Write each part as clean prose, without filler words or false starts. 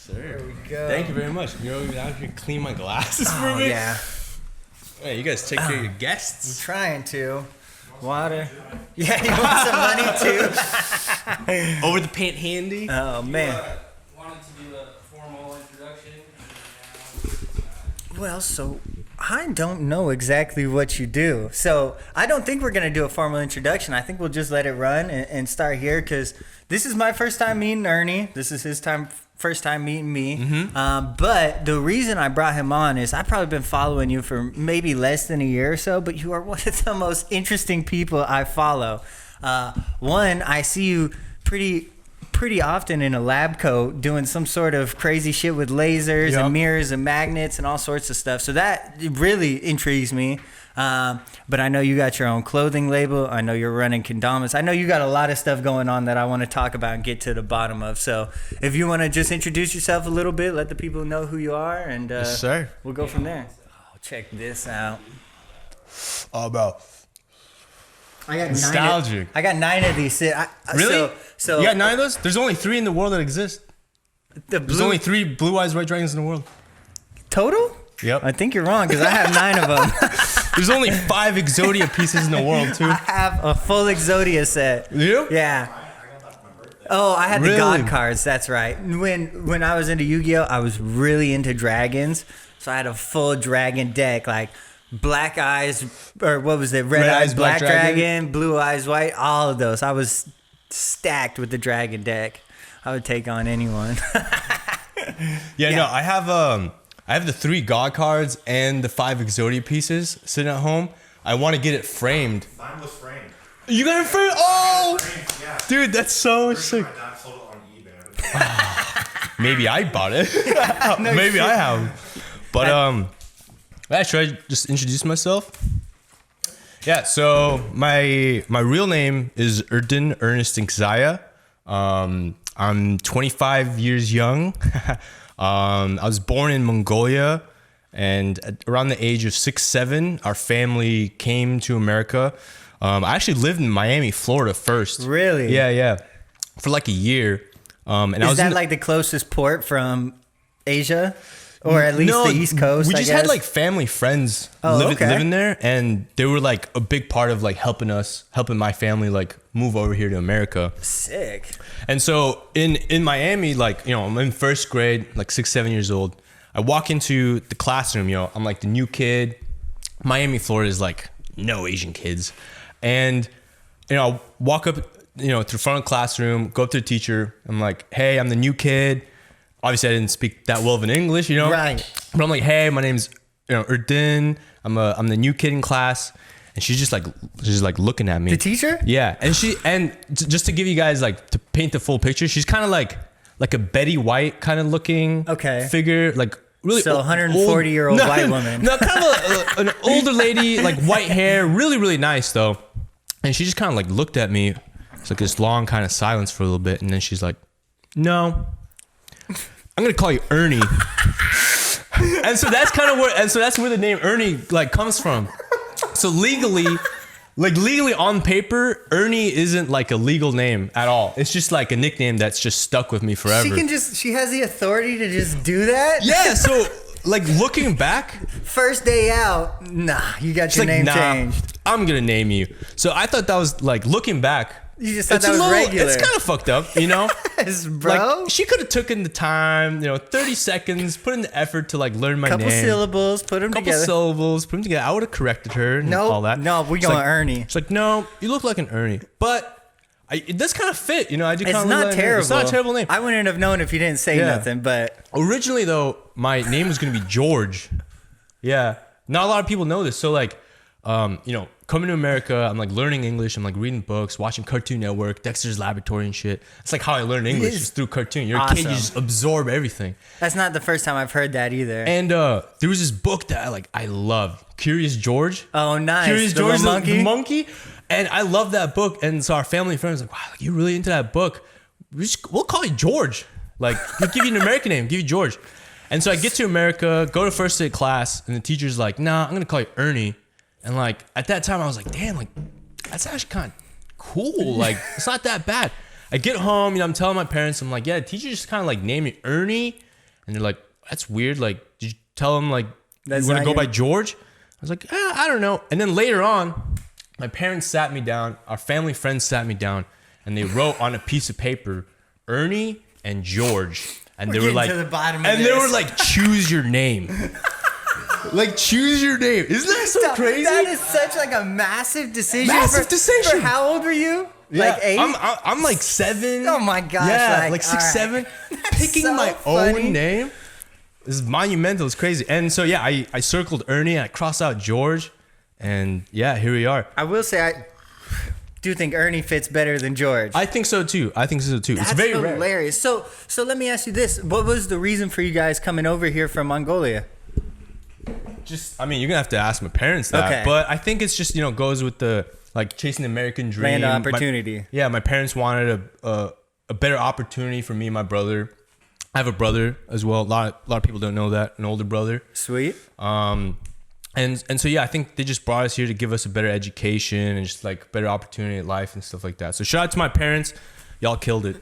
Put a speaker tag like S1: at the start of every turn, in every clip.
S1: sir.
S2: There we go.
S1: Thank you very much. You know, now you clean my glasses for me.
S2: Yeah.
S1: Hey, you guys take care of your guests.
S2: I'm trying to. Water. Yeah, you want some money too?
S1: Over the paint handy.
S2: Oh, man.
S3: Wanted to do a formal introduction.
S2: Well, so I don't know exactly what you do. So I don't think we're going to do a formal introduction. I think we'll just let it run and start here because this is my first time meeting Ernie. This is his first time meeting me.
S1: Mm-hmm.
S2: But the reason I brought him on is I've probably been following you for maybe less than a year or so, but you are one of the most interesting people I follow. One, I see you pretty often in a lab coat doing some sort of crazy shit with lasers and mirrors and magnets and all sorts of stuff. So that really intrigues me. But I know you got your own clothing label. I know you're running Kendamas. I know you got a lot of stuff going on that I want to talk about and get to the bottom of. So if you want to just introduce yourself a little bit, let the people know who you are, and
S1: Yes, sir.
S2: we'll go from there. Oh, check this out.
S1: All about
S2: I got
S1: nostalgic.
S2: I got 9 of these.
S1: Really?
S2: So
S1: You got 9 of those? There's only 3 in the world that exist. There's only 3 blue eyes white dragons in the world.
S2: total?
S1: Yep.
S2: I think you're wrong because I have 9 of them.
S1: There's only 5 Enkhzaya pieces in the world too.
S2: I have a full Enkhzaya set.
S1: You?
S2: Yeah. Oh, I had
S1: Really?
S2: the God cards. That's right. When I was into Yu-Gi-Oh, I was really into dragons, so I had a full dragon deck, like black eyes, or what was it? Red eyes, black dragon, blue eyes, white. All of those. I was stacked with the dragon deck. I would take on anyone.
S1: Yeah, no, I have the 3 God cards and the 5 Enkhzaya pieces sitting at home. I want to get it framed.
S4: Mine was framed.
S1: You got it framed? Oh,
S4: Framed, yeah.
S1: dude, that's so sick.
S4: My dad sold it on eBay.
S1: Maybe I bought it. Maybe I have. But yeah, should I just introduce myself? Yeah, so my real name is Erdin Ernest Enkhzaya. I'm 25 years young. I was born in Mongolia, and at around the age of 6, 7, our family came to America. I actually lived in Miami, Florida first.
S2: Really?
S1: Yeah. For like a year. And I was
S2: Is that like the closest port from Asia? Or at least the East Coast,
S1: We
S2: I
S1: just
S2: guess?
S1: had like family friends
S2: okay.
S1: living there, and they were like a big part of like helping my family like move over here to America.
S2: Sick.
S1: And so in Miami, like, you know, I'm in first grade, like 6, 7 years old. I walk into the classroom, you know, I'm like the new kid. Miami, Florida is like no Asian kids. And, you know, I walk up, you know, to the front of the classroom, go up to the teacher. I'm like, hey, I'm the new kid. Obviously, I didn't speak that well of an English, you know?
S2: Right.
S1: But I'm like, hey, my name's, you know, Erdin. I'm the new kid in class. And she's just like looking at me.
S2: The teacher?
S1: Yeah. And just to give you guys like, to paint the full picture, she's kind of like a Betty White kind of looking figure. Like really
S2: So 140-year-old white woman.
S1: No, kind of an older lady, like white hair, really, really nice though. And she just kind of like looked at me. It's like this long kind of silence for a little bit. And then she's like, no, I'm going to call you Ernie. And so that's where the name Ernie like comes from. So legally on paper, Ernie isn't like a legal name at all. It's just like a nickname that's just stuck with me forever.
S2: She has the authority to just do that?
S1: Yeah, so like looking back,
S2: First day out, nah, you got your name changed.
S1: I'm gonna name you. So I thought that was like looking back.
S2: You just thought that was regular.
S1: It's kind of fucked up, you know?
S2: Yes, bro.
S1: Like she could have taken the time, you know, 30 seconds, put in the effort to like learn my name.
S2: Couple syllables, put them together.
S1: Put them together. I would have corrected her and all that.
S2: No, we're going Ernie.
S1: She's like, no, you look like an Ernie. But it does kind of fit, you know? I do kind
S2: It's
S1: of
S2: not terrible.
S1: It's not a terrible name.
S2: I wouldn't have known if you didn't say nothing, but...
S1: Originally, though, my name was going to be George. Yeah. Not a lot of people know this. So, like, you know, coming to America, I'm like learning English. I'm like reading books, watching Cartoon Network, Dexter's Laboratory and shit. It's like how I learned English, just through cartoon. You're a kid, you just absorb everything.
S2: That's not the first time I've heard that either.
S1: And there was this book that I loved, Curious George.
S2: Oh, nice.
S1: Curious
S2: the
S1: George,
S2: monkey?
S1: the monkey. And I love that book. And so our family and friends were like, wow, you're really into that book. We'll call you George. Like, we'll give you an American name, give you George. And so I get to America, go to first day class, and the teacher's like, nah, I'm going to call you Ernie. And like, at that time, I was like, damn, like, that's actually kind of cool. Like, it's not that bad. I get home, you know, I'm telling my parents, I'm like, yeah, the teacher just kind of like named me Ernie. And they're like, that's weird. Like, did you tell them like
S2: That's
S1: you want to
S2: not
S1: go by
S2: your-
S1: George? I was like, I don't know. And then later on, my parents sat me down. Our family friends sat me down, and they wrote on a piece of paper, Ernie and George. And they were
S2: getting
S1: like,
S2: to the bottom of
S1: and they
S2: this.
S1: were like, choose your name. Like, choose your name. Isn't that so crazy?
S2: That is such like a massive decision.
S1: Massive decision.
S2: For how old were you?
S1: Yeah,
S2: Like 8?
S1: I'm like 7.
S2: Oh my gosh,
S1: Yeah,
S2: like,
S1: like 6,
S2: all right.
S1: 7. Picking
S2: so
S1: my
S2: funny.
S1: own name. This is monumental. It's crazy. And so yeah, I circled Ernie and I crossed out George, and yeah, here we are.
S2: I will say I do think Ernie fits better than George.
S1: I think so too. It's
S2: That's
S1: very rare.
S2: hilarious. So let me ask you this: what was the reason for you guys coming over here from Mongolia?
S1: I mean, you're gonna have to ask my parents that,
S2: Okay.
S1: but I think it's just goes with the like chasing the American dream.
S2: Land of opportunity.
S1: My parents wanted a better opportunity for me and my brother. I have a brother as well. A lot of people don't know that, an older brother.
S2: Sweet.
S1: And so yeah, I think they just brought us here to give us a better education and just like better opportunity at life and stuff like that. So shout out to my parents, y'all killed it.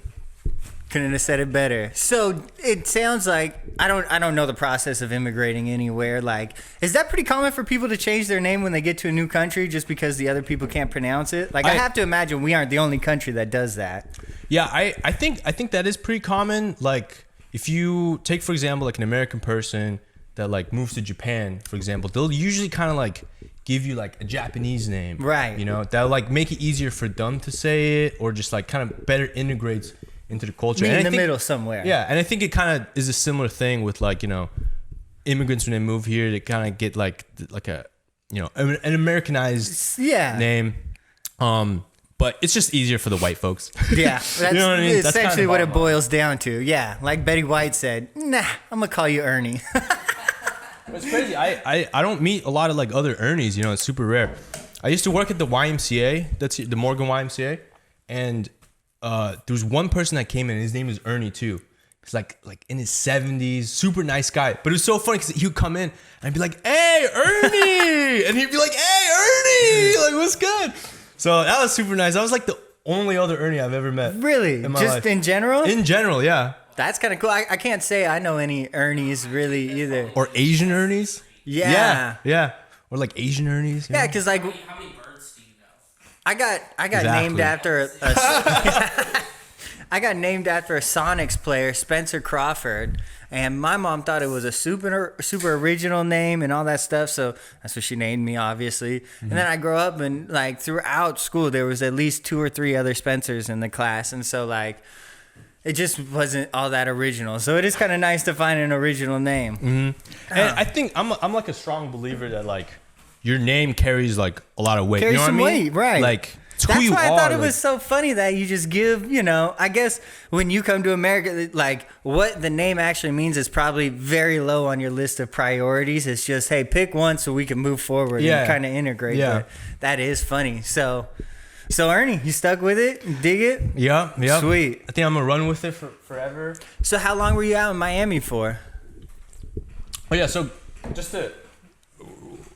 S2: Couldn't have said it better. So it sounds like I don't know the process of immigrating anywhere. Like, is that pretty common for people to change their name when they get to a new country just because the other people can't pronounce it? Like, I have to imagine we aren't the only country that does that.
S1: Yeah, I think that is pretty common. Like, if you take, for example, like an American person that like moves to Japan, for example, they'll usually kind of like give you like a Japanese name,
S2: Right?
S1: That'll like make it easier for them to say it, or just like kind of better integrates into the culture.
S2: Meet
S1: And
S2: in
S1: I
S2: the
S1: think-
S2: middle somewhere.
S1: Yeah, and I think it kind of is a similar thing with like immigrants when they move here, they kind of get like a an Americanized
S2: Yeah.
S1: name. But it's just easier for the white folks.
S2: Yeah, that's
S1: You know what I mean? That's
S2: essentially
S1: kinda
S2: what it
S1: bottom line.
S2: boils down to. Yeah, like Betty White said, nah, I'm gonna call you Ernie.
S1: It's crazy. I don't meet a lot of like other Ernies. It's super rare. I used to work at the YMCA. That's the Morgan YMCA, and there was one person that came in. His name is Ernie too. He's like in his 70s, super nice guy. But it was so funny because he would come in and I'd be like, "Hey, Ernie," and he'd be like, "Hey, Ernie, like what's good?" So that was super nice. That was like the only other Ernie I've ever met.
S2: Really?
S1: In my
S2: Just
S1: life.
S2: in general?
S1: In general, yeah.
S2: That's kind of cool. I can't say I know any Ernies really either.
S1: Or Asian Ernies.
S2: Yeah.
S1: Yeah. Or like Asian Ernies.
S2: Yeah, because like
S3: How many birds do you know?
S2: I got
S1: Exactly.
S2: named after I got named after a Sonics player, Spencer Crawford, and my mom thought it was a super original name and all that stuff, so that's what she named me, obviously. And then I grew up and like throughout school there was at least 2 or 3 other Spencers in the class, and so like it just wasn't all that original. So it is kind of nice to find an original name.
S1: And I think I'm like a strong believer that like your name carries like a lot of weight.
S2: Carries
S1: You know what
S2: some
S1: I mean?
S2: weight, right.
S1: Like it's who
S2: That's
S1: you
S2: why I
S1: are.
S2: thought it
S1: like-
S2: was so funny that you just give, I guess when you come to America, like what the name actually means is probably very low on your list of priorities. It's just, hey, pick one so we can move forward
S1: Yeah.
S2: and kind of integrate.
S1: Yeah.
S2: But that is funny. So Ernie, you stuck with it? Dig it?
S1: Yeah.
S2: Sweet.
S1: I think I'm gonna run with it for forever.
S2: So how long were you out in Miami for?
S1: Oh yeah. So just to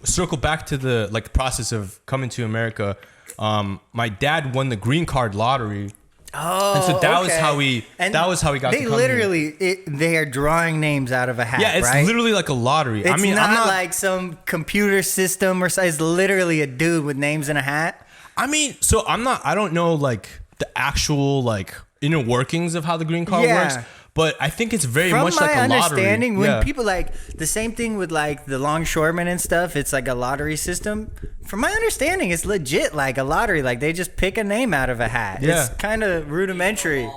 S1: circle back to the like process of coming to America, my dad won the green card lottery.
S2: Oh,
S1: And so that was
S2: okay.
S1: how we-
S2: And
S1: that was how we got
S2: They
S1: to come
S2: literally, they are drawing names out of a hat.
S1: Yeah, it's
S2: right?
S1: literally like a lottery.
S2: It's
S1: I mean, I'm not
S2: like some computer system or something. It's literally a dude with names in a hat.
S1: I mean, so I don't know like the actual like inner workings of how the green card
S2: Yeah.
S1: works, but I think it's very
S2: From
S1: much
S2: my
S1: like a lottery.
S2: understanding, when
S1: Yeah.
S2: people like the same thing with like the longshoremen and stuff, it's like a lottery system. From my understanding, it's legit like a lottery. Like they just pick a name out of a hat.
S1: Yeah.
S2: It's kind of rudimentary.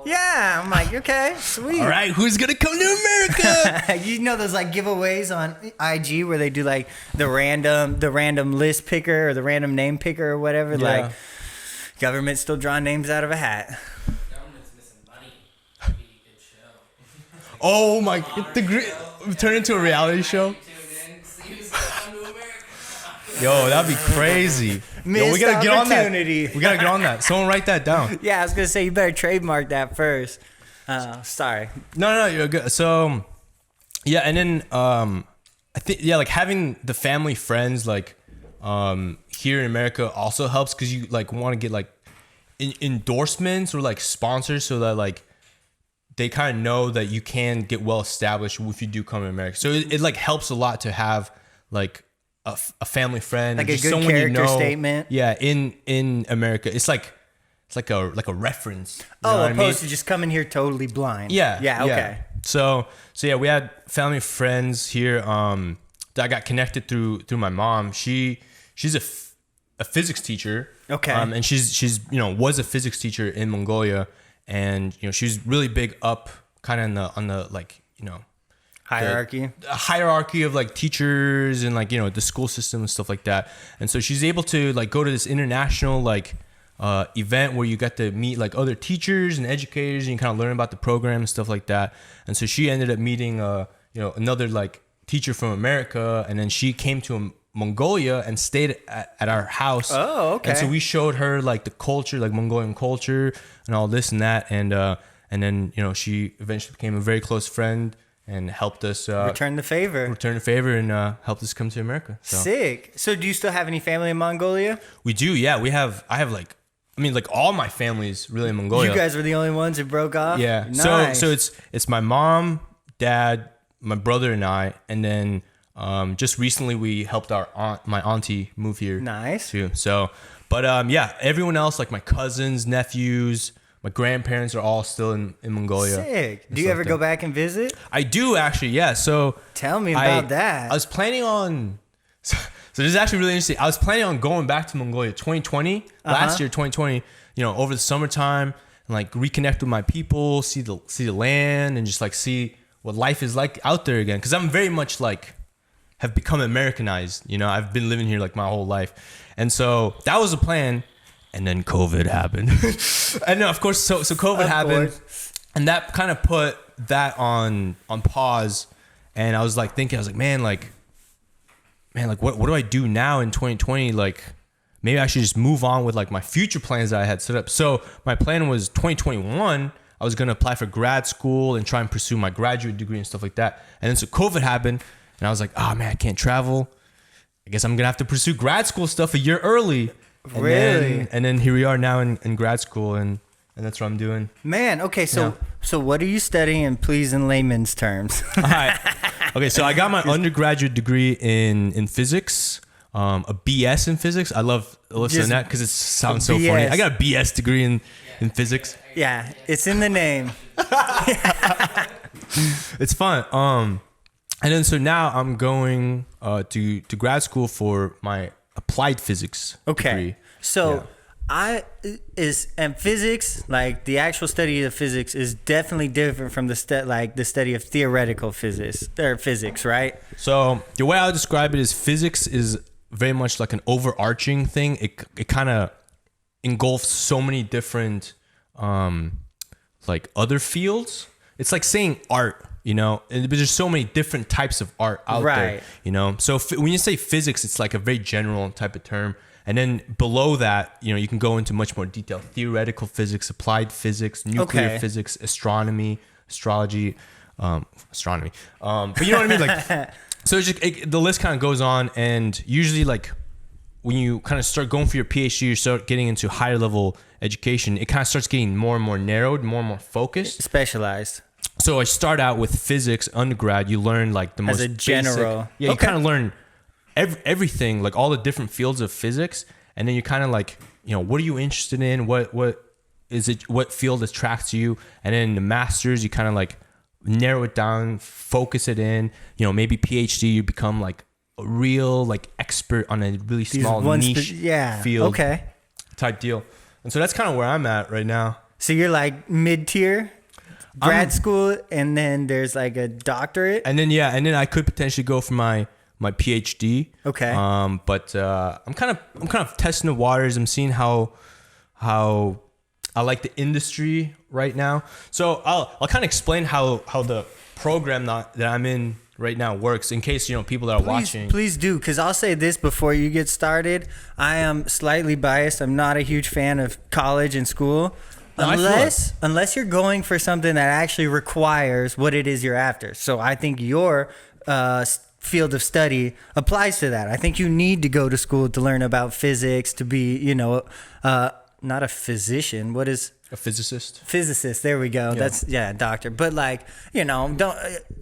S2: Yeah, I'm like, okay, sweet.
S1: All right, who's gonna come to America?
S2: You know those like giveaways on IG where they do like the random list picker or the random name picker or whatever.
S1: Yeah.
S2: Like government still drawing names out of a hat.
S3: Government's missing money. That'd be a good show.
S1: Oh my! Turn into a reality show.
S3: Tune in, see who's gonna come to America.
S1: Yo, that'd be crazy. Yo, we
S2: Missed
S1: gotta get on that.
S2: opportunity.
S1: We gotta get on that. Someone write that down.
S2: Yeah, I was gonna say you better trademark that first. Sorry.
S1: No, you're good. So, yeah, and then I think like having the family friends like here in America also helps because you like want to get like endorsements or like sponsors so that like they kind of know that you can get well established if you do come to America. So it like helps a lot to have like a family friend,
S2: like a
S1: just
S2: good
S1: someone
S2: character statement.
S1: Yeah, in America, it's like a reference. You know what I
S2: opposed
S1: mean?
S2: to just coming here totally blind.
S1: Yeah.
S2: Yeah. Okay.
S1: So yeah, we had family friends here. That I got connected through my mom. She's a physics teacher.
S2: Okay.
S1: And she's was a physics teacher in Mongolia, and she's really big up kind of on the like
S2: Hierarchy.
S1: the hierarchy of like teachers and like the school system and stuff like that. And so she's able to like go to this international like event where you get to meet like other teachers and educators, and you kind of learn about the program and stuff like that. And so she ended up meeting another like teacher from America, and then she came to Mongolia and stayed at our house.
S2: Oh, okay.
S1: And so we showed her like the culture, like Mongolian culture and all this and that, and then she eventually became a very close friend and helped us
S2: Return the favor.
S1: and helped us come to America. So.
S2: Sick. So do you still have any family in Mongolia?
S1: We do, yeah. I have like all my family's really in Mongolia.
S2: You guys were the only ones that broke off?
S1: Yeah.
S2: Nice.
S1: So it's my mom, dad, my brother, and I, and then just recently we helped my auntie move here.
S2: Nice.
S1: Too. So, but yeah, everyone else, like my cousins, nephews, my grandparents are all still in Mongolia.
S2: Sick. Do you ever go back and visit?
S1: I do actually, yeah. So
S2: tell me about that.
S1: I was planning on. So this is actually really interesting. I was planning on going back to Mongolia 2020, last year 2020. Over the summertime, and like reconnect with my people, see the land, and just like see what life is like out there again. Because I'm very much like have become Americanized. I've been living here like my whole life, and so that was the plan. And then COVID happened. And no, of course, so COVID happened, and that kind of put that on pause. And I was like thinking, man, what do I do now in 2020? Like, maybe I should just move on with like my future plans that I had set up. So my plan was 2021. I was gonna apply for grad school and try and pursue my graduate degree and stuff like that. And then so COVID happened, and I was like, oh man, I can't travel. I guess I'm gonna have to pursue grad school stuff a year early. And
S2: Really?
S1: Then here we are now in grad school, and that's what I'm doing.
S2: Man, okay, so what are you studying, please, in layman's terms?
S1: All right. Okay, so I got my undergraduate degree in physics, a BS in physics. I love saying that because it sounds so funny. I got a BS degree in physics.
S2: Yeah, it's in the name.
S1: It's fun. And then so now I'm going to grad school for my applied physics degree.
S2: So and physics, like the actual study of physics, is definitely different from the study of theoretical physics, right?
S1: So the way I would describe it is physics is very much like an overarching thing. It kind of engulfs so many different like other fields. It's like saying art. But there's so many different types of art out there, So when you say physics, it's like a very general type of term. And then below that, you can go into much more detail: theoretical physics, applied physics, nuclear physics, astronomy, astrology, astronomy. But you know what I mean? Like, so it's just, the list kind of goes on. And usually, like, when you kind of start going for your PhD, you start getting into higher level education. It kind of starts getting more and more narrowed, more and more focused,
S2: Specialized.
S1: So I start out with physics undergrad. You learn like the most
S2: as a general.
S1: Basic, you kind of learn everything, like all the different fields of physics, and then you kind of like, what are you interested in? What is it? What field attracts you? And then the masters, you kind of like narrow it down, focus it in. Maybe PhD, you become like a real like expert on a really small niche field.
S2: Okay.
S1: Type deal. And so that's kind of where I'm at right now.
S2: So you're like mid-tier? Grad school, and then there's like a doctorate,
S1: and then I could potentially go for my PhD.
S2: Okay.
S1: But I'm kind of testing the waters. I'm seeing how I like the industry right now. So I'll kind of explain how the program that I'm in right now works, in case people that are watching.
S2: Please do, because I'll say this before you get started. I am slightly biased. I'm not a huge fan of college and school. Unless you're going for something that actually requires what it is you're after. So I think your field of study applies to that. I think you need to go to school to learn about physics, to be, not a physician. What is
S1: A physicist.
S2: Physicist, there we go. That's doctor. But like, don't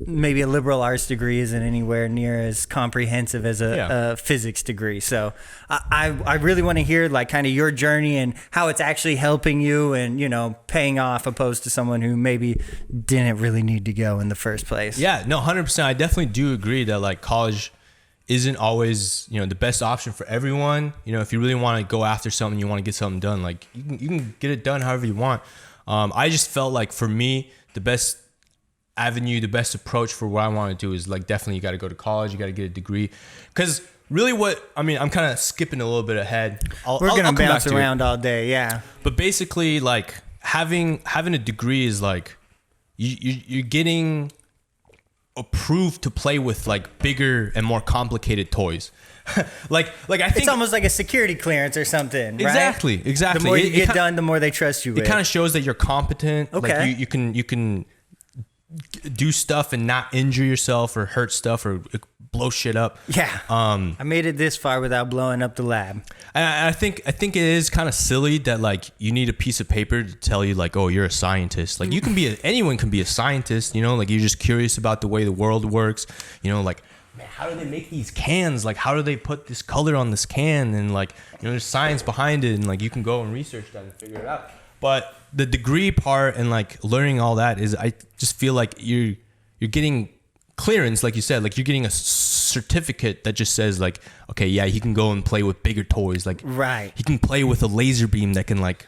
S2: maybe a liberal arts degree isn't anywhere near as comprehensive as a physics degree. So I really want to hear like kind of your journey and how it's actually helping you and paying off, opposed to someone who maybe didn't really need to go in the first place.
S1: Yeah, no, 100%. I definitely do agree that like college isn't always the best option for everyone. If you really want to go after something, you want to get something done, like you can get it done however you want. I just felt like for me, the best avenue, the best approach for what I want to do is like definitely you got to go to college, you got to get a degree, because really I'm kind of skipping a little bit ahead.
S2: We're gonna bounce around all day, yeah.
S1: But basically, like having a degree is like you're getting approved to play with like bigger and more complicated toys. like I think
S2: it's almost like a security clearance or something, right?
S1: Exactly.
S2: The more you get done, the more they trust you with.
S1: It kind of shows that you're competent.
S2: Okay.
S1: Like you can do stuff and not injure yourself or hurt stuff or blow shit up.
S2: Yeah. I made it this far without blowing up the lab.
S1: And I think it is kind of silly that like you need a piece of paper to tell you like, oh, you're a scientist. Like you can be anyone can be a scientist, like you're just curious about the way the world works, like, man, how do they make these cans? Like, how do they put this color on this can? And like, there's science behind it, and like you can go and research that and figure it out. But the degree part and like learning all that is, I just feel like you're getting clearance, like you said, like you're getting a certificate that just says like, okay, yeah, he can go and play with bigger toys. Like,
S2: right.
S1: He can play with a laser beam that can like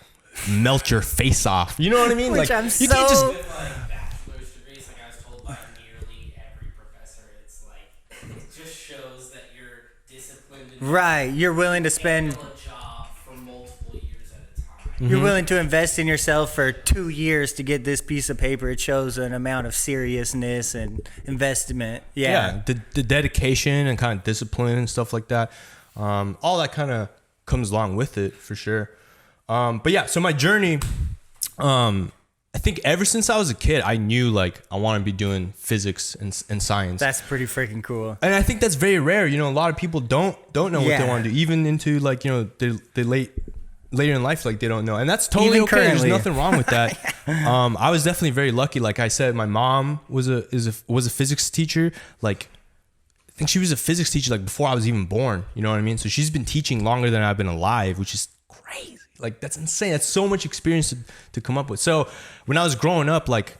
S1: melt your face off. You know what I mean?
S2: Which
S1: like,
S2: I'm
S1: you
S2: so
S1: can't just
S3: With like bachelor's degrees, like I was told by nearly every professor, it's like it just shows that you're disciplined. And
S2: right. You're willing to spend.
S3: handle a job for multiple years at a time.
S2: You're willing to invest in yourself for 2 years to get this piece of paper. It shows an amount of seriousness and investment. Yeah.
S1: The dedication and kind of discipline and stuff like that. All that kind of comes along with it for sure. But yeah, so my journey, I think ever since I was a kid, I knew like I want to be doing physics and science.
S2: That's pretty freaking cool.
S1: And I think that's very rare. A lot of people don't know what they want to do, even into like, they later in life, like they don't know. And that's totally
S2: Even
S1: okay.
S2: currently.
S1: There's nothing wrong with that. I was definitely very lucky. Like I said, my mom was a physics teacher. Like I think she was a physics teacher like before I was even born. You know what I mean? So she's been teaching longer than I've been alive, which is crazy. Like that's insane. That's so much experience to come up with. So when I was growing up, like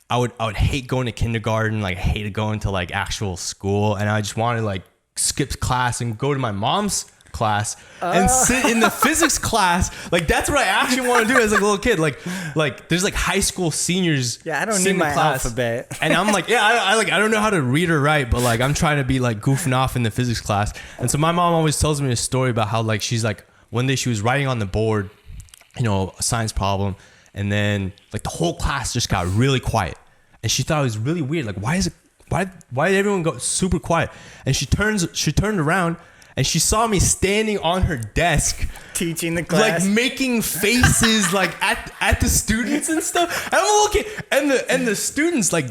S1: I would hate going to kindergarten. Like I hated going to like actual school, and I just wanted to like skip class and go to my mom's class and sit in the physics class. Like that's what I actually want to do as like a little kid. Like there's like high school seniors.
S2: Yeah, I don't need my alphabet.
S1: And I'm like, yeah, I don't know how to read or write, but like I'm trying to be like goofing off in the physics class. And so my mom always tells me a story about how like she's like one day she was writing on the board, a science problem, and then like the whole class just got really quiet, and she thought it was really weird. Like why did everyone go super quiet? And she turned around. And she saw me standing on her desk,
S2: teaching the class,
S1: like making faces, like at the students and stuff. And I'm looking, and the students like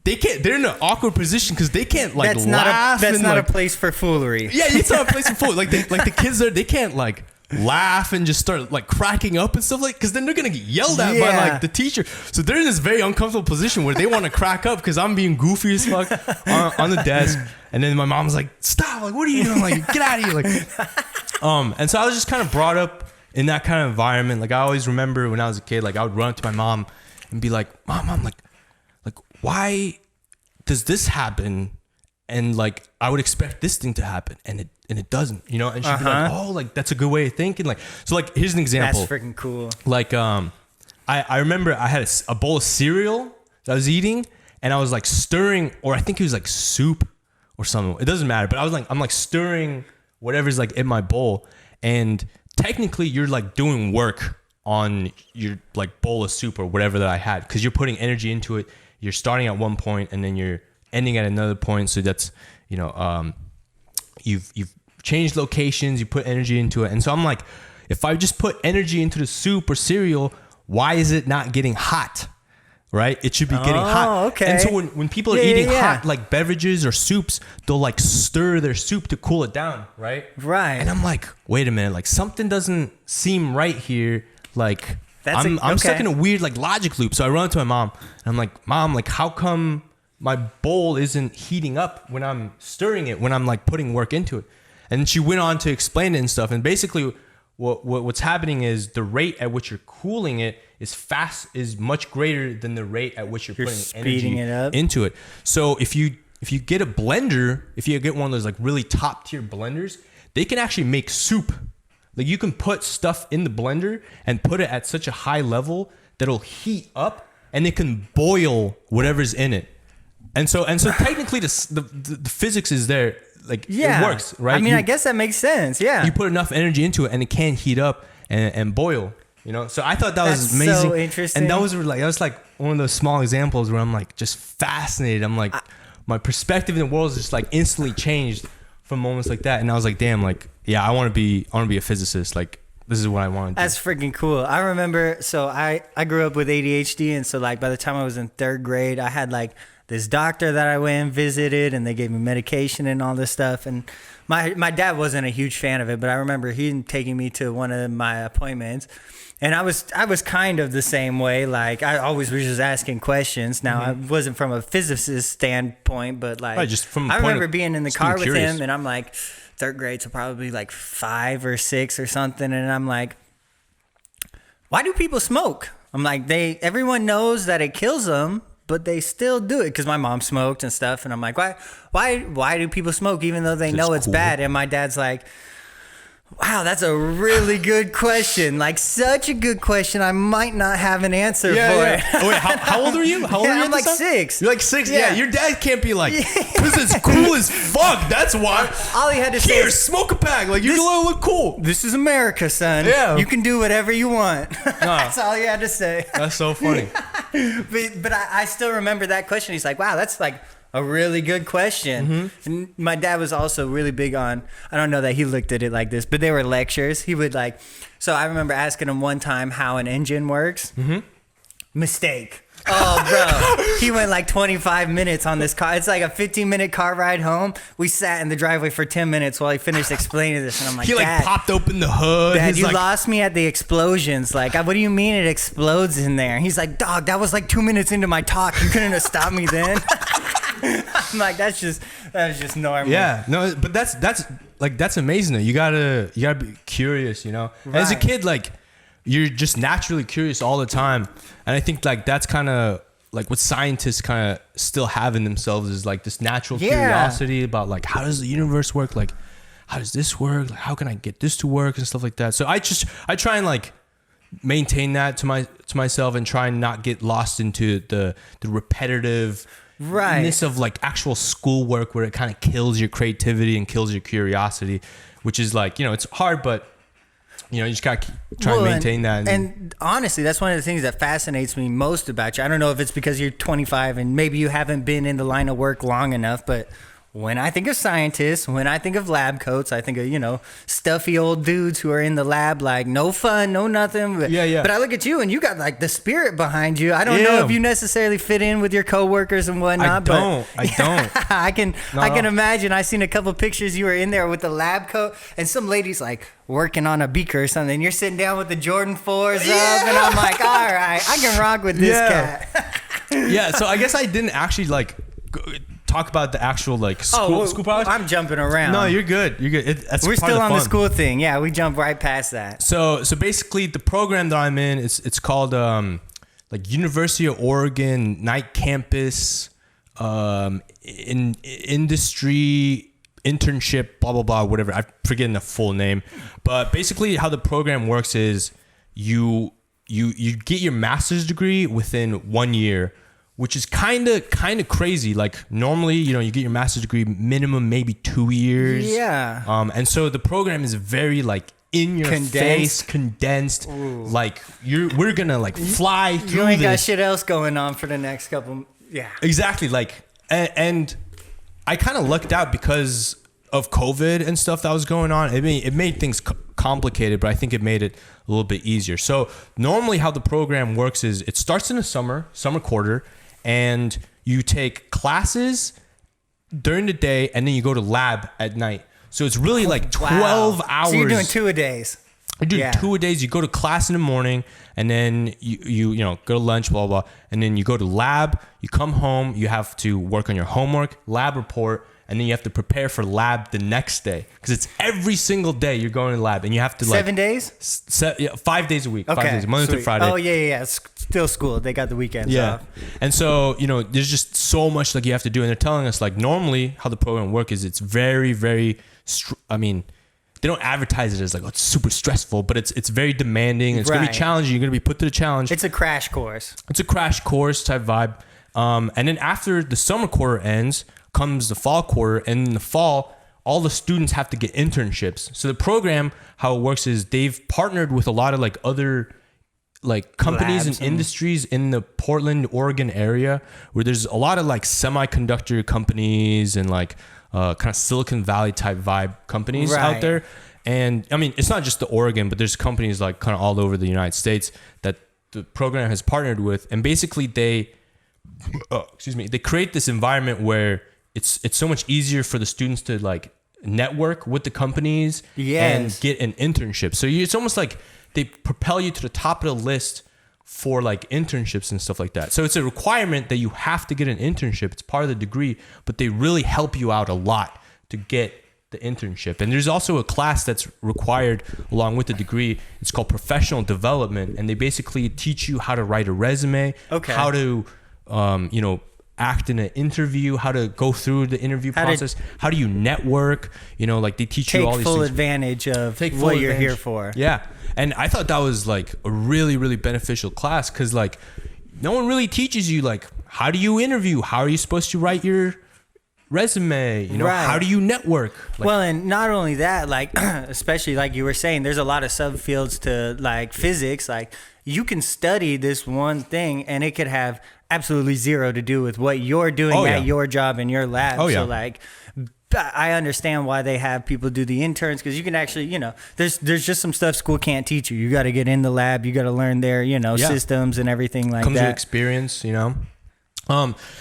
S1: they're in an awkward position because they can't like laugh.
S2: That's not
S1: like,
S2: a place for foolery.
S1: Yeah, it's not a place for foolery. Like the kids there, they can't like laugh and just start like cracking up and stuff, like, because then they're gonna get yelled at by like the teacher. So they're in this very uncomfortable position where they want to crack up because I'm being goofy as fuck on the desk. And then my mom's like, stop, like what are you doing, like get out of here, like and so I was just kind of brought up in that kind of environment. Like I always remember when I was a kid, like I would run up to my mom and be like, mom, like why does this happen? And like I would expect this thing to happen, and it doesn't, and she'd be like, oh, like that's a good way of thinking. Like, so like here's an example.
S2: That's freaking cool.
S1: Like I remember I had a bowl of cereal that I was eating, and I was like stirring, or I think it was like soup or something. It doesn't matter, but I'm like stirring whatever's like in my bowl, and technically you're like doing work on your like bowl of soup or whatever that I had, because you're putting energy into it. You're starting at one point and then you're ending at another point. So that's, you've changed locations, you put energy into it. And so I'm like, if I just put energy into the soup or cereal, why is it not getting hot? Right? It should be getting hot.
S2: Okay.
S1: And so when people are eating hot like beverages or soups, they'll like stir their soup to cool it down. Right?
S2: Right.
S1: And I'm like, wait a minute, like something doesn't seem right here. Like I'm stuck in a weird like logic loop. So I run to my mom and I'm like, Mom, like how come my bowl isn't heating up when I'm stirring it, when I'm like putting work into it? And she went on to explain it and stuff. And basically what's happening is the rate at which you're cooling it is much greater than the rate at which you're putting
S2: speeding
S1: energy
S2: it up
S1: into it. So if you get a blender, if you get one of those like really top tier blenders, they can actually make soup. Like you can put stuff in the blender and put it at such a high level that it'll heat up and it can boil whatever's in it. And so technically the physics is there. Like it works, right?
S2: I mean, I guess that makes sense. Yeah.
S1: You put enough energy into it and it can heat up and boil, you know? So I thought that was amazing.
S2: So interesting.
S1: And that was like one of those small examples where I'm like just fascinated. I'm like, my perspective in the world is just like instantly changed from moments like that. And I was like, damn, like, yeah, I want to be a physicist. Like, this is what I want to do.
S2: That's freaking cool. I remember, so I grew up with ADHD. And so like by the time I was in 3rd grade, I had like this doctor that I went and visited and they gave me medication and all this stuff. And my dad wasn't a huge fan of it, but I remember he taking me to one of my appointments. And I was kind of the same way. Like I always was just asking questions. Now I wasn't from a physicist standpoint, but like
S1: right, just from
S2: I remember being in the car with
S1: curious.
S2: him and I'm like 3rd grade, so probably like 5 or 6 or something. And I'm like, why do people smoke? I'm like, everyone knows that it kills them, but they still do it because my mom smoked and stuff. And I'm like, why do people smoke even though they know it's bad? And my dad's like, wow, that's a really good question. Like such a good question. I might not have an answer for it.
S1: Oh, wait, how old are you? How old are you?
S2: I'm like 6.
S1: You're like 6? Yeah. Your dad can't be like, this is cool as fuck. That's why.
S2: All he had to say
S1: Here,
S2: is,
S1: smoke a pack. Like, you look cool.
S2: this is America, son.
S1: Yeah.
S2: You can do whatever you want. That's all he had to say.
S1: That's so funny.
S2: But I still remember that question. He's like, wow, that's like a really good question. And my dad was also really big on, I don't know that he looked at it like this, but they were lectures. He would like, so I remember asking him one time how an engine works. Mistake. Oh, bro. He went like 25 minutes on this car. It's like a 15-minute car ride home. We sat in the driveway for 10 minutes while he finished explaining this. And I'm like,
S1: he like
S2: Dad,
S1: popped open the hood.
S2: Dad, you
S1: like,
S2: lost me at the explosions. Like, what do you mean it explodes in there? He's like, dog, that was like 2 minutes into my talk. You couldn't have stopped me then. I'm like, that was just normal.
S1: Yeah, no, but that's amazing though. You gotta be curious, you know.
S2: Right.
S1: As a kid, like you're just naturally curious all the time, and I think like that's kind of like what scientists kind of still have in themselves is like this natural curiosity about like how does the universe work, like how does this work, like how can I get this to work and stuff like that. So I try and like maintain that to myself and try and not get lost into the repetitive ness of like actual schoolwork where it kind of kills your creativity and kills your curiosity, which is like, you know, it's hard, but you know, you just gotta try and maintain that.
S2: And honestly, that's one of the things that fascinates me most about you. I don't know if it's because you're 25 and maybe you haven't been in the line of work long enough, but when I think of scientists, when I think of lab coats, I think of, you know, stuffy old dudes who are in the lab, like no fun, no nothing. But, but I look at you and you got like the spirit behind you. I don't know if you necessarily fit in with your coworkers and whatnot.
S1: I don't.
S2: I can imagine. I seen a couple pictures. You were in there with the lab coat and some lady's like working on a beaker or something. You're sitting down with the Jordan 4s up and I'm like, all right, I can rock with this cat.
S1: Yeah. So I guess I didn't actually like talk about the actual like school products.
S2: I'm jumping around.
S1: No, you're good. You're good.
S2: We're still on the school thing. Yeah, we jumped right past that.
S1: So basically, the program that I'm in, it's called like University of Oregon Night Campus, in industry internship, blah blah blah, whatever. I'm forgetting the full name, but basically, how the program works is you get your master's degree within 1 year, which is kind of crazy. Like normally, you know, you get your master's degree minimum maybe 2 years.
S2: Yeah.
S1: And so the program is very like in your face, condensed. Ooh. Like we're gonna like fly through.
S2: You ain't got shit else going on for the next couple. Yeah.
S1: Exactly. Like, and I kind of lucked out because of COVID and stuff that was going on. It made things complicated, but I think it made it a little bit easier. So normally how the program works is it starts in the summer quarter, and you take classes during the day and then you go to lab at night. So it's really like 12 hours.
S2: So you're doing 2 a days.
S1: You do
S2: Yeah.
S1: 2-a-days. You go to class in the morning, and then you go to lunch, blah, blah, blah. And then you go to lab. You come home. You have to work on your homework, lab report, and then you have to prepare for lab the next day. Because it's every single day you're going to lab, and you have to
S2: 7 days?
S1: 5 days a week.
S2: Okay.
S1: 5 days, Monday through
S2: sweet.
S1: Friday.
S2: Oh, yeah. It's still school. They got the weekends off.
S1: And so, there's just so much like you have to do. And they're telling us like normally how the program works is it's very, very, they don't advertise it as like, oh, it's super stressful, but it's very demanding. It's going to be
S2: Right.
S1: challenging. You're going to be put to the challenge.
S2: It's a crash course.
S1: It's a crash course type vibe. And then after the summer quarter ends, comes the fall quarter. And in the fall, all the students have to get internships. So the program, how it works is they've partnered with a lot of like other like companies
S2: Labs
S1: and industries in the Portland, Oregon area, where there's a lot of like semiconductor companies and like kind of Silicon Valley type vibe companies out there. And I mean, it's not just the Oregon, but there's companies like kind of all over the United States that the program has partnered with. And basically they create this environment where it's so much easier for the students to like network with the companies and get an internship. So it's almost like they propel you to the top of the list for like internships and stuff like that. So it's a requirement that you have to get an internship. It's part of the degree, but they really help you out a lot to get the internship. And there's also a class that's required along with the degree. It's called professional development. And they basically teach you how to write a resume, how to, act in an interview, how to go through the interview process, how do you network, like they teach you all these
S2: Take full
S1: things.
S2: advantage of what you're here for.
S1: Yeah. And I thought that was like a really, really beneficial class because like no one really teaches you like how do you interview? How are you supposed to write your resume? How do you network? Like,
S2: well, and not only that, like especially like you were saying, there's a lot of subfields to like physics. Like you can study this one thing and it could have absolutely zero to do with what you're doing at your job in your lab. So like I understand why they have people do the interns because you can actually, there's just some stuff school can't teach you. You got to get in the lab. You got to learn their, systems and everything like
S1: comes
S2: that.
S1: with experience,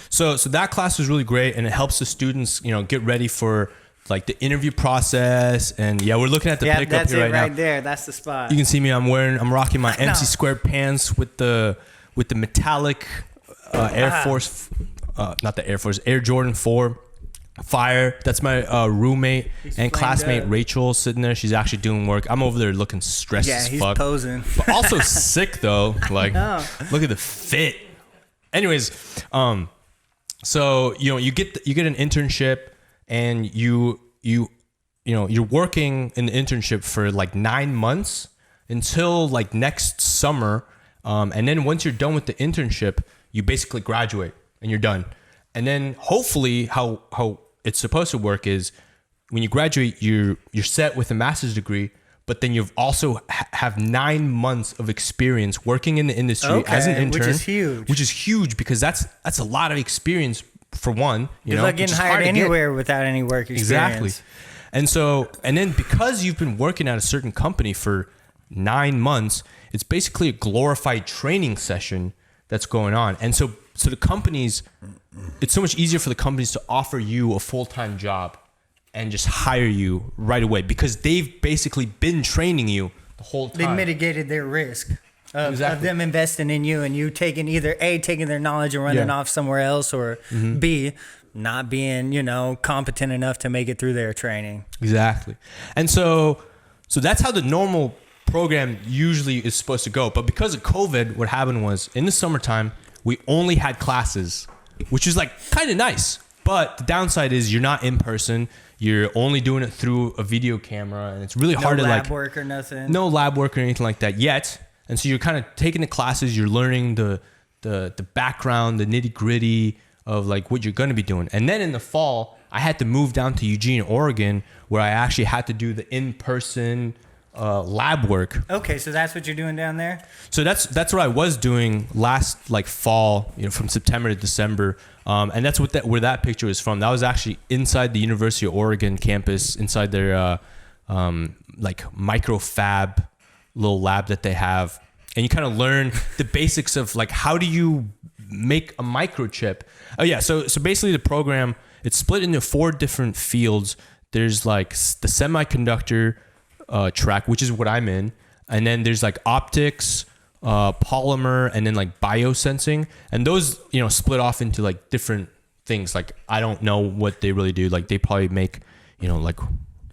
S1: So that class was really great and it helps the students, get ready for like the interview process. And we're looking at the pickup
S2: that's
S1: here
S2: it
S1: right
S2: right
S1: now.
S2: there. That's the spot.
S1: You can see me. I'm rocking my MC squared pants with the metallic Air Jordan 4 Fire. That's my roommate and classmate Rachel sitting there. She's actually doing work. I'm over there looking stressed as
S2: he's
S1: fuck.
S2: posing.
S1: But also sick though. Like, look at the fit. Anyways, so you get an internship and you're working in the internship for like 9 months until like next summer. And then once you're done with the internship, you basically graduate and you're done. And then hopefully how it's supposed to work is when you graduate, you're set with a master's degree, but then you've also have 9 months of experience working in the industry as an intern, which is huge because that's a lot of experience for one.
S2: Good luck getting hired anywhere without any work experience.
S1: Exactly. And then because you've been working at a certain company for 9 months, it's basically a glorified training session that's going on. And so the companies, it's so much easier for the companies to offer you a full-time job and just hire you right away because they've basically been training you the whole time.
S2: They mitigated their risk of them investing in you and you taking either A, taking their knowledge and running off somewhere else, or B, not being, competent enough to make it through their training.
S1: Exactly. And so that's how the normal program usually is supposed to go. But because of COVID, what happened was in the summertime, we only had classes, which is like kind of nice. But the downside is you're not in person. You're only doing it through a video camera, and it's really hard to like...
S2: No lab work or nothing.
S1: No lab work or anything like that yet. And so you're kind of taking the classes, you're learning the background, the nitty gritty of like what you're going to be doing. And then in the fall, I had to move down to Eugene, Oregon, where I actually had to do the in-person lab work.
S2: Okay, so that's what you're doing down there?
S1: So that's what I was doing last like fall, from September to December. And that's where that picture is from. That was actually inside the University of Oregon campus, inside their like micro fab little lab that they have. And you kind of learn the basics of like how do you make a microchip. Oh yeah, so basically the program, it's split into 4 different fields. There's like the semiconductor track, which is what I'm in. and then there's like optics, polymer, and then like biosensing, and those split off into like different things. Like I don't know what they really do. Like they probably make like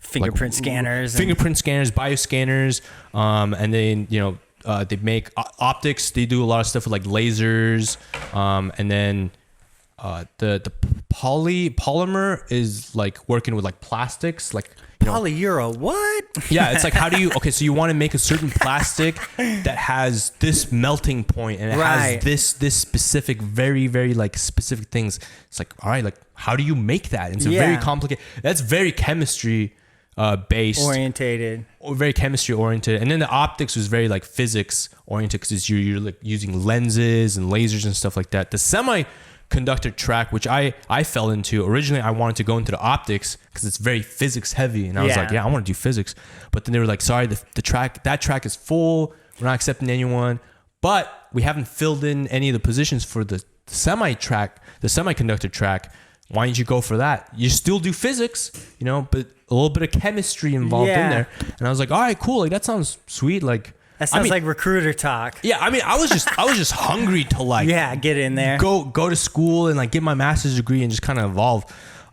S2: fingerprint scanners,
S1: bioscanners, and then they make optics. They do a lot of stuff with like lasers, and then the polymer is like working with like plastics, like
S2: polyuro. What?
S1: Yeah, it's like so you want to make a certain plastic that has this melting point and it has this specific, very very like specific things. It's like, all right, like how do you make that? It's a very complicated. That's very chemistry based, very chemistry oriented, and then the optics was very like physics oriented because you're like using lenses and lasers and stuff like that. The semiconductor track, which I fell into originally, I wanted to go into the optics because it's very physics heavy, and I was like, I want to do physics, but then they were like, sorry, that track is full, we're not accepting anyone, but we haven't filled in any of the positions for the semiconductor track. Why don't you go for that? You still do physics, but a little bit of chemistry involved in there. And I was like, all right, cool. Like that sounds sweet. Like
S2: that sounds like recruiter talk.
S1: Yeah, I mean, I was just hungry to like
S2: get in there,
S1: go to school and like get my master's degree and just kind of evolve.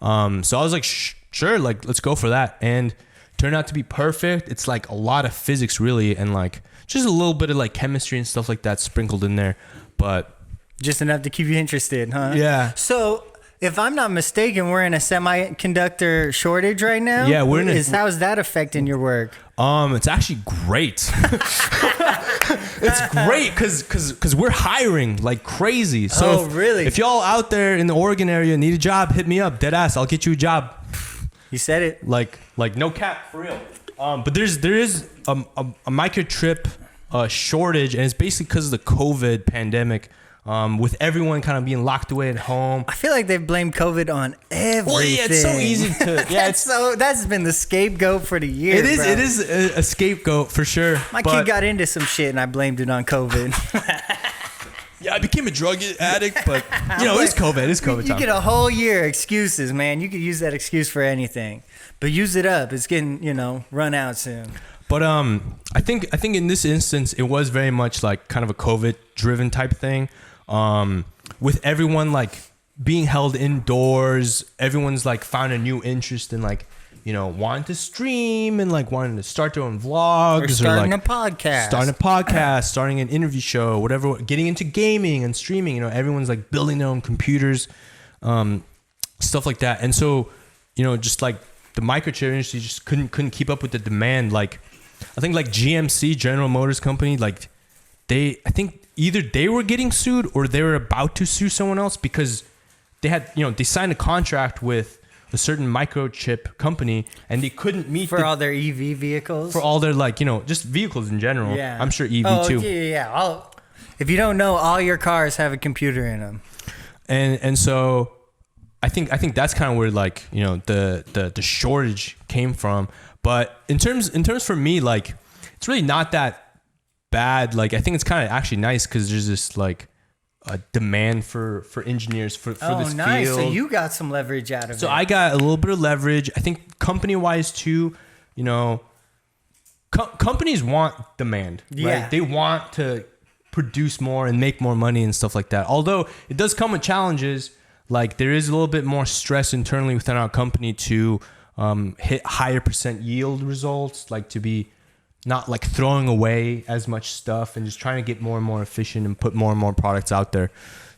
S1: So I was like, sure, like let's go for that. And turned out to be perfect. It's like a lot of physics really, and like just a little bit of like chemistry and stuff like that sprinkled in there, but
S2: just enough to keep you interested, huh?
S1: Yeah.
S2: So if I'm not mistaken, we're in a semiconductor shortage right now.
S1: Yeah,
S2: how is that affecting your work?
S1: It's actually great. It's great because we're hiring like crazy. So
S2: really?
S1: If y'all out there in the Oregon area need a job, hit me up. Dead ass, I'll get you a job.
S2: You said it.
S1: Like no cap, for real. But there is a microchip shortage, and it's basically because of the COVID pandemic. With everyone kind of being locked away at home.
S2: I feel like they've blamed COVID on everything.
S1: Well, yeah, it's so easy to. Yeah,
S2: that's been the scapegoat for the year.
S1: It is.
S2: Bro.
S1: It is a scapegoat for sure.
S2: My kid got into some shit, and I blamed it on COVID.
S1: Yeah, I became a drug addict, but it's COVID. It's COVID.
S2: You get a whole year excuses, man. You could use that excuse for anything, but use it up. It's getting run out soon.
S1: But I think in this instance, it was very much like kind of a COVID-driven type thing. With everyone like being held indoors, everyone's like found a new interest in like wanting to stream and like wanting to start their own vlogs
S2: or starting
S1: like
S2: a podcast,
S1: starting an interview show, whatever, getting into gaming and streaming. Everyone's like building their own computers, stuff like that. And so just like the microchip industry just couldn't keep up with the demand. Like I think like GMC, General Motors Company, like I think either they were getting sued or they were about to sue someone else because they had, they signed a contract with a certain microchip company and they couldn't meet
S2: for all their EV vehicles,
S1: for all their like, just vehicles in general.
S2: Yeah.
S1: I'm sure EV too.
S2: Yeah. If you don't know, all your cars have a computer in them.
S1: And so I think that's kind of where like, the shortage came from. But in terms for me, like it's really not that bad. Like I think it's kind of actually nice because there's this like a demand for engineers for this
S2: nice
S1: field.
S2: So you got some leverage out of it.
S1: So I got a little bit of leverage. I think company wise too, companies want demand, right? They want to produce more and make more money and stuff like that, although it does come with challenges. Like there is a little bit more stress internally within our company to hit higher % yield results, like to be not like throwing away as much stuff and just trying to get more and more efficient and put more and more products out there.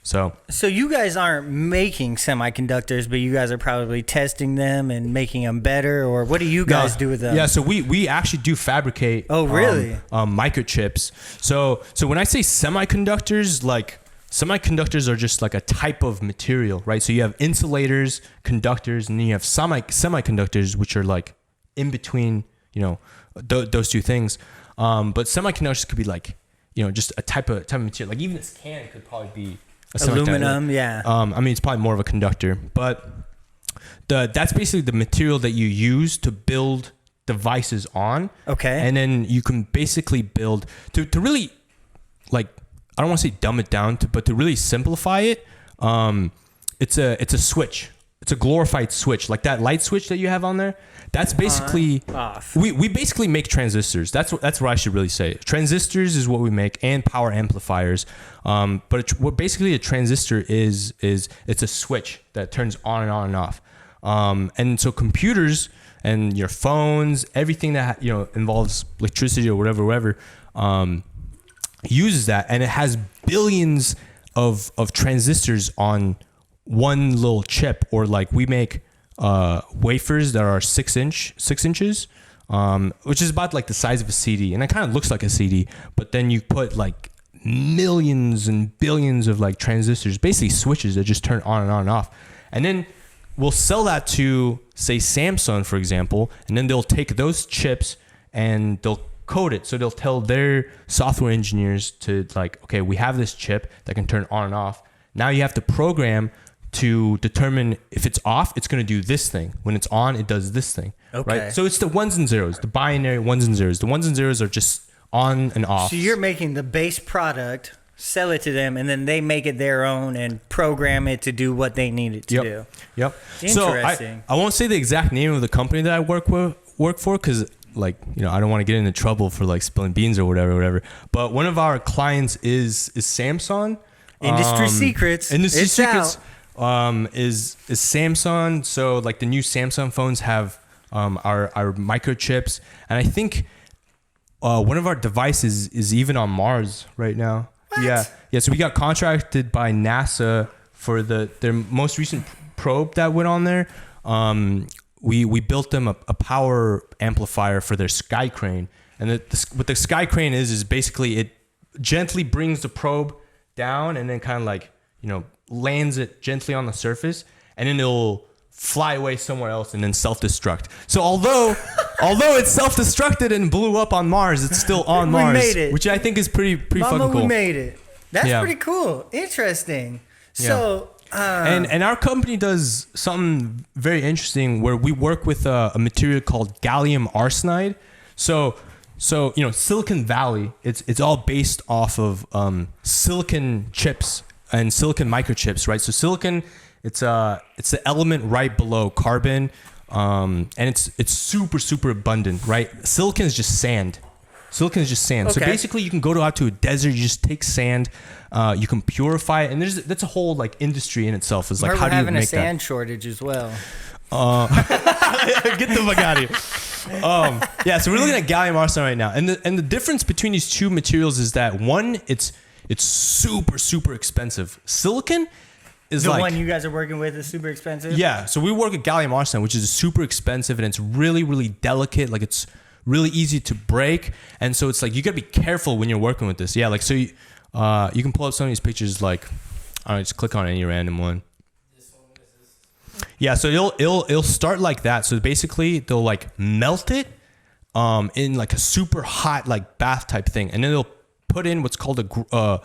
S1: So
S2: you guys aren't making semiconductors, but you guys are probably testing them and making them better, or what do you guys do with them?
S1: Yeah, so we actually do fabricate.
S2: Oh, really?
S1: Microchips. So when I say semiconductors, like semiconductors are just like a type of material, right? So you have insulators, conductors, and then you have semiconductors, which are like in between, those two things. But semiconductors could be like, just a type of material. Like even this can could probably be a
S2: aluminum. Yeah.
S1: I mean, it's probably more of a conductor, but that's basically the material that you use to build devices on.
S2: Okay.
S1: And then you can basically build to really like, I don't want to say dumb it down, but to really simplify it, it's a switch it's a glorified switch, like that light switch that you have on there. That's basically
S2: off.
S1: We basically make transistors. That's what I should really say. Transistors is what we make, and power amplifiers. But what basically a transistor is it's a switch that turns on and on and off. And so computers and your phones, everything that involves electricity or whatever, uses that, and it has billions of transistors on one little chip. Or like we make wafers that are 6 inches, which is about like the size of a CD, and it kind of looks like a CD, but then you put like millions and billions of like transistors, basically switches that just turn on and on and off. And then we'll sell that to, say, Samsung, for example, and then they'll take those chips and they'll code it. So they'll tell their software engineers to like, okay, we have this chip that can turn on and off. Now you have to program to determine if it's off, it's going to do this thing. When it's on, it does this thing.
S2: Okay.
S1: Right? So it's the ones and zeros, the binary ones and zeros. The ones and zeros are just on and off.
S2: So you're making the base product, sell it to them, and then they make it their own and program it to do what they need it to do.
S1: Yep.
S2: Interesting.
S1: So I won't say the exact name of the company that I work for, because I don't want to get into trouble for like spilling beans or whatever. But one of our clients is Samsung.
S2: Industry secrets.
S1: Industry
S2: it's
S1: secrets.
S2: Out.
S1: Is Samsung. So like the new Samsung phones have our microchips, and I think one of our devices is even on Mars right now.
S2: What?
S1: Yeah. So we got contracted by NASA for their most recent probe that went on there. We built them a power amplifier for their sky crane, and what the sky crane is basically it gently brings the probe down and then kind of like lands it gently on the surface, and then it'll fly away somewhere else and then self-destruct. So although it's self-destructed and blew up on Mars, it's still on Mars,
S2: made it.
S1: which I think is pretty
S2: Mama,
S1: fucking cool.
S2: we made it. That's
S1: Yeah.
S2: pretty cool. Interesting. So,
S1: and our company does something very interesting where we work with a material called gallium arsenide. So Silicon Valley, it's all based off of silicon chips and silicon microchips, right? So silicon, it's the element right below carbon, and it's super, super abundant, right? Silicon is just sand. So
S2: Okay.
S1: basically you can go out to a desert, you just take sand, you can purify it, and that's a whole like industry in itself. Is like, how do you
S2: having
S1: make
S2: a sand shortage as well.
S1: Get the fuck out of here. So we're looking at gallium arsenide right now, and the difference between these two materials is that one, it's super, super expensive. Silicon is
S2: The
S1: like
S2: one you guys are working with is super expensive?
S1: yeah. So we work at gallium arsenide, which is super expensive, and it's really, really delicate. Like it's really easy to break, and so it's like you gotta be careful when you're working with this. Yeah, like so you can pull up some of these pictures. Like, just click on any random one. Yeah, so it'll start like that. So basically, they'll like melt it in like a super hot like bath type thing, and then they'll put in what's called a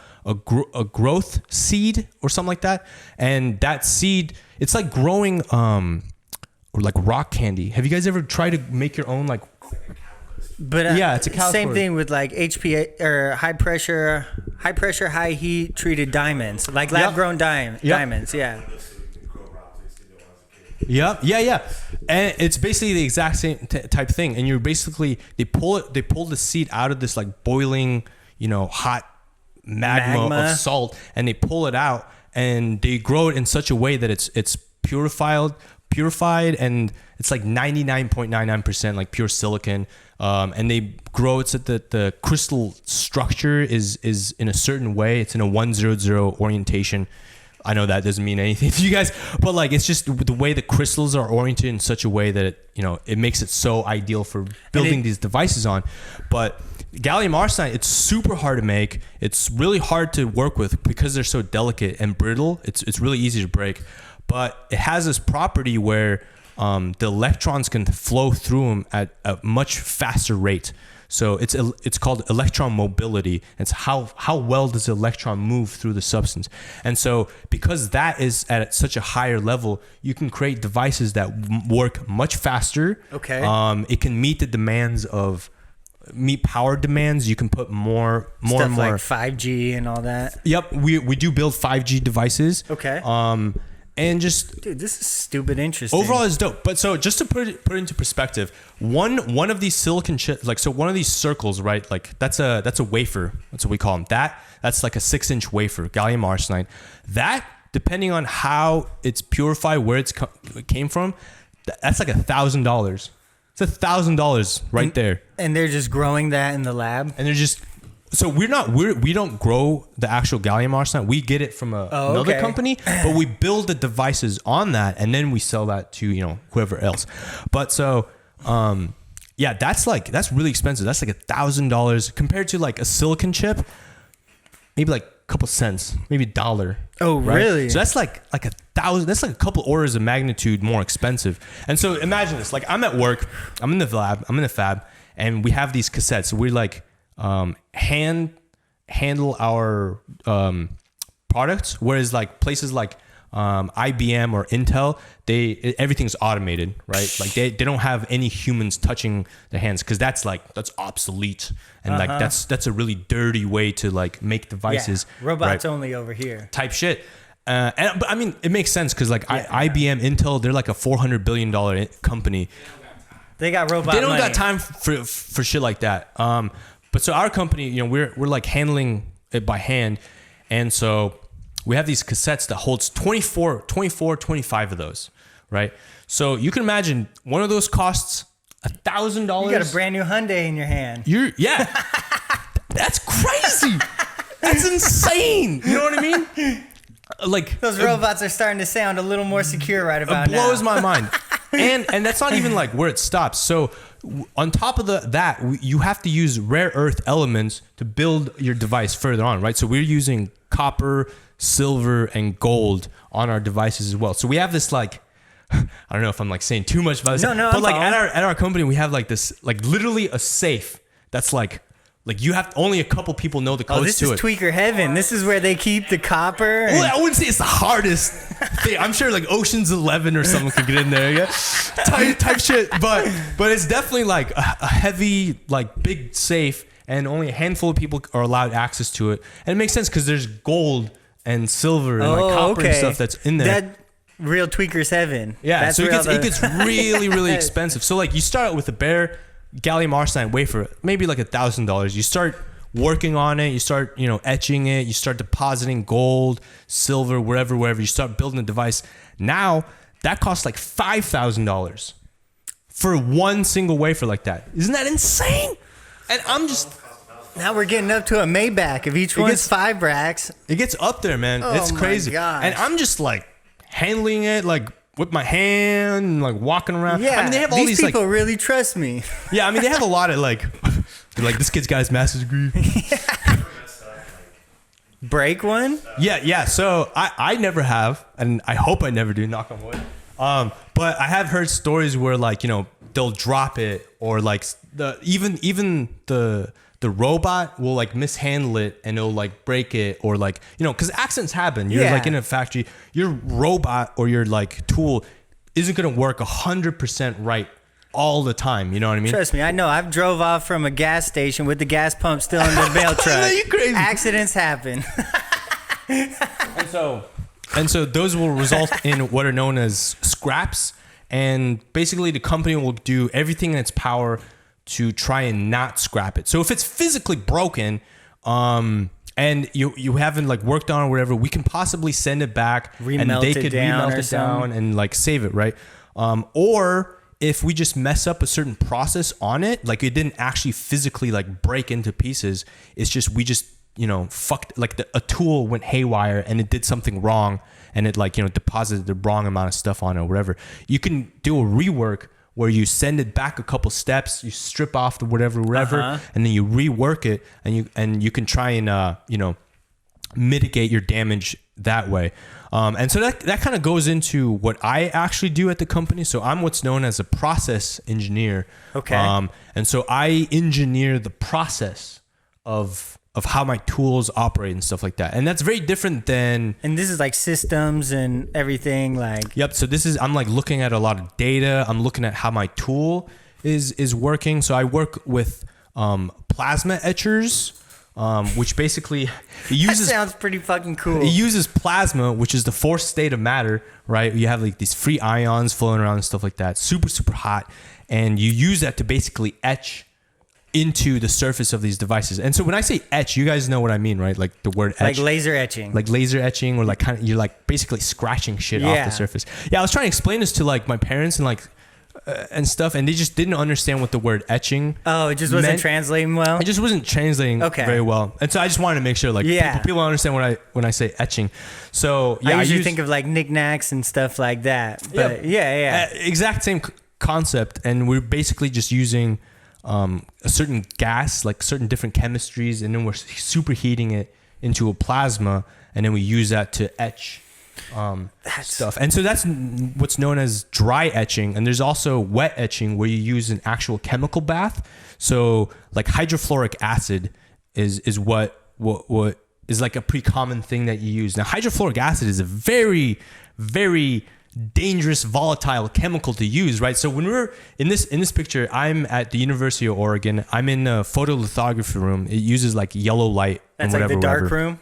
S1: growth seed or something like that. And that seed, it's like growing or like rock candy. Have you guys ever tried to make your own like?
S2: But
S1: Yeah, it's a caliper.
S2: same thing with like HPA or high pressure, high heat treated diamonds, like lab grown diamonds. Yeah.
S1: Yep. Yeah. And it's basically the exact same type thing. And you're basically they pull the seed out of this like boiling, hot magma of salt, and they pull it out and they grow it in such a way that it's purified, and it's like 99.99% like pure silicon. And they grow it so that the crystal structure is in a certain way. It's in a 100 orientation. I know that doesn't mean anything to you guys, but like it's just the way the crystals are oriented in such a way that it makes it so ideal for building these devices on. But gallium arsenide, it's super hard to make. It's really hard to work with because they're so delicate and brittle. It's really easy to break, but it has this property where the electrons can flow through them at a much faster rate. So it's called electron mobility. It's how well does the electron move through the substance. And so because that is at such a higher level, you can create devices that work much faster.
S2: Okay.
S1: It can meet power demands. You can put more
S2: Stuff
S1: and more
S2: like 5G and all that.
S1: Yep, we do build 5G devices.
S2: Okay.
S1: and just
S2: Dude, this is stupid interesting.
S1: overall is dope. But so just to put it into perspective, one of these silicon chips, like so one of these circles, right? Like that's a wafer. That's what we call them. That's like a 6-inch wafer, gallium arsenide. That, depending on how it's purified, where it came from, that's like $1,000. It's $1,000 right there.
S2: And they're just growing that in the lab.
S1: And they're just so we don't grow the actual gallium arsenide. We get it from another company, but we build the devices on that, and then we sell that to whoever else. But so yeah, that's really expensive. That's like $1,000 compared to like a silicon chip, maybe like a couple cents, maybe $1.
S2: Oh,
S1: right?
S2: really?
S1: So that's like $1,000. That's like a couple orders of magnitude more expensive. And so imagine this: like I'm at work, I'm in the fab, and we have these cassettes. So we're like handle our products, whereas like places like IBM or Intel, everything's automated, right? Like they don't have any humans touching their hands, because that's obsolete, and like that's a really dirty way to like make devices.
S2: Yeah, robots
S1: right?
S2: only over here
S1: Type shit. But I mean, it makes sense because like IBM, Intel, they're like a $400 billion company.
S2: They got robot.
S1: They don't
S2: money.
S1: got time for shit like that. But so our company, we're like handling it by hand, and so we have these cassettes that holds 25 of those, right? So you can imagine one of those costs $1,000.
S2: You got a brand new Hyundai in your hand.
S1: That's crazy. That's insane. You know what I mean? Like
S2: Those robots are starting to sound a little more secure right about now.
S1: It blows my mind. And that's not even like where it stops. So on top of that, you have to use rare earth elements to build your device further on, right? So we're using copper, silver, and gold on our devices as well. So we have this like, I don't know if I'm like saying too much about this, but like at our company, we have like this, like literally a safe that's like you have only a couple people know the codes to it.
S2: This is tweaker heaven. This is where they keep the copper.
S1: Well, I wouldn't say it's the hardest thing. I'm sure like Ocean's 11 or something could get in there, yeah, type shit. But it's definitely like a heavy, like big safe, and only a handful of people are allowed access to it. And it makes sense because there's gold and silver and like copper and stuff that's in there.
S2: That real tweaker's heaven.
S1: Yeah,
S2: That's
S1: so it gets really, really expensive. So like you start out with a bare gallium arsenide wafer, maybe like $1,000. You start working on it, you start etching it, you start depositing gold, silver, wherever you start building a device. Now that costs like $5,000 for one single wafer like that. Isn't that insane? And I'm just
S2: now we're getting up to a Maybach. If each one's 5 racks,
S1: it gets up there, man.
S2: Oh
S1: it's crazy.
S2: My gosh.
S1: And I'm just like handling it like with my hand and like walking around.
S2: Yeah,
S1: I mean, they have all these
S2: people
S1: like,
S2: really trust me.
S1: Yeah, I mean, they have a lot of like, they're like, this kid's got his master's degree.
S2: Break one?
S1: Yeah. So I never have, and I hope I never do. Knock on wood. But I have heard stories where like they'll drop it, or like even the robot will like mishandle it and it'll like break it, or like because accidents happen. You're like in a factory, your robot or your like tool isn't gonna work 100% right all the time. You know what I mean?
S2: Trust me, I know. I've drove off from a gas station with the gas pump still in the bale truck.
S1: You crazy.
S2: Accidents happen.
S1: And so those will result in what are known as scraps, and basically the company will do everything in its power to try and not scrap it. So if it's physically broken, and you haven't like worked on it or whatever, we can possibly send it back, and they could remelt it down and like save it, right? Or if we just mess up a certain process on it, like it didn't actually physically like break into pieces, it's just we just fucked, like a tool went haywire and it did something wrong, and it like deposited the wrong amount of stuff on it or whatever. You can do a rework where you send it back a couple steps, you strip off the whatever, and then you rework it, and you can try and mitigate your damage that way. And so that kind of goes into what I actually do at the company. So I'm what's known as a process engineer.
S2: Okay.
S1: And so I engineer the process of how my tools operate and stuff like that. And that's very different than...
S2: And this is like systems and everything like...
S1: Yep. So I'm like looking at a lot of data. I'm looking at how my tool is working. So I work with plasma etchers, which basically it
S2: That
S1: uses
S2: sounds pretty fucking cool.
S1: it uses plasma, which is the fourth state of matter, right? You have like these free ions flowing around and stuff like that, super super hot, and you use that to basically etch into the surface of these devices. And so when I say etch, you guys know what I mean, right? Like the word etch.
S2: Like laser etching.
S1: Like laser etching, or like kind of, you're like basically scratching shit off
S2: Yeah.
S1: the surface. Yeah, I was trying to explain this to like my parents and like and stuff, and they just didn't understand what the word etching.
S2: Oh, it just wasn't
S1: meant.
S2: translating well.
S1: It just wasn't translating very well, and so I just wanted to make sure like people understand when I say etching. So yeah,
S2: I usually think of like knickknacks and stuff like that. But yeah.
S1: Exact same concept, and we're basically just using a certain gas, like certain different chemistries, and then we're superheating it into a plasma, and then we use that to etch stuff. And so that's what's known as dry etching. And there's also wet etching, where you use an actual chemical bath. So like hydrofluoric acid is what is like a pretty common thing that you use. Now hydrofluoric acid is a very, very dangerous, volatile chemical to use, right? So when we're in this picture, I'm at the University of Oregon. I'm in a photolithography room. It uses like yellow light.
S2: That's
S1: and whatever,
S2: like the dark
S1: whatever.
S2: room.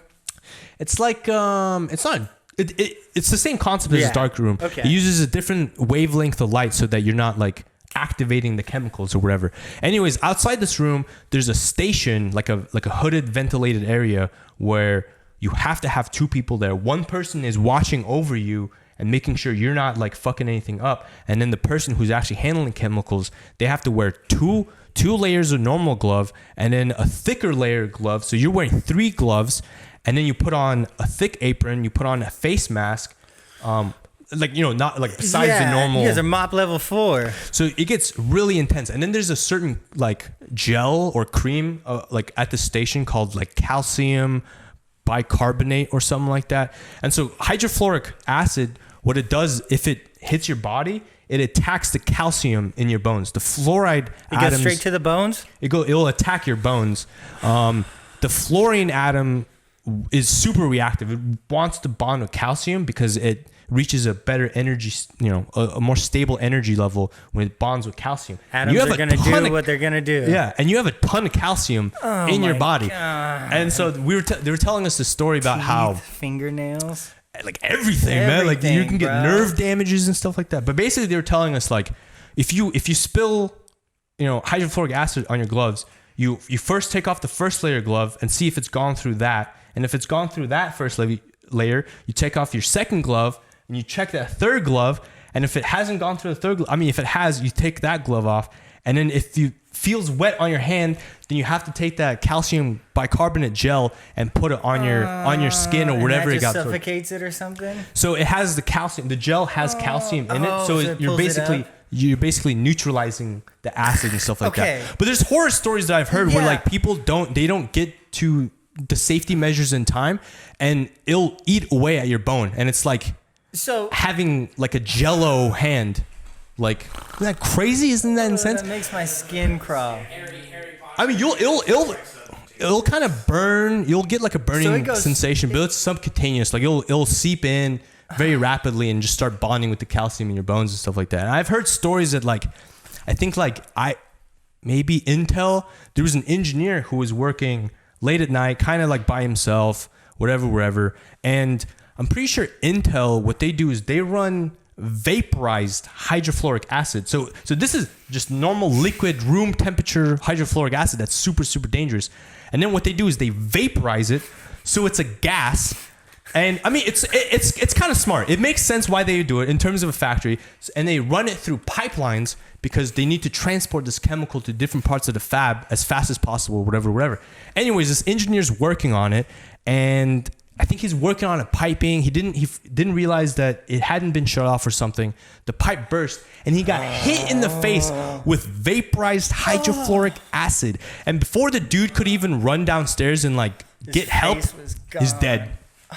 S1: It's like it's not. It's the same concept as a dark room.
S2: Okay.
S1: It uses a different wavelength of light so that you're not like activating the chemicals or whatever. Anyways, outside this room, there's a station, like a hooded, ventilated area where you have to have two people there. One person is watching over you and making sure you're not like fucking anything up, and then the person who's actually handling chemicals, they have to wear two layers of normal glove and then a thicker layer of glove. So you're wearing 3 gloves. And then you put on a thick apron, you put on a face mask, like, you know, not like besides the normal.
S2: You guys are mop level 4.
S1: So it gets really intense. And then there's a certain like gel or cream like at the station called like calcium bicarbonate or something like that. And so hydrofluoric acid, what it does, if it hits your body, it attacks the calcium in your bones. The fluoride atoms. It
S2: goes straight to the bones?
S1: It'll attack your bones. The fluorine atom is super reactive. It wants to bond with calcium because it reaches a better energy, you know, a more stable energy level when it bonds with calcium.
S2: Atoms are going to do what they're going to do.
S1: Yeah, and you have a ton of calcium in your body.
S2: God.
S1: And so they were telling us the story about how
S2: fingernails,
S1: like everything, man. Like you can get nerve damages and stuff like that. But basically, they were telling us like if you spill, you know, hydrofluoric acid on your gloves, you first take off the first layer of glove and see if it's gone through that. And if it's gone through that first layer, you take off your second glove and you check that third glove. And if it hasn't gone through the third glove, I mean, if it has, you take that glove off. And then if it feels wet on your hand, then you have to take that calcium bicarbonate gel and put it on your skin or whatever
S2: and that
S1: it got.
S2: Just suffocates it or something.
S1: So it has the calcium. The gel has calcium in it. So you're basically neutralizing the acid and stuff like that. But there's horror stories that I've heard where like people don't get to the safety measures in time, and it'll eat away at your bone, and it's like having like a jello hand. Like, isn't that crazy? Isn't that insane?
S2: That makes my skin crawl.
S1: I mean, it'll kind of burn. You'll get like a burning sensation, but it's subcutaneous. Like it'll seep in very rapidly and just start bonding with the calcium in your bones and stuff like that. And I've heard stories that like, I think like maybe Intel, there was an engineer who was working late at night, kind of like by himself, wherever. And I'm pretty sure Intel, what they do is they run vaporized hydrofluoric acid. So this is just normal liquid room temperature hydrofluoric acid that's super, super dangerous. And then what they do is they vaporize it. So it's a gas. And I mean, it's kind of smart. It makes sense why they do it in terms of a factory. And they run it through pipelines because they need to transport this chemical to different parts of the fab as fast as possible, whatever. Anyways, this engineer's working on it, and I think he's working on a piping. He didn't realize that it hadn't been shut off or something. The pipe burst, and he got hit in the face with vaporized hydrofluoric acid. And before the dude could even run downstairs and like get help, he's dead.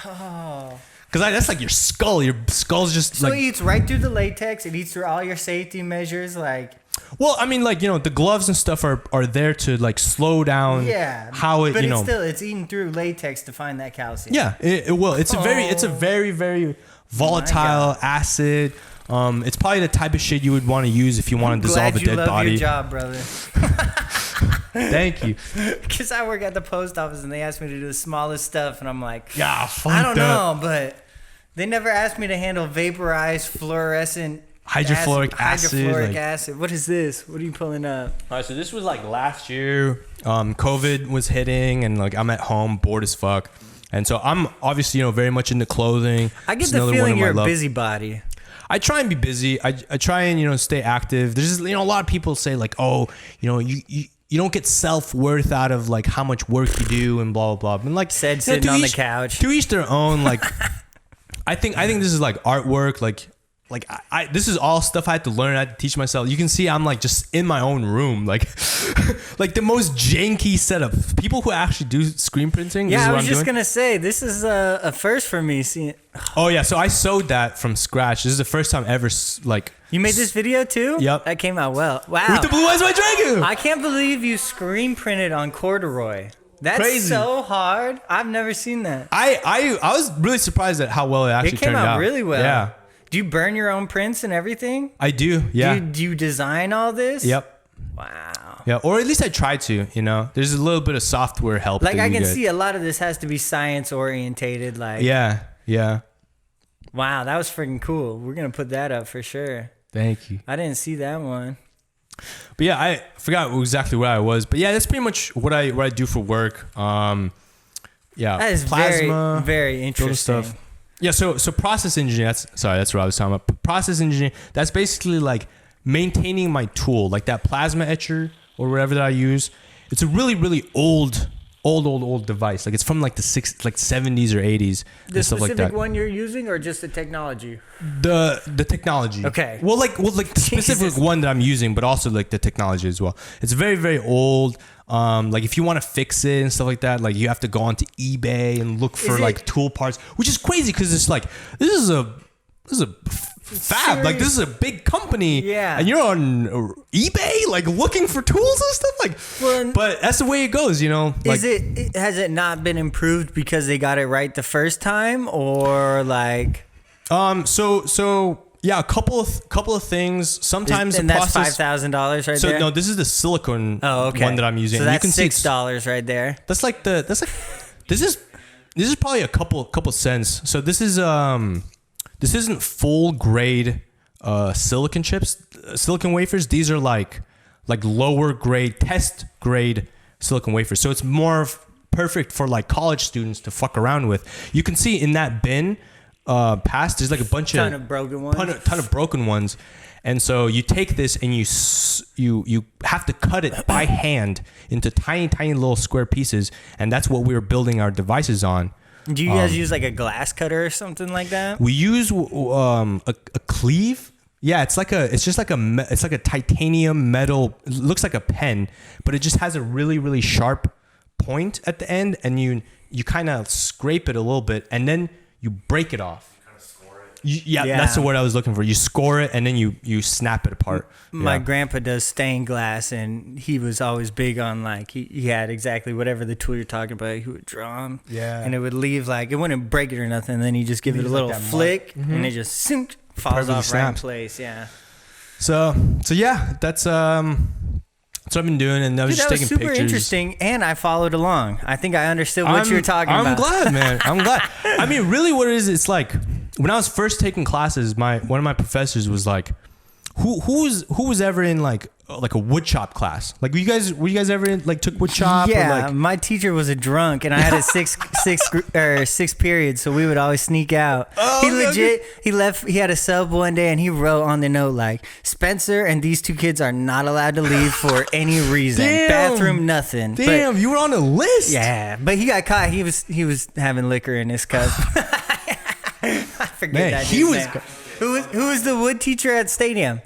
S2: Oh.
S1: Because that's like your skull. Your skull's just
S2: so it eats right through the latex. It eats through all your safety measures. Like,
S1: well, I mean, like, you know, the gloves and stuff are there to like slow down how it,
S2: but
S1: you know.
S2: But it's eating through latex to find that calcium.
S1: Yeah, it will. It's a very, very volatile acid. It's probably the type of shit you would want to use if you want to dissolve a dead body.
S2: Glad you love your job, brother.
S1: Thank you.
S2: Because I work at the post office and they asked me to do the smallest stuff, and I'm like,
S1: Yeah, fuck
S2: I don't
S1: that.
S2: know, but they never asked me to handle vaporized fluorescent
S1: Hydrofluoric acid.
S2: Hydrofluoric
S1: Like,
S2: acid. What is this? What are you pulling up?
S1: all right, so this was like last year. COVID was hitting, and like I'm at home, bored as fuck, and so I'm obviously very much into clothing.
S2: I get
S1: It's
S2: the
S1: another one
S2: feeling
S1: of my
S2: you're a
S1: love.
S2: busybody.
S1: I try and be busy. I try and stay active. There's a lot of people say like, oh, you don't get self-worth out of like how much work you do and blah blah blah. And like
S2: Said
S1: to
S2: sitting on the
S1: each-
S2: couch.
S1: To each their own. Like I think this is like artwork. Like I this is all stuff I had to learn. I had to teach myself. You can see I'm like just in my own room, like like the most janky setup. People who actually do screen printing. This is
S2: Yeah, I
S1: what
S2: was
S1: I'm
S2: just
S1: doing.
S2: gonna say this is a first for me. Seeing
S1: Oh yeah, so I sewed that from scratch. This is the first time ever. Like
S2: you made this video too.
S1: Yep.
S2: That came out well. Wow.
S1: with the blue eyes white dragon.
S2: I can't believe you screen printed on corduroy. That's
S1: Crazy.
S2: so hard. I've never seen that.
S1: I was really surprised at how well it actually
S2: It came
S1: turned out.
S2: out really well.
S1: Yeah,
S2: Do you burn your own prints and everything?
S1: I do. Yeah.
S2: Do you design all this?
S1: Yep.
S2: Wow.
S1: Yeah, or at least I try to. There's a little bit of software help.
S2: Like
S1: that
S2: I
S1: you
S2: can
S1: get.
S2: see a lot of this has to be science orientated. Like
S1: Yeah, yeah.
S2: wow, that was freaking cool. We're gonna put that up for sure.
S1: Thank you.
S2: I didn't see that one.
S1: But yeah, I forgot exactly where I was. But yeah, that's pretty much what I do for work. Yeah,
S2: That is
S1: plasma,
S2: very
S1: building
S2: interesting.
S1: stuff. Yeah, so process engineering. That's what I was talking about. Process engineering. That's basically like maintaining my tool, like that plasma etcher or whatever that I use. It's a really really old device. Like it's from like the 70s or 80s
S2: The
S1: and stuff like
S2: specific
S1: that.
S2: one you're using, or just the technology?
S1: The technology.
S2: Okay.
S1: Well, like the specific
S2: Jesus.
S1: one that I'm using, but also like the technology as well. It's very very old. Like if you want to fix it and stuff like that, like you have to go onto eBay and look for
S2: Is it-
S1: like tool parts, which is crazy because it's like this is a fab. Like this is a big company.
S2: Yeah.
S1: And you're on eBay like looking for tools and stuff like.
S2: Well,
S1: but that's the way it goes, Like,
S2: Has it not been improved because they got it right the first time, or like?
S1: So yeah, a couple of things. Sometimes
S2: And
S1: the
S2: that's
S1: process.
S2: $5,000 right
S1: So
S2: there.
S1: no, this is the silicone
S2: Oh, okay.
S1: one that I'm using.
S2: So
S1: And
S2: that's
S1: you can see it's-
S2: $6 right there.
S1: That's like this is probably a couple cents. So this isn't full grade silicon chips, silicon wafers. These are like lower grade, test grade silicon wafers. So it's more perfect for like college students to fuck around with. You can see in that bin past there's like a bunch
S2: Ton of broken ones.
S1: ton of broken ones. And so you take this and you have to cut it by hand into tiny little square pieces, and that's what we were building our devices on.
S2: Do you guys use like a glass cutter or something like that?
S1: We use a cleave. Yeah, it's just like a titanium metal. It looks like a pen, but it just has a really really sharp point at the end, and you kind of scrape it a little bit, and then you break it off. Yeah,
S2: Yeah.
S1: that's the word I was looking for. You score it, and then you snap it apart.
S2: My
S1: Yeah.
S2: grandpa does stained glass, and he was always big on like he had exactly whatever the tool you're talking about. He would draw them,
S1: Yeah.
S2: and it would leave like it wouldn't break it or nothing. Then he just give it a
S1: Leaves,
S2: little
S1: like, that mark.
S2: flick, and it just sink, falls
S1: Perfectly
S2: off right in
S1: snaps.
S2: place. Yeah,
S1: So yeah, that's what I've been doing, and I was
S2: dude,
S1: just
S2: that was
S1: taking
S2: super
S1: pictures.
S2: interesting, and I followed along. I think I understood what you were talking about.
S1: I'm glad, man. I'm glad. I mean, really, what it is, it's like when I was first taking classes, one of my professors was like, "Who was ever in like a wood shop class? Like, were you guys ever in, like took wood shop?
S2: Yeah,
S1: or like,
S2: my teacher was a drunk, and I had a six period, so we would always sneak out.
S1: Oh,
S2: He
S1: okay,
S2: legit, he left. He had a sub one day, and he wrote on the note like, "Spencer and these two kids are not allowed to leave for any reason.
S1: Damn.
S2: Bathroom, nothing."
S1: damn, you were on the list.
S2: But, yeah, but he got caught. He was having liquor in his cup. I forget
S1: Man,
S2: that.
S1: he
S2: dude's
S1: was-
S2: name. Who was the wood teacher at Stadium?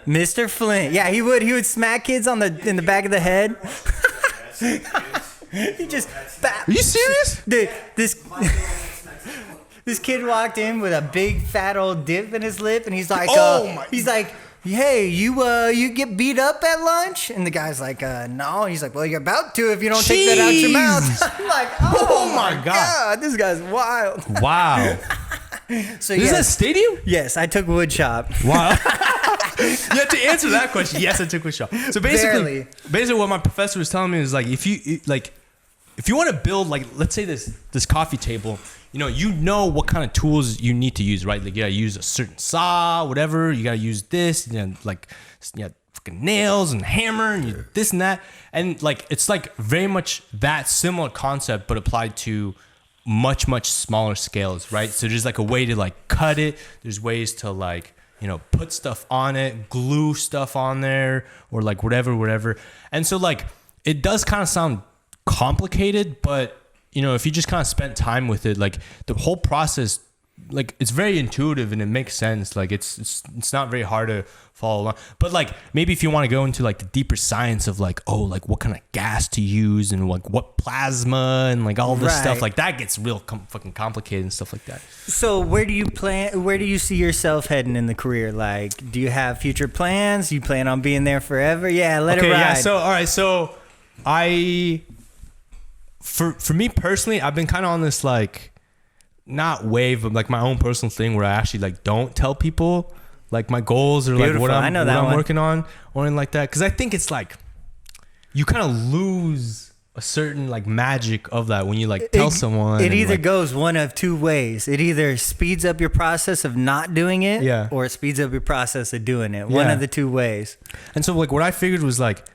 S2: Mr. Flint. Yeah, he would smack kids in the back of the head. He just
S1: Are you serious?
S2: dude, this kid walked in with a big fat old dip in his lip, and he's like, "Hey, you get beat up at lunch?" And the guy's like, "No." He's like, "Well, you're about to if you don't take that out your mouth." I'm like, "Oh my god, this guy's wild."
S1: Wow.
S2: So
S1: Is that stadium?
S2: yes, I took wood shop.
S1: Wow. Yeah, to answer that question, yes, I took a shot. So basically what my professor was telling me is like, if you want to build, like, let's say this coffee table, you know what kind of tools you need to use, right? Like, you gotta use a certain saw, whatever. You gotta use this, fucking nails and hammer and this and that. And like, it's like very much that similar concept, but applied to much, much smaller scales, right? So there's like a way to like cut it. There's ways to like, put stuff on it, glue stuff on there, or like whatever. And so like, it does kind of sound complicated, but if you just kind of spent time with it, like the whole process, like it's very intuitive and it makes sense. Like it's not very hard to follow along. But like maybe if you want to go into like the deeper science of like, like what kind of gas to use and like what plasma and like all this stuff, like that gets real fucking complicated and stuff like that.
S2: So where do you see yourself heading in the career? Like, do you have future plans? You plan on being there forever? Yeah, let it ride.
S1: Yeah. So all right. So for me personally, I've been kind of on this like, not wave of like my own personal thing where I actually like don't tell people like my goals or like what I'm working on or anything like that. Cause I think it's like you kind of lose a certain like magic of that when you like tell someone.
S2: It either goes one of two ways. It either speeds up your process of not doing it, or it speeds up your process of doing it. One of the two ways. And
S1: so like what I figured was like,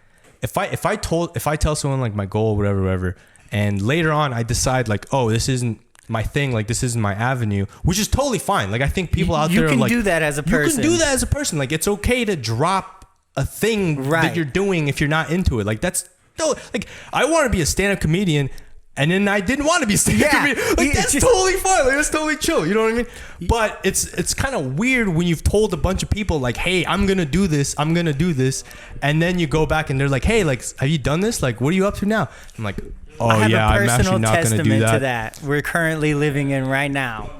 S1: if I tell someone like my goal, whatever, and later on I decide like, oh, this isn't my thing, like this isn't my avenue, which is totally fine. Like I think people out there are like,
S2: you can do that as a person.
S1: You can do that as a person. Like it's okay to drop a thing that you're doing if you're not into it. Like that's like I want to be a stand-up comedian and then I didn't want to be a stand-up comedian. Like that's totally fine. Like that's totally chill. You know what I mean? But it's kind of weird when you've told a bunch of people like, hey, I'm gonna do this, and then you go back and they're like, hey, like have you done this? Like what are you up to now? I'm like, oh yeah, I'm actually not going to do that.
S2: To that we're currently living in right now.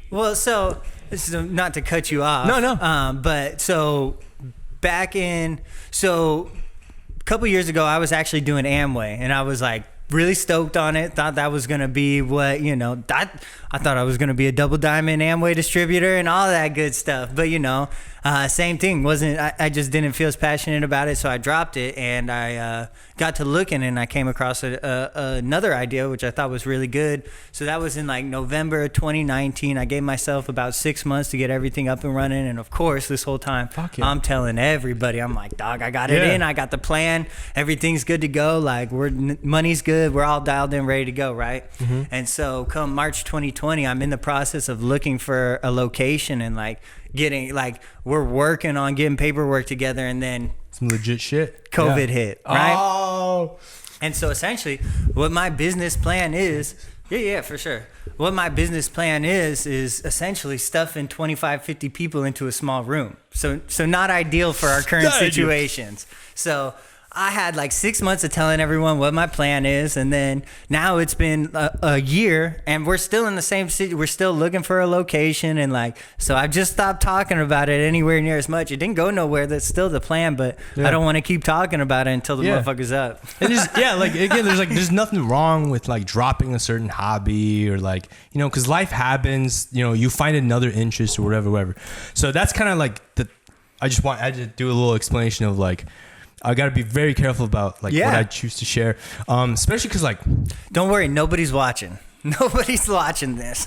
S2: Well, so this is not to cut you off.
S1: No.
S2: But so a couple years ago, I was actually doing Amway, and I was like really stoked on it. Thought that was going to be what I thought I was going to be a double diamond Amway distributor and all that good stuff. But same thing. I just didn't feel as passionate about it, so I dropped it, and I got to looking, and I came across another idea which I thought was really good. So that was in like November of 2019. I gave myself about 6 months to get everything up and running, and of course this whole time I'm telling everybody, I'm like, dog, I got it in, I got the plan, everything's good to go, like money's good, we're all dialed in, ready to go, right? Mm-hmm. And so come March 2020, I'm in the process of looking for a location and like we're working on getting paperwork together, and then
S1: some legit shit.
S2: COVID hit, right?
S1: Oh.
S2: And so essentially what my business plan is, for sure. What my business plan is essentially stuffing 25, 50 people into a small room. So not ideal for our current situations. So I had like 6 months of telling everyone what my plan is, and then now it's been a year, and we're still in the same city. We're still looking for a location, and so I just stopped talking about it anywhere near as much. It didn't go nowhere. That's still the plan, but I don't want to keep talking about it until the motherfucker's up.
S1: And again, there's nothing wrong with like dropping a certain hobby or like because life happens. You find another interest or whatever. So that's kind of like I had to do a little explanation of like, I got to be very careful about like what I choose to share, especially because like,
S2: don't worry, nobody's watching. Nobody's watching this.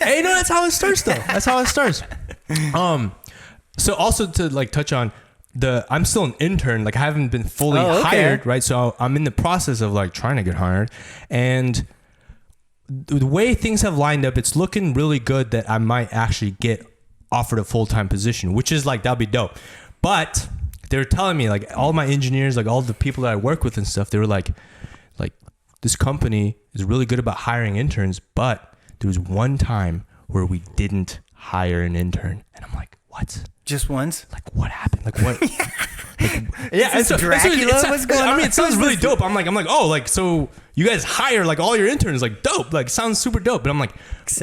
S1: Hey, no, that's how it starts though. That's how it starts. So also to like touch on I'm still an intern. Like I haven't been fully hired, right? So I'm in the process of like trying to get hired, and the way things have lined up, it's looking really good that I might actually get offered a full-time position, which is like, that'll be dope. But they were telling me, like, all my engineers, like, all the people that I work with and stuff, they were like, this company is really good about hiring interns, but there was one time where we didn't hire an intern. And I'm like, what?
S2: Just once?
S1: Like, what happened? Like, what?
S2: Is this Dracula? What's going on?
S1: I mean, it sounds really dope. I'm like, oh, like, so you guys hire, like, all your interns, like, dope. Like, sounds super dope. But I'm like,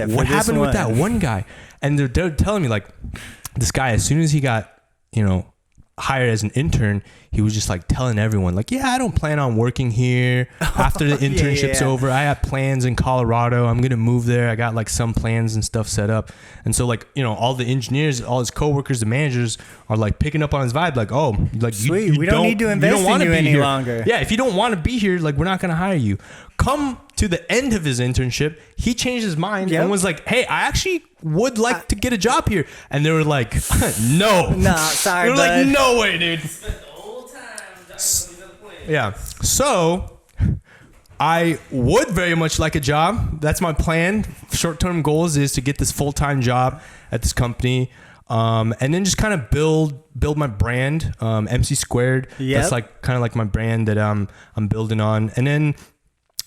S1: what happened with that one guy? And they're telling me, like, this guy, as soon as he got, hired as an intern, he was just like telling everyone like, yeah, I don't plan on working here after the internship's over. I have plans in Colorado. I'm going to move there. I got like some plans and stuff set up. And so like, you know, all the engineers, all his coworkers, the managers are like picking up on his vibe. Like, oh, like
S2: sweet. We don't need to invest in you any longer.
S1: Yeah. If you don't want to be here, like we're not going to hire you. Come to the end of his internship, he changed his mind and was like, hey, I actually would like to get a job here. And they were like, no.
S2: Nah, sorry,
S1: they were like, no way, dude.
S3: Spent the whole time
S1: Yeah. So I would very much like a job. That's my plan. Short-term goals is to get this full-time job at this company. And then just kind of build my brand, MC Squared.
S2: Yep.
S1: That's like kind of like my brand that I'm building on. And then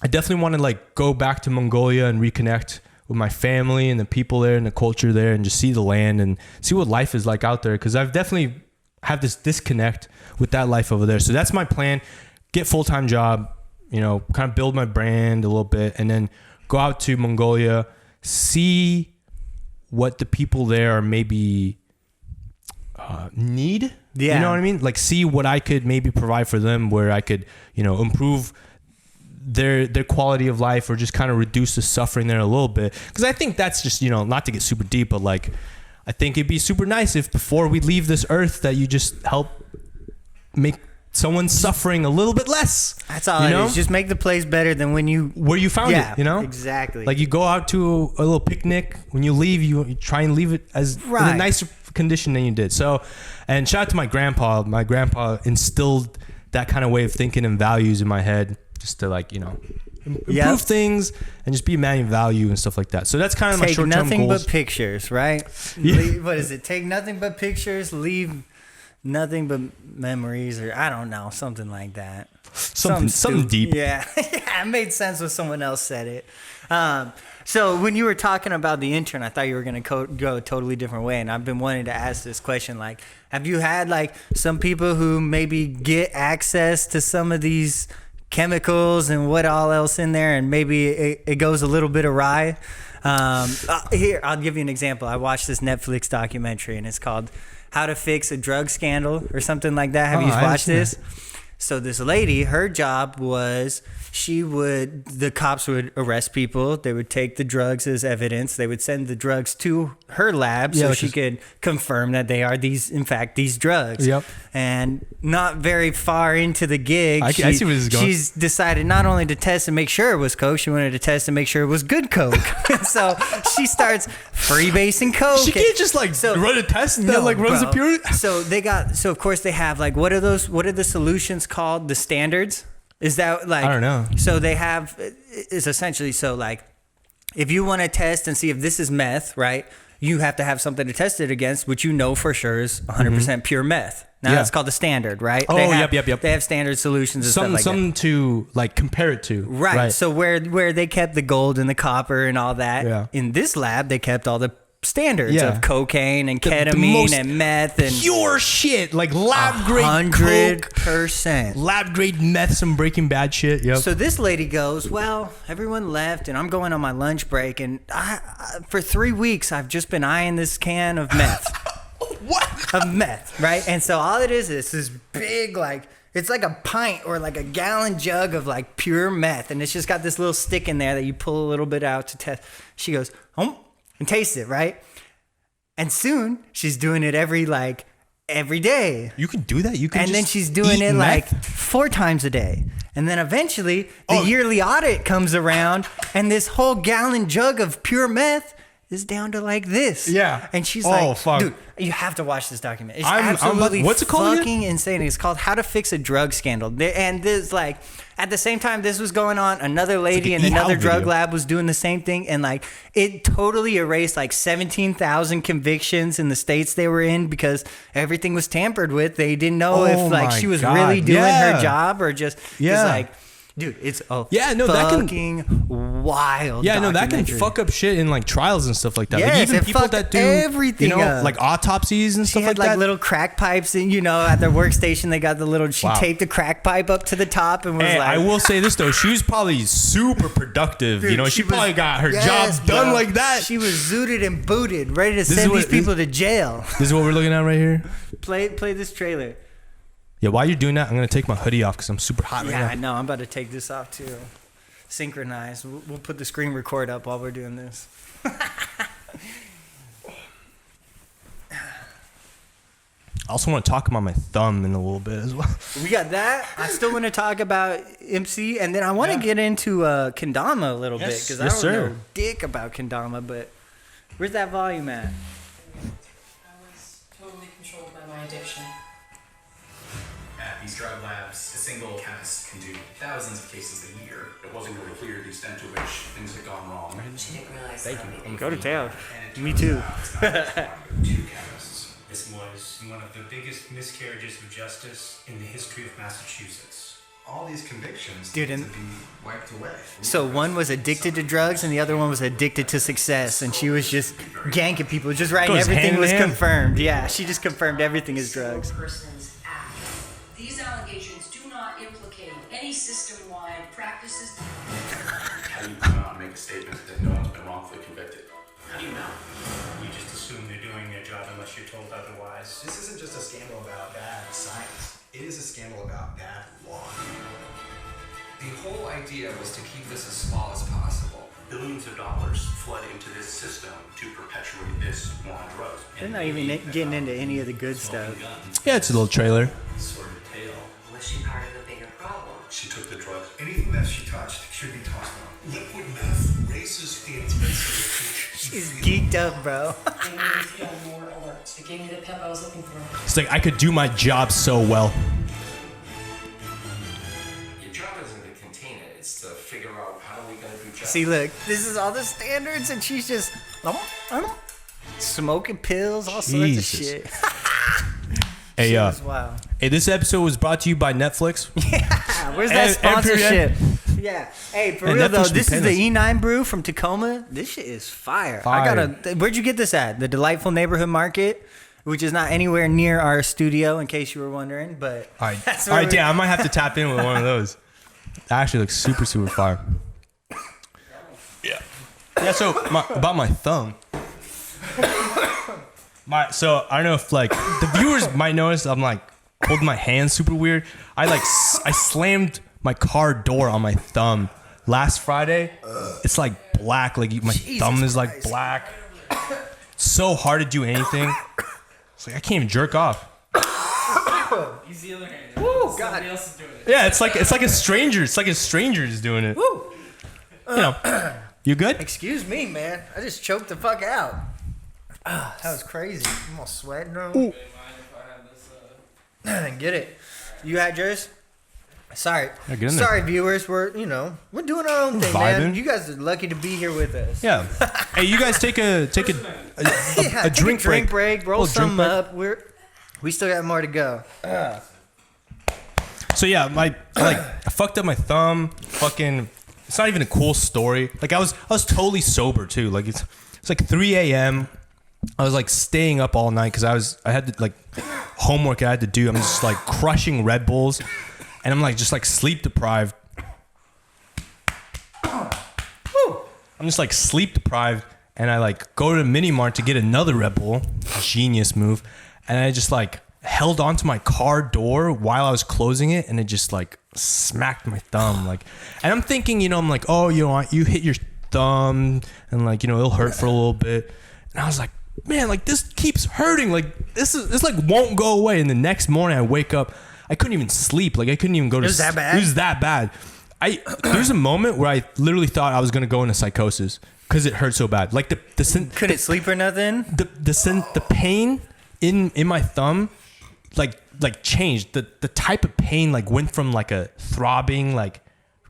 S1: I definitely want to like go back to Mongolia and reconnect with my family and the people there and the culture there and just see the land and see what life is like out there. Cause I've definitely have this disconnect with that life over there. So that's my plan. Get full-time job, you know, kind of build my brand a little bit and then go out to Mongolia, see what the people there are maybe need.
S2: Yeah.
S1: You know what I mean? Like see what I could maybe provide for them where I could, you know, improve their quality of life or just kind of reduce the suffering there a little bit. Because I think that's just, you know, not to get super deep, but like I think it'd be super nice if before we leave this earth that you just help make someone's suffering a little bit less.
S2: That's all
S1: you
S2: it
S1: know?
S2: is. Just make the place better than
S1: where you found it, you know?
S2: Exactly.
S1: Like you go out to a little picnic. When you leave, you try and leave it as in a nicer condition than you did. So, and shout out to my grandpa. My grandpa instilled that kind of way of thinking and values in my head just to like, you know, improve things and just be a man of value and stuff like that. So that's kind of my short-term goals.
S2: Take nothing but pictures, right?
S1: Yeah.
S2: What is it? Take nothing but pictures, leave nothing but memories, or I don't know, something like that.
S1: Something deep.
S2: Yeah. Yeah, it made sense when someone else said it. So when you were talking about the intern, I thought you were going to go a totally different way. And I've been wanting to ask this question, like, have you had like some people who maybe get access to some of these chemicals and what all else in there, and maybe it goes a little bit awry? Here, I'll give you an example. I watched this Netflix documentary, and it's called How to Fix a Drug Scandal or something like that. Have you watched this? So this lady, her job was the cops would arrest people. They would take the drugs as evidence. They would send the drugs to her lab so she could confirm that they are in fact, these drugs. Yep. And not very far into the gig,
S1: I see where this is going.
S2: She's decided not only to test and make sure it was coke, she wanted to test and make sure it was good coke. So she starts freebasing coke.
S1: She can't just like run a test that like runs the purity.
S2: So of course they have like, what are the solutions called? The standards? Is that like,
S1: I don't know. So
S2: they have, is essentially, so like, if you want to test and see if this is meth, right, you have to have something to test it against, which you know for sure is 100% pure meth. Now that's called the standard, right?
S1: Oh, yep.
S2: They have standard solutions and stuff like that.
S1: Something to like compare it to.
S2: Right. So where they kept the gold and the copper and all that, in this lab, they kept all the standards of cocaine and ketamine and meth and
S1: pure shit, like lab grade
S2: 100%.
S1: Lab grade meth, some Breaking Bad shit. Yep.
S2: So this lady goes, well, everyone left and I'm going on my lunch break, and for 3 weeks I've just been eyeing this can of meth.
S1: What?
S2: Of meth, right? And so all it is this big, like, it's like a pint or like a gallon jug of like pure meth, and it's just got this little stick in there that you pull a little bit out to test. She goes, and taste it, right? And soon she's doing it every day.
S1: You can do that? You can
S2: and
S1: just
S2: then she's doing it
S1: meth?
S2: like 4 times a day. And then eventually the yearly audit comes around, and this whole gallon jug of pure meth is down to like this.
S1: Yeah.
S2: And she's
S1: fuck.
S2: dude, you have to watch this document. It's absolutely
S1: what's it called
S2: fucking
S1: again?
S2: insane. It's called How to Fix a Drug Scandal. And this, like, at the same time this was going on, another lady in another drug lab was doing the same thing, and like it totally erased like 17,000 convictions in the states they were in because everything was tampered with. They didn't know if like she was really doing her job or just like Dude, it's a
S1: Yeah, no, that can-
S2: fucking wild.
S1: Yeah, no, that can
S2: documentary.
S1: fuck up shit in like trials and stuff like that.
S2: Yes,
S1: like even
S2: it
S1: people
S2: fucked
S1: that do
S2: everything up.
S1: like autopsies and
S2: She
S1: stuff
S2: had
S1: like that.
S2: little crack pipes, and at their workstation they got the little. She
S1: Wow.
S2: taped the crack pipe up to the top and was
S1: Hey,
S2: like,
S1: I will say this though, she was probably super productive.
S2: Dude,
S1: she
S2: she was-
S1: probably got her
S2: Yes,
S1: job done
S2: bro.
S1: like that.
S2: She was zooted and booted, ready to
S1: is
S2: send
S1: what-
S2: these people to jail.
S1: This is what we're looking at right here.
S2: Play this trailer.
S1: Yeah, while you're doing that, I'm gonna take my hoodie off because I'm super hot
S2: Yeah, I
S1: right now.
S2: know. I'm about to take this off too. Synchronize. We'll put the screen record up while we're doing this.
S1: I also want to talk about my thumb in a little bit as well.
S2: We got that. I still want to talk about MC, and then I want to get into Kendama a little bit
S1: Yes,
S2: because I
S1: yes,
S2: don't
S1: sir.
S2: know dick about Kendama. But where's that volume at?
S5: I was totally controlled by my addiction.
S6: At these drug labs, a single chemist can do thousands of cases a year.
S7: It wasn't really clear the extent to which things had gone wrong.
S5: She didn't realize
S2: Thank
S5: that.
S2: you. Go to town.
S6: And it
S2: Me
S6: turns
S2: too.
S6: out it's not just one, but two chemists.
S8: This was one of the biggest miscarriages of justice in the history of Massachusetts.
S4: All these convictions
S2: Dude,
S4: need
S2: and-
S4: to be wiped away.
S2: So one was addicted to drugs, and the other one was addicted to success, and she was just ganking people, just writing
S1: Goes
S2: everything
S1: hand in
S2: was
S1: hand.
S2: confirmed. Yeah, she just confirmed everything is drugs.
S9: Person's act. These allegations do not implicate any system-wide practices.
S7: How do you come out and make a statement that no one's been wrongfully convicted? How do you know?
S8: You just assume they're doing their job unless you're told otherwise.
S4: This isn't just a scandal about bad science. It is a scandal about bad law.
S10: The whole idea was to keep this as small as possible.
S7: Billions of dollars flood into this system to perpetuate this war on drugs.
S2: They're not even getting into any of the good stuff.
S1: Yeah, it's a little trailer.
S7: Sordid tale.
S5: Was she part of the bigger problem?
S7: She took the drugs.
S4: Anything that she touched should be tossed out.
S11: Liquid meth raises the intensity.
S2: She's geeked up, bro.
S5: They made me feel more alert. It gave me the pep I was looking for.
S1: It's like I could do my job so well.
S10: Your job isn't to contain it, it's to figure out how are we going to do justice.
S2: See, look, this is all the standards, and she's just smoking pills, all sorts
S1: Jesus.
S2: of shit.
S1: Hey,
S2: Wow.
S1: hey, this episode was brought to you by Netflix.
S2: Where's that
S1: And-
S2: sponsorship? Yeah. Hey, for
S1: And
S2: real
S1: Netflix
S2: though,
S1: should be
S2: this is
S1: paying
S2: the
S1: us.
S2: E9 brew from Tacoma. This shit is fire.
S1: Fire.
S2: Where'd you get this at? The Delightful Neighborhood Market, which is not anywhere near our studio, in case you were wondering. But
S1: All right,
S2: that's
S1: all
S2: where
S1: right, damn, I might have to tap in with one of those. That actually looks super, super fire. Yeah. So about my thumb. So I don't know if like the viewers might notice I'm like holding my hand super weird. I slammed my car door on my thumb last Friday. It's like black, like my thumb is like black. It's so hard to do anything. It's like I can't even jerk off.
S3: Use the other hand.
S2: Woo,
S3: Somebody else is doing it.
S1: Yeah, it's like a stranger. It's like a stranger is doing it.
S2: Woo.
S1: You good?
S2: Excuse me, man. I just choked the fuck out. That was crazy. I'm all sweating.
S3: Mind if I have this?
S2: I didn't get it. You had yours? Sorry.
S1: Yeah, get in there.
S2: Sorry, viewers. We're doing our own thing,
S1: Vibing.
S2: man. You guys are lucky to be here with us.
S1: Yeah. Hey, you guys take a
S2: Yeah, take a
S1: drink break.
S2: Roll
S1: Little drink
S2: something
S1: break.
S2: up. We still got more to go.
S1: So yeah, I fucked up my thumb. Fucking, it's not even a cool story. Like I was totally sober too. Like it's like 3 a.m. I was like staying up all night because I had to like homework I had to do. I'm just like crushing Red Bulls, and I'm like just like sleep deprived. I'm just like sleep deprived, and I like go to the mini mart to get another Red Bull. Genius move. And I just like held onto my car door while I was closing it, and it just like smacked my thumb. Like, and I'm thinking, I'm like, oh, you hit your thumb, and like, it'll hurt for a little bit. And I was like, man, like this keeps hurting. Like this like won't go away. And the next morning I wake up, I couldn't even sleep. Like I couldn't even go to.
S2: It was that bad?
S1: It was that bad. There's a moment where I literally thought I was gonna go into psychosis because it hurt so bad. Like
S2: couldn't sleep or nothing.
S1: The pain in my thumb like changed. The type of pain like went from like a throbbing like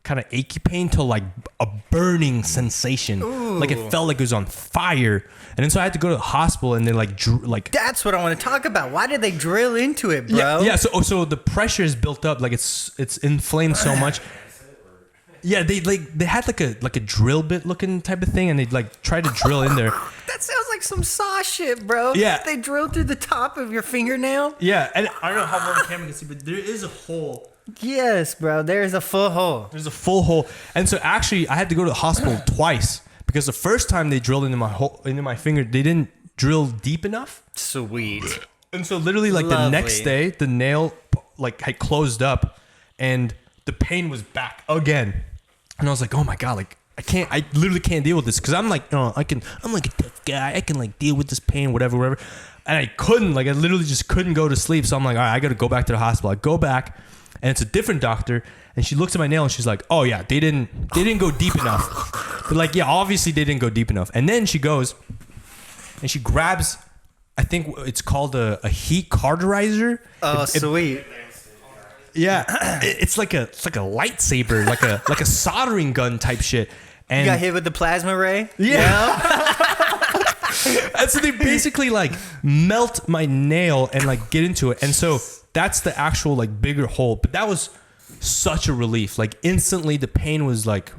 S1: kind of achy pain to like a burning sensation.
S2: Ooh.
S1: Like it felt like it was on fire. And then so I had to go to the hospital, and they like
S2: That's what I want to talk about. Why did they drill into it, bro?
S1: yeah. So the pressure is built up, like it's inflamed so much. Yeah, they had like a drill bit looking type of thing, and they'd like try to drill in there.
S2: That sounds like some saw shit, bro.
S1: Yeah.
S2: They drilled through the top of your fingernail.
S1: Yeah, and I don't know how well the camera can see, but there is a hole.
S2: Yes, bro. There's a full hole.
S1: There's a full hole, and so actually, I had to go to the hospital twice because the first time they drilled into my finger, they didn't drill deep enough.
S2: Sweet.
S1: And so literally, like the next day, the nail like had closed up, and the pain was back again. And I was like, oh my god, like I literally can't deal with this because I'm like, I'm like a tough guy. I can like deal with this pain, whatever. And I couldn't, like I literally just couldn't go to sleep. So I'm like, all right, I got to go back to the hospital. I go back, and it's a different doctor, and she looks at my nail and she's like, oh yeah, they didn't go deep enough. But like, yeah, obviously they didn't go deep enough. And then she goes, and she grabs, I think it's called a heat cauterizer.
S2: Oh, sweet.
S1: Yeah, it's like a lightsaber, like a soldering gun type shit. And
S2: You got hit with the plasma ray?
S1: Yeah. And so they basically like melt my nail and like get into it. And so that's the actual like bigger hole. But that was such a relief. Like instantly the pain was like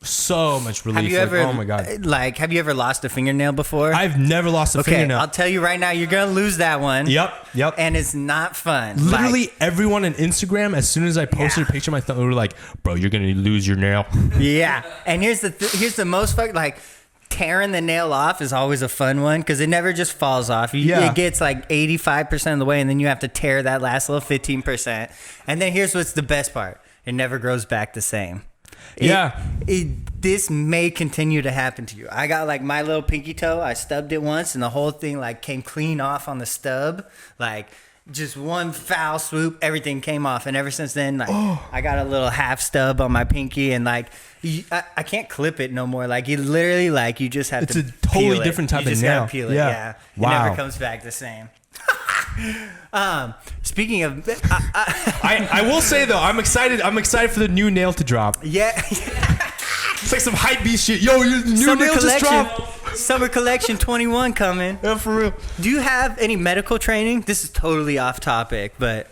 S1: so much relief.
S2: Have you ever,
S1: oh my god!
S2: Like, have you ever lost a fingernail before?
S1: I've never lost a fingernail.
S2: I'll tell you right now, you're gonna lose that one.
S1: Yep.
S2: And it's not fun.
S1: Literally everyone on Instagram, as soon as I posted a picture of my thumb, they were like, "Bro, you're gonna lose your nail."
S2: Yeah. And here's the most fun. Like, tearing the nail off is always a fun one because it never just falls off. It gets like 85% of the way, and then you have to tear that last little 15%. And then here's what's the best part: it never grows back the same. This may continue to happen to you. I got like my little pinky toe. I stubbed it once, and the whole thing like came clean off on the stub. Like just one foul swoop, everything came off. And ever since then, like I got a little half stub on my pinky, and like I can't clip it no more. Like you literally like you just have to. It's a
S1: totally different type
S2: of nail. You just gotta peel it.
S1: Yeah.
S2: Wow. It never comes back the same. Speaking of,
S1: I will say though, I'm excited for the new nail to drop.
S2: Yeah.
S1: It's like some hype beast shit. Yo, your new nail just dropped.
S2: Summer collection 21 coming.
S1: Yeah, for real.
S2: Do you have any medical training? This is totally off topic, but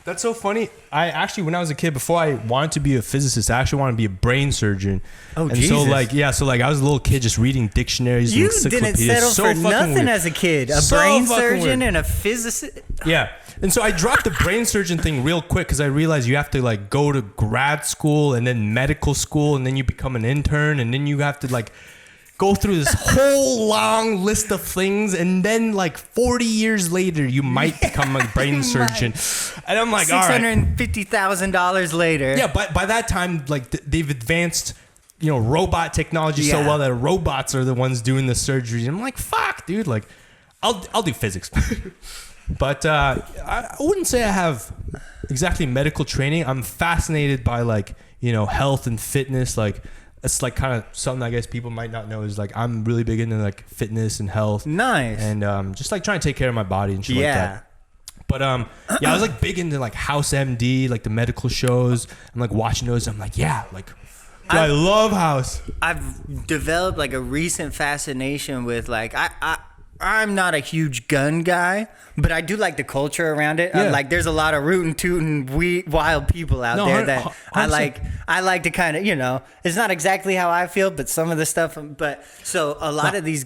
S1: that's so funny. I actually, when I was a kid, before I wanted to be a physicist, I actually wanted to be a brain surgeon.
S2: Oh,
S1: and
S2: Jesus.
S1: So I was a little kid just reading dictionaries.
S2: You
S1: and
S2: didn't settle for nothing
S1: weird.
S2: as a kid. A brain surgeon and a physicist.
S1: Yeah. And so I dropped the brain surgeon thing real quick because I realized you have to like go to grad school and then medical school, and then you become an intern, and then you have to like go through this whole long list of things, and then like 40 years later you might become a brain surgeon. And I'm like, all right,
S2: $650,000 later.
S1: Yeah, but by that time, like they've advanced, robot technology so well that robots are the ones doing the surgery. And I'm like, fuck, dude, like I'll do physics. But I wouldn't say I have exactly medical training. I'm fascinated by like health and fitness. Like it's like kind of something I guess people might not know is like I'm really big into like fitness and health.
S2: Nice.
S1: And just like trying to take care of my body and shit like that. But I was like big into like House MD, like the medical shows. I'm like watching those. I'm like, I love House.
S2: I've developed like a recent fascination with like I'm not a huge gun guy, but I do like the culture around it.
S1: Yeah.
S2: Like there's a lot of rootin' tootin' wild people out there that 100%. I like to kind of, it's not exactly how I feel, but some of the stuff, but so a lot of these.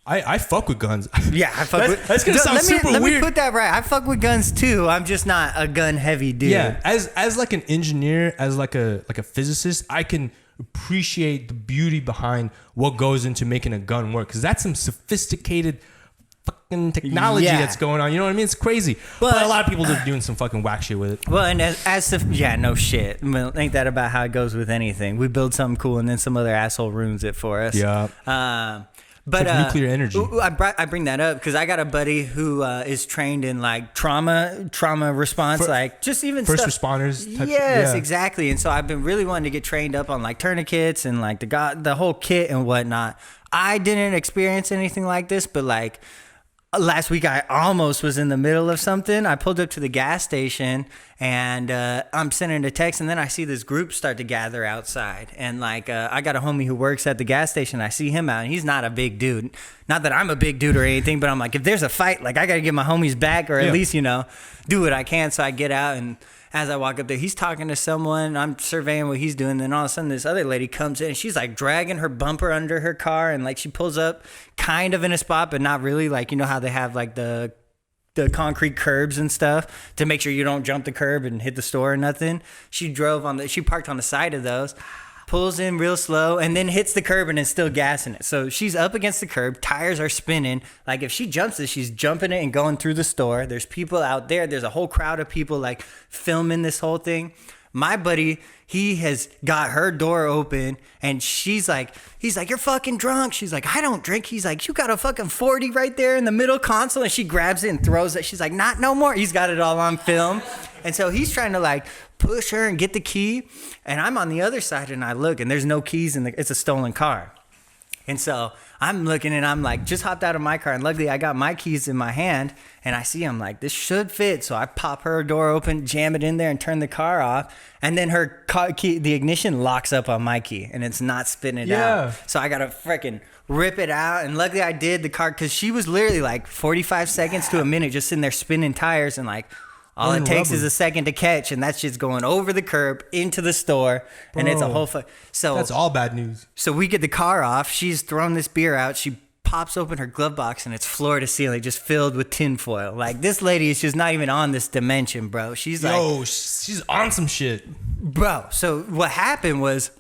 S1: I fuck with guns.
S2: Yeah, I fuck with.
S1: That's gonna sound super weird.
S2: Let me put that right. I fuck with guns too. I'm just not a gun heavy dude.
S1: Yeah, as like an engineer, as like a physicist, I can appreciate the beauty behind what goes into making a gun work, because that's some sophisticated fucking technology that's going on. You know what I mean? It's crazy. But a lot of people are doing some fucking whack shit with it.
S2: Well, and no shit. Well, ain't that about how it goes with anything? We build something cool and then some other asshole ruins it for us.
S1: Yeah.
S2: But
S1: like nuclear energy.
S2: I bring that up because I got a buddy who is trained in like trauma response, like just even
S1: first
S2: stuff.
S1: Responders.
S2: Yes, exactly. And so I've been really wanting to get trained up on like tourniquets and like the whole kit and whatnot. I didn't experience anything like this, but like last week I almost was in the middle of something. I pulled up to the gas station and I'm sending a text, and then I see this group start to gather outside. And like I got a homie who works at the gas station. I see him out, and he's not a big dude. Not that I'm a big dude or anything, but I'm like, if there's a fight, like I got to get my homies back, or at least do what I can. So I get out, and as I walk up there, he's talking to someone. I'm surveying what he's doing. Then all of a sudden, this other lady comes in and she's like dragging her bumper under her car. And like she pulls up kind of in a spot, but not really. Like, you know how they have like the concrete curbs and stuff to make sure you don't jump the curb and hit the store or nothing. She parked on the side of those, pulls in real slow, and then hits the curb and is still gassing it. So she's up against the curb, tires are spinning. Like if she jumps it, she's jumping it and going through the store. There's people out there. There's a whole crowd of people like filming this whole thing. My buddy, he has got her door open and he's like, you're fucking drunk. She's like, I don't drink. He's like, you got a fucking 40 right there in the middle console. And she grabs it and throws it. She's like, not no more. He's got it all on film. And so he's trying to like push her and get the key. And I'm on the other side and I look and there's no keys it's a stolen car. And so I'm looking and I'm like, just hopped out of my car. And luckily I got my keys in my hand and I see I'm like, this should fit. So I pop her door open, jam it in there and turn the car off. And then her car key, the ignition locks up on my key and it's not spinning out. So I got to freaking rip it out. And luckily I did the car because she was literally like 45 seconds to a minute just sitting there spinning tires and like, all it takes is a second to catch, and that's just going over the curb into the store, and it's a whole so
S1: that's all bad news.
S2: So we get the car off. She's thrown this beer out. She pops open her glove box, and it's floor to ceiling, just filled with tinfoil. Like this lady is just not even on this dimension, bro. She's
S1: she's on some shit,
S2: bro. So what happened was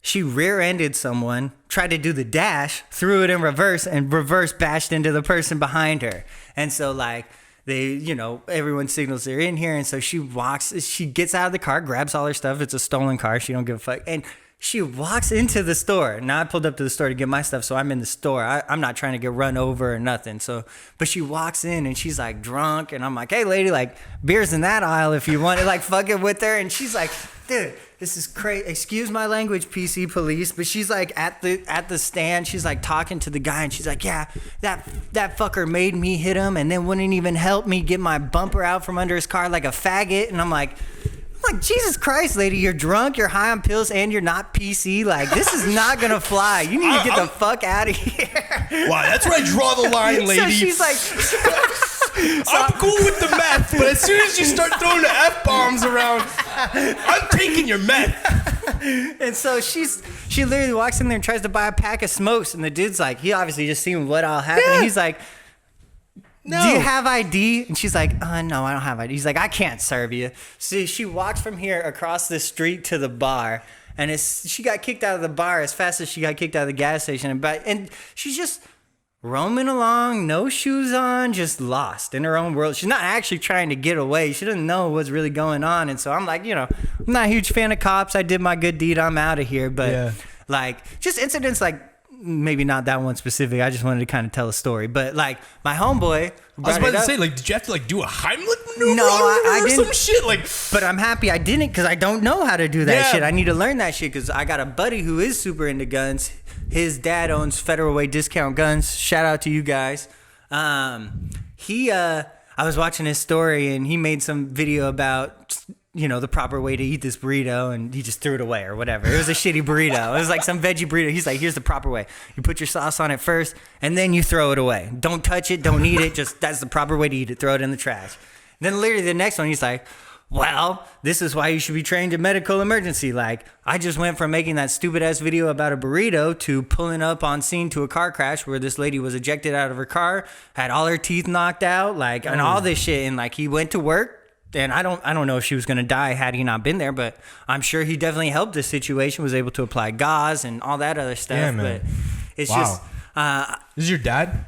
S2: she rear-ended someone, tried to do the dash, threw it in reverse, and reverse bashed into the person behind her, and so like. Everyone signals they're in here. And so she gets out of the car, grabs all her stuff. It's a stolen car. She don't give a fuck. And she walks into the store. Now I pulled up to the store to get my stuff. So I'm in the store. I'm not trying to get run over or nothing. But she walks in and she's like drunk. And I'm like, hey lady, like beer's in that aisle if you want it, like fucking with her. And she's like, dude, this is crazy. Excuse my language, PC police. But she's like at the stand. She's like talking to the guy, and she's like, yeah, that fucker made me hit him, and then wouldn't even help me get my bumper out from under his car like a faggot. And I'm like, Jesus Christ, lady, you're drunk, you're high on pills, and you're not PC. Like, this is not gonna fly. You need to get the fuck out of here.
S1: Wow, that's where I draw the line, lady.
S2: So she's like.
S1: I'm cool with the meth, but as soon as you start throwing the F-bombs around, I'm taking your meth.
S2: And so she literally walks in there and tries to buy a pack of smokes, and the dude's like, he obviously just seen what all happened. Yeah. He's like, no. Do you have ID? And she's like, no, I don't have ID. He's like, I can't serve you. So she walks from here across the street to the bar, and she got kicked out of the bar as fast as she got kicked out of the gas station. And she's just roaming along, no shoes on, just lost in her own world. She's not actually trying to get away. She doesn't know what's really going on. And so I'm like, I'm not a huge fan of cops. I did my good deed. I'm out of here. But like just incidents like maybe not that one specific. I just wanted to kind of tell a story. But like my homeboy,
S1: I was about to say, like, did you have to like do a Heimlich maneuver?
S2: No, I didn't.
S1: Some shit like.
S2: But I'm happy I didn't because I don't know how to do that shit. I need to learn that shit because I got a buddy who is super into guns. His dad owns Federal Way Discount Guns. Shout out to you guys. I was watching his story and he made some video about, the proper way to eat this burrito, and he just threw it away or whatever. It was a shitty burrito. It was like some veggie burrito. He's like, here's the proper way. You put your sauce on it first and then you throw it away. Don't touch it. Don't eat it. Just that's the proper way to eat it. Throw it in the trash. And then literally the next one, he's like, well, this is why you should be trained in medical emergency. Like, I just went from making that stupid ass video about a burrito to pulling up on scene to a car crash where this lady was ejected out of her car, had all her teeth knocked out, like, and all this shit. And like, he went to work, and I don't know if she was gonna die had he not been there, but I'm sure he definitely helped the situation. Was able to apply gauze and all that other stuff. Yeah, man. But it's just.
S1: This is your dad?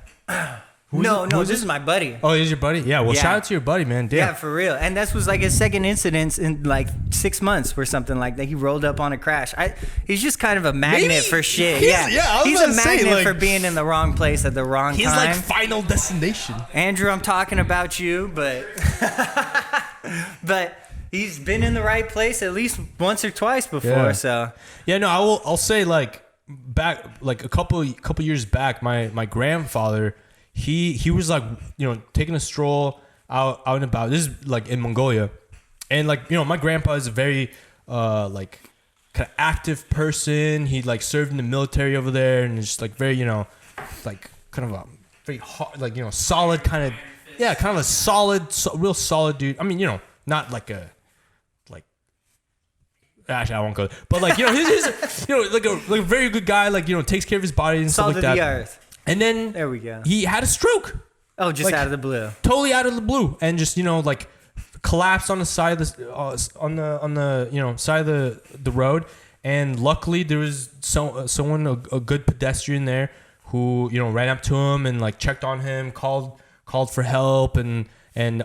S2: No, this is my buddy.
S1: Oh, he's your buddy? Yeah, well, shout out to your buddy, man. Damn.
S2: Yeah, for real. And this was like his second incident in like 6 months or something like that. He rolled up on a crash. He's just kind of a magnet for shit. He's a magnet for being in the wrong place at the wrong time.
S1: He's like Final Destination.
S2: Andrew, I'm talking about you, but but he's been in the right place at least once or twice before.
S1: Yeah.
S2: So
S1: yeah, no, I'll say like back like a couple years back, my grandfather. He was like, taking a stroll out and about. This is like in Mongolia. And like, my grandpa is a very like kind of active person. He like served in the military over there and is just like very, like kind of a very hard, like, solid kind of, kind of a solid, real solid dude. I mean, not like a Actually, I won't go. But like, he's like a very good guy. Like, takes care of his body and stuff
S2: Salt
S1: like
S2: of
S1: that.
S2: the earth.
S1: And then
S2: There we go.
S1: he had a stroke.
S2: Oh, just
S1: Like,
S2: out of the blue.
S1: Totally out of the blue, and just like collapsed on the side of the on the side of the road. And luckily, there was someone, a good pedestrian there, who ran up to him and like checked on him, called for help, and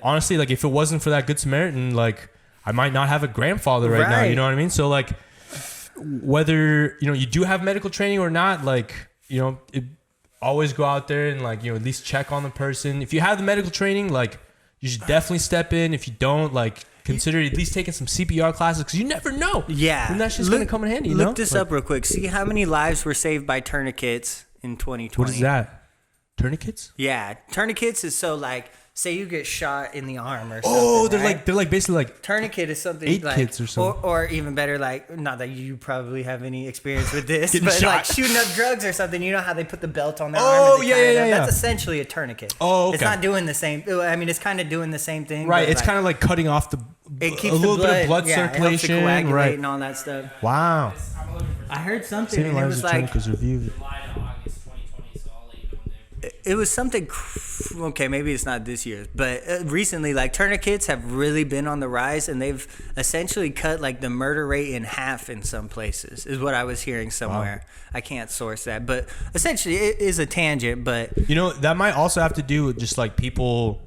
S1: honestly, like if it wasn't for that good Samaritan, like I might not have a grandfather right now. You know what I mean? So like, whether you do have medical training or not, like always go out there and like at least check on the person. If you have the medical training, like you should definitely step in. If you don't, like consider at least taking some CPR classes, because you never know.
S2: Yeah,
S1: when that's just gonna come in handy.
S2: Look this up real quick. See how many lives were saved by tourniquets in 2020.
S1: What is that? Tourniquets?
S2: Yeah, tourniquets is so like, say you get shot in the arm or something.
S1: Oh, they're
S2: right?
S1: like basically like
S2: tourniquet is something
S1: aid
S2: like,
S1: kits or something.
S2: or even better, like not that you probably have any experience with this,
S1: Getting
S2: but
S1: shot.
S2: like shooting up drugs or something. You know how they put the belt on their arm?
S1: Oh,
S2: and they
S1: yeah,
S2: tie it
S1: yeah,
S2: up?
S1: yeah.
S2: That's essentially a tourniquet.
S1: Oh, okay.
S2: It's not doing the same. I mean, it's kind of doing the same thing.
S1: Right,
S2: but
S1: it's
S2: like,
S1: kind of like cutting off
S2: it keeps
S1: a little
S2: the blood,
S1: bit of blood
S2: yeah,
S1: circulation,
S2: it helps it coagulate
S1: right?
S2: and all that stuff.
S1: Wow.
S2: I heard something,
S1: Saving
S2: and it
S1: lives
S2: was
S1: with
S2: like
S1: tourniquets review.
S3: July to August 2020, so I'll let you know when they're.
S2: it was something. Okay, maybe it's not this year, but recently, like tourniquets have really been on the rise, and they've essentially cut like the murder rate in half in some places. Is what I was hearing somewhere. Wow. I can't source that, but essentially, it is a tangent. But
S1: that might also have to do with just like people,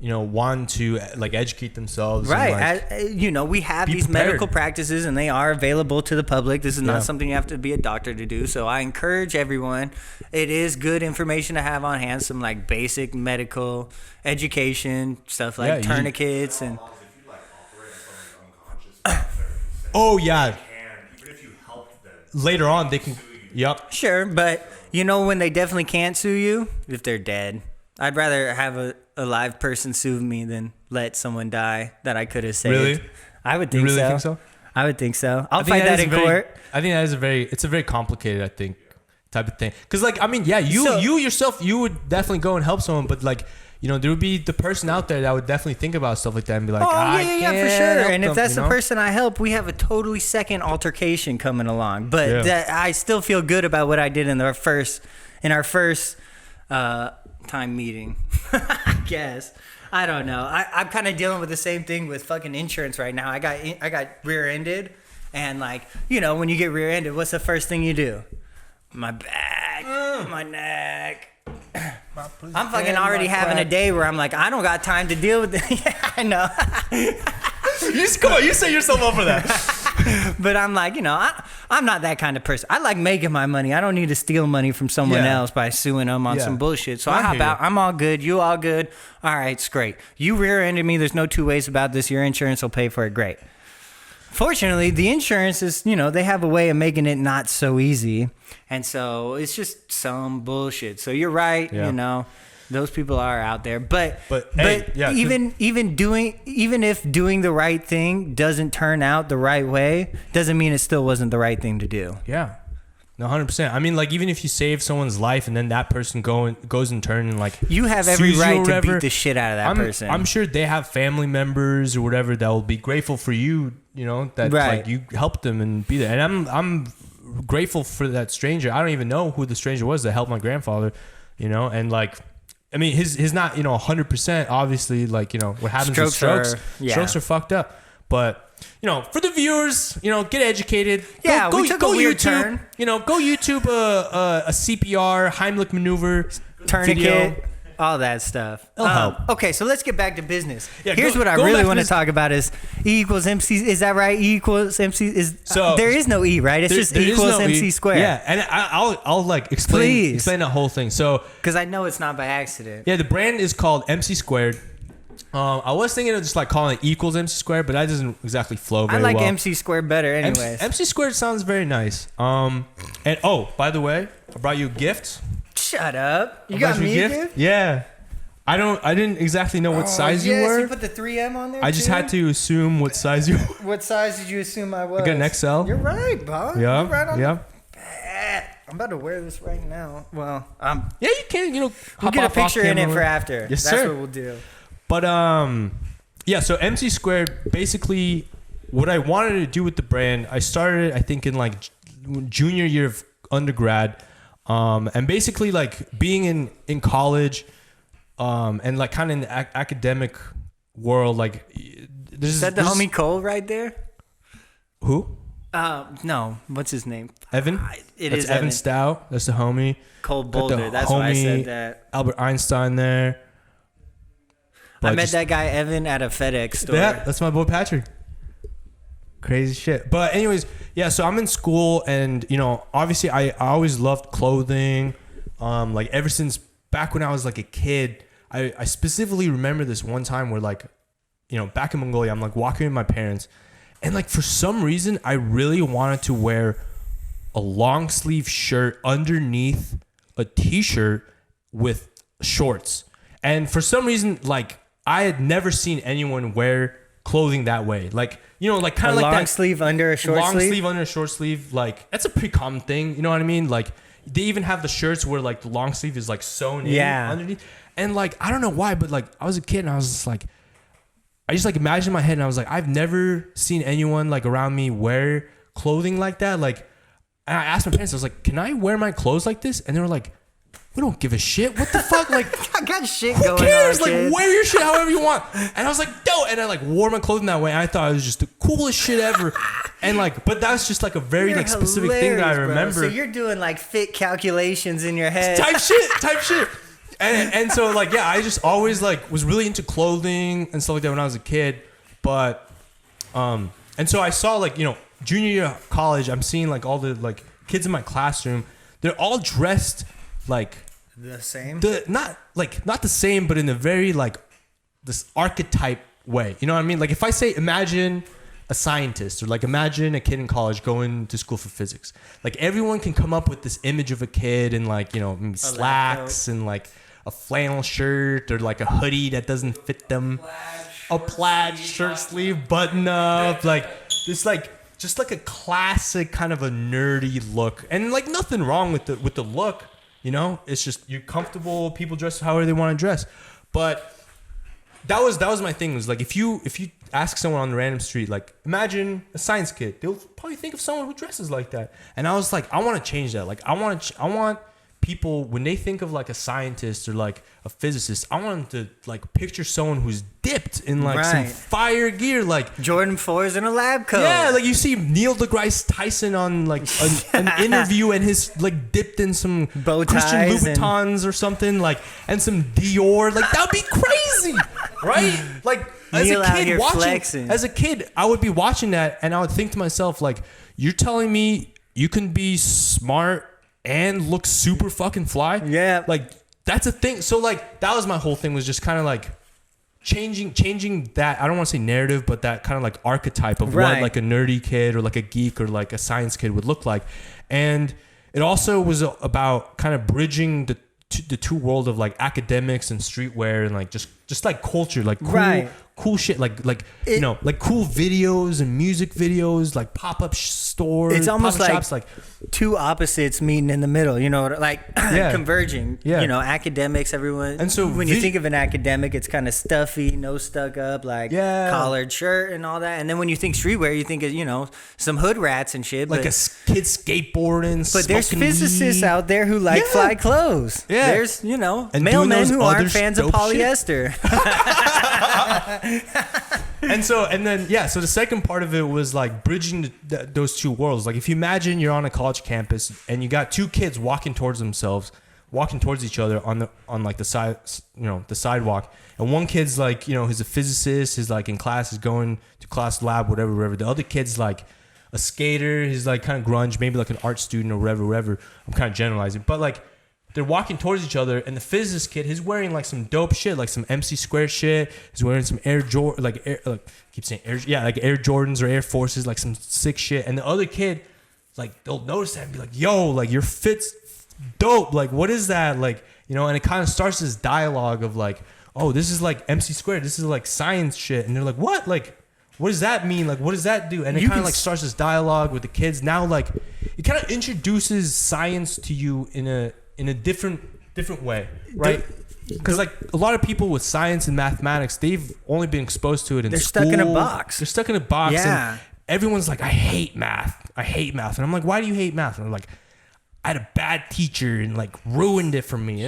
S1: want to like educate themselves,
S2: right?
S1: And, like,
S2: we have these
S1: prepared.
S2: medical practices, and they are available to the public. This is not something you have to be a doctor to do. So I encourage everyone. It is good information to have on hand. Some like basic medical education stuff like tourniquets and.
S1: Oh yeah. Later on, they can. Yep.
S2: Sure, but when they definitely can't sue you if they're dead. I'd rather have a live person sue me than let someone die that I could have saved.
S1: Really?
S2: I would think
S1: you really
S2: so.
S1: think so?
S2: I would think so. I'll fight that in court.
S1: I think that is it's a very complicated, I think, type of thing. Because like, I mean, yeah, you yourself, you would definitely go and help someone, but like, there would be the person out there that would definitely think about stuff like that and be like,
S2: yeah, for sure. And if
S1: them,
S2: that's the person I help, we have a totally second altercation coming along. But that, I still feel good about what I did in our first time meeting. I guess. I don't know. I'm kind of dealing with the same thing with fucking insurance right now. I got rear-ended, and like, when you get rear-ended, what's the first thing you do? My back, my neck. I'm fucking already having a day where I'm like, I don't got time to deal with it. Yeah, I know.
S1: Come on, you set yourself up for that.
S2: But I'm like, I'm not that kind of person. I like making my money. I don't need to steal money from someone else by suing them on some bullshit. So I hop out. I'm all good. You all good. All right, it's great. You rear-ended me. There's no two ways about this. Your insurance will pay for it. Great. Fortunately, the insurance is, they have a way of making it not so easy. And so it's just some bullshit. So you're right, those people are out there. But
S1: hey,
S2: even if doing the right thing doesn't turn out the right way, doesn't mean it still wasn't the right thing to do.
S1: Yeah. No, 100%. I mean, like, even if you save someone's life and then that person goes in turn and like
S2: you have every right to beat the shit out of that person.
S1: I'm sure they have family members or whatever that will be grateful for you, that like you helped them and be there. And I'm grateful for that stranger. I don't even know who the stranger was that helped my grandfather, and like, I mean, his not 100%. Obviously, like what happens with strokes. Strokes are fucked up, but. For the viewers, get educated.
S2: Yeah,
S1: go,
S2: we took
S1: go
S2: a weird
S1: YouTube,
S2: turn.
S1: Go YouTube a CPR, Heimlich maneuver,
S2: tourniquet,
S1: video.
S2: all that stuff.
S1: It'll help.
S2: Okay, so let's get back to business.
S1: Yeah,
S2: Here's what I really want to talk about is E equals MC. Is that right? E equals MC is. So there is no E, right? It's just E equals MC squared.
S1: Yeah, and I'll like explain that whole thing. So
S2: because I know it's not by accident.
S1: Yeah, the brand is called MC squared. I was thinking of just like calling it equals MC squared, but that doesn't exactly flow very well.
S2: I like MC squared better anyways.
S1: MC squared sounds very nice. And by the way, I brought you a gift.
S2: Shut up. You got me a gift?
S1: Yeah. I didn't exactly know what size you were.
S2: You put the 3M on there
S1: I just had to assume what size you were.
S2: What size did you assume I was?
S1: I got an XL.
S2: You're right, Bob.
S1: Yeah.
S2: You're right on
S1: Yeah.
S2: I'm about to wear this right now. Well,
S1: yeah, you can,
S2: we'll get a picture in it for after.
S1: Yes,
S2: That's
S1: sir.
S2: what we'll do.
S1: But so MC squared basically what I wanted to do with the brand, I started, I think, in like junior year of undergrad. And basically like being in college, and like kind of in the academic world, like
S2: Is that the homie Cole right there?
S1: Who?
S2: No, what's his name?
S1: Evan? That's Evan Stout. That's the homie.
S2: Cole Boulder. That's why I said that.
S1: Albert Einstein there.
S2: I met that guy Evan at a FedEx store.
S1: Yeah, that's my boy Patrick. Crazy shit. But anyways, yeah, so I'm in school and, you know, obviously I always loved clothing. Like ever since back when I was like a kid, I specifically remember this one time where like, you know, back in Mongolia, I'm like walking with my parents and like for some reason I really wanted to wear a long sleeve shirt underneath a t-shirt with shorts. And for some reason, like I had never seen anyone wear clothing that way. Like, you know, like kind of like
S2: long
S1: that
S2: sleeve under a short sleeve.
S1: Long sleeve under a short sleeve. Like that's a pretty common thing. You know what I mean? Like they even have the shirts where like the long sleeve is like sewn in underneath. And like, I don't know why, but like I was a kid and I was just like, I just like imagined in my head and I was like, I've never seen anyone like around me wear clothing like that. Like, and I asked my parents, I was like, can I wear my clothes like this? And they were like, we don't give a shit. What the fuck? Like,
S2: I got shit
S1: who
S2: going
S1: cares?
S2: on,
S1: Like,
S2: kid.
S1: wear your shit however you want. And I was like, no. And I like wore my clothing that way. And I thought it was just the coolest shit ever. And like, but that's just like a very
S2: You're
S1: like specific thing that I
S2: hilarious, bro.
S1: remember.
S2: So you're doing like fit calculations in your head.
S1: Type shit. And so like, yeah, I just always like was really into clothing and stuff like that when I was a kid. But, and so I saw like, you know, junior year of college, I'm seeing like all the like kids in my classroom, they're all dressed like
S2: the same.
S1: Not the same, but in a very like this archetype way. You know what I mean? Like if I say imagine a scientist or like imagine a kid in college going to school for physics. Like everyone can come up with this image of a kid in like, you know, maybe slacks and like a flannel shirt or like a hoodie that doesn't fit them. A plaid shirt sleeve button up, like this like just like a classic kind of a nerdy look. And like nothing wrong with the look. You know, it's just you're comfortable. People dress however they want to dress, but that was my thing. Was like if you ask someone on the random street, like imagine a science kid, they'll probably think of someone who dresses like that. And I was like, I want to change that. Like I want people when they think of like a scientist or like a physicist, I want them to like picture someone who's dipped in like some fire gear, like
S2: Jordan 4s in a lab coat.
S1: Yeah, like you see Neil deGrasse Tyson on like an interview and his like dipped in some
S2: bow
S1: Christian
S2: ties
S1: Louboutins or something like and some Dior. Like that'd be crazy, right? Like
S2: Neil out here flexing.
S1: As a kid, I would be watching that and I would think to myself like, you're telling me you can be smart and look super fucking fly?
S2: Yeah.
S1: Like that's a thing. So like that was my whole thing, was just kind of like changing that, I don't want to say narrative, but that kind of like archetype of what like a nerdy kid or like a geek or like a science kid would look like. And it also was about kind of bridging the two world of like academics and streetwear and like just like culture, like cool shit, like you know, like cool videos and music videos, like pop-up stores.
S2: It's almost like
S1: shops, like
S2: two opposites meeting in the middle, you know, like converging. You know, academics, everyone. And so when you think of an academic, it's kind of stuffy, no stuck up, like collared shirt and all that. And then when you think streetwear, you think of, you know, some hood rats and shit.
S1: Like a kid skateboarding.
S2: But there's physicists out there who like fly clothes.
S1: Yeah.
S2: There's, you know,
S1: and
S2: mailmen who aren't fans of polyester.
S1: So the second part of it was like bridging those two worlds. Like if you imagine you're on a college campus and you got two kids walking towards each other on like the side, you know, the sidewalk, and one kid's like, you know, he's a physicist, he's like in class, he's going to class, lab, whatever. The other kid's like a skater, he's like kind of grunge, maybe like an art student or whatever. I'm kind of generalizing, but like they're walking towards each other, and the physicist kid, he's wearing like some dope shit, like some MC Square shit. He's wearing some Air Jordans or Air Forces, like some sick shit. And the other kid, like they'll notice that and be like, "Yo, like your fit's dope. Like what is that? Like, you know?" And it kind of starts this dialogue of like, "Oh, this is like MC Square. This is like science shit." And they're like, "What? Like, what does that mean? Like, what does that do?" And it kind of like starts this dialogue with the kids. Now, like, it kind of introduces science to you in a different way, right? because like a lot of people with science and mathematics, they've only been exposed to it in
S2: They're
S1: school.
S2: stuck in a box.
S1: They're stuck in a box.
S2: Yeah.
S1: And everyone's like, I hate math. And I'm like, why do you hate math? And I'm like, I had a bad teacher and like ruined it for me.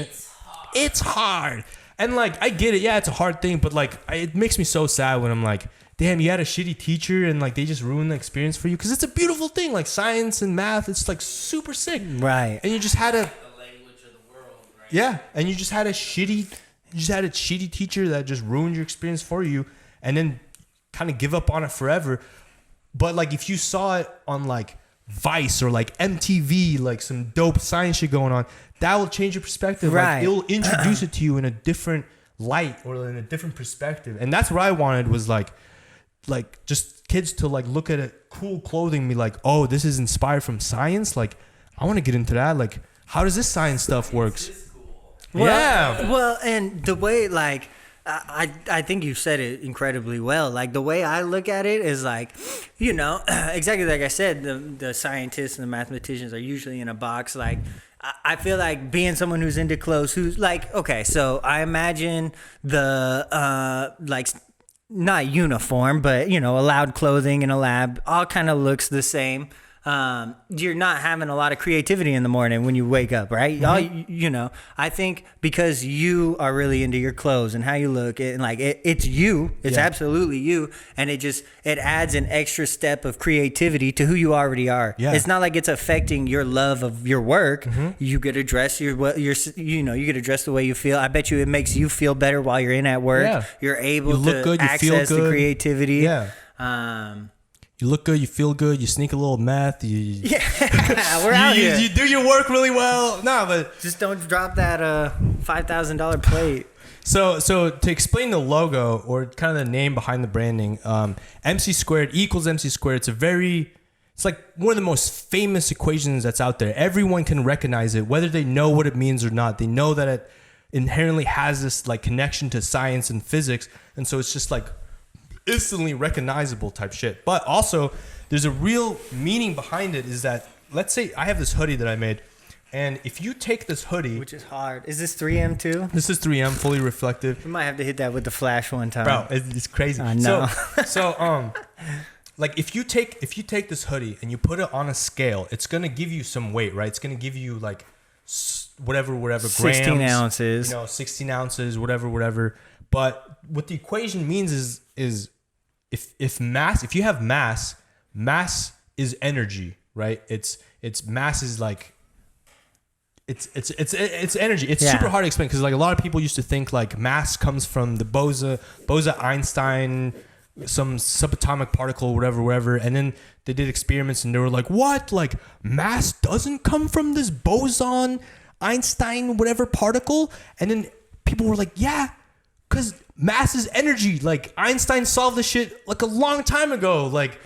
S1: It's hard. And like, I get it. Yeah, it's a hard thing, but like, it makes me so sad when I'm like, damn, you had a shitty teacher and like they just ruined the experience for you. Cause it's a beautiful thing. Like science and math, it's like super sick.
S2: Right.
S1: And you just had a,
S3: The language of the world, right?
S1: yeah. And you just had a shitty teacher that just ruined your experience for you and then kind of give up on it forever. But like, if you saw it on like Vice or like MTV, like some dope science shit going on, that will change your perspective.
S2: Right.
S1: Like it'll introduce it to you in a different light or in a different perspective. And that's what I wanted was like just kids to like look at it, cool clothing, and be like, oh, this is inspired from science. Like I want to get into that. Like how does this science stuff works? Yeah.
S2: Well, and the way like I think you said it incredibly well. Like the way I look at it is like, you know, exactly like I said, the scientists and the mathematicians are usually in a box. Like I feel like being someone who's into clothes, who's like, okay, so I imagine the like not uniform, but you know, allowed clothing in a lab all kind of looks the same. You're not having a lot of creativity in the morning when you wake up, right?
S1: Mm-hmm.
S2: You know, I think because you are really into your clothes and how you look, and like it's you, it's absolutely you, and it adds an extra step of creativity to who you already are.
S1: Yeah.
S2: It's not like it's affecting your love of your work.
S1: Mm-hmm.
S2: You get to dress you get to dress the way you feel. I bet you it makes you feel better while you're in at work.
S1: Yeah.
S2: You're able
S1: You look
S2: to
S1: good, you feel
S2: access the
S1: good.
S2: creativity.
S1: Yeah. You look good, you feel good, you sneak a little math,
S2: We're out here.
S1: you do your work really well. No, but
S2: Just don't drop that $5,000 plate.
S1: so to explain the logo or kind of the name behind the branding, MC squared equals MC squared. It's like one of the most famous equations that's out there. Everyone can recognize it, whether they know what it means or not. They know that it inherently has this like connection to science and physics, and so it's just like instantly recognizable type shit. But also there's a real meaning behind it, is that let's say I have this hoodie that I made, and if you take this hoodie,
S2: Which is hard. Is this 3M too?
S1: this is 3M fully reflective,
S2: We might have to hit that with the flash one time.
S1: bro, it's crazy.
S2: I know.
S1: So like if you take this hoodie and you put it on a scale, it's gonna give you some weight, right? It's gonna give you like whatever
S2: 16
S1: grams,
S2: ounces.
S1: 16 ounces, whatever. But what the equation means is if you have mass is energy, right? It's mass is like it's energy. It's super hard to explain because like a lot of people used to think like mass comes from the Bose-Einstein, some subatomic particle, whatever, and then they did experiments and they were like, what? Like mass doesn't come from this boson, Einstein, whatever particle? And then people were like, yeah, because mass is energy. Like Einstein solved this shit like a long time ago. Like,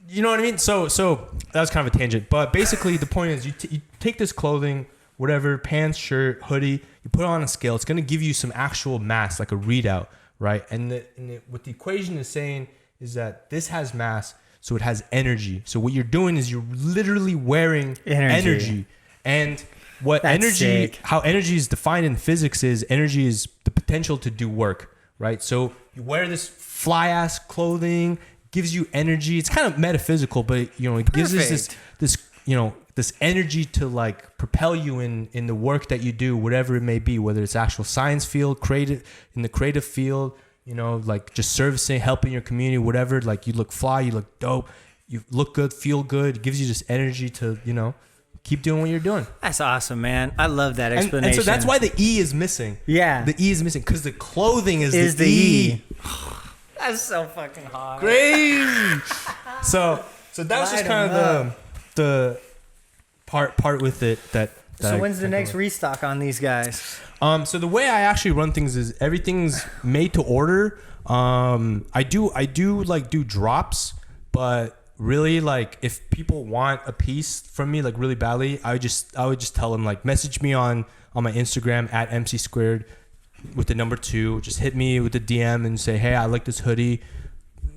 S1: you know what I mean? So that was kind of a tangent. But basically the point is you take this clothing, whatever, pants, shirt, hoodie, you put it on a scale. It's going to give you some actual mass, like a readout, right? And what the equation is saying is that this has mass, so it has energy. So what you're doing is you're literally wearing energy. And what
S2: That's
S1: energy,
S2: sick.
S1: how energy is defined in physics is energy is the potential to do work, right? So you wear this fly ass clothing, gives you energy. It's kind of metaphysical, but it gives us this energy to like propel you in the work that you do, whatever it may be, whether it's actual science field, in the creative field, like just servicing, helping your community, whatever. Like you look fly, you look dope, you look good, feel good. It gives you this energy to, keep doing what you're doing.
S2: That's awesome, man. I love that explanation.
S1: And so that's why the E is missing.
S2: Yeah.
S1: The E is missing because the clothing is
S2: the
S1: the E.
S2: That's so fucking hard.
S1: Crazy. So that was just kind of the part with it that
S2: So when's the next restock on these guys?
S1: So the way I actually run things is everything's made to order. I do like do drops, but really like if people want a piece from me like really badly, I would just tell them like message me on my Instagram at MC squared with the number 2. Just hit me with the DM and say, hey, I like this hoodie.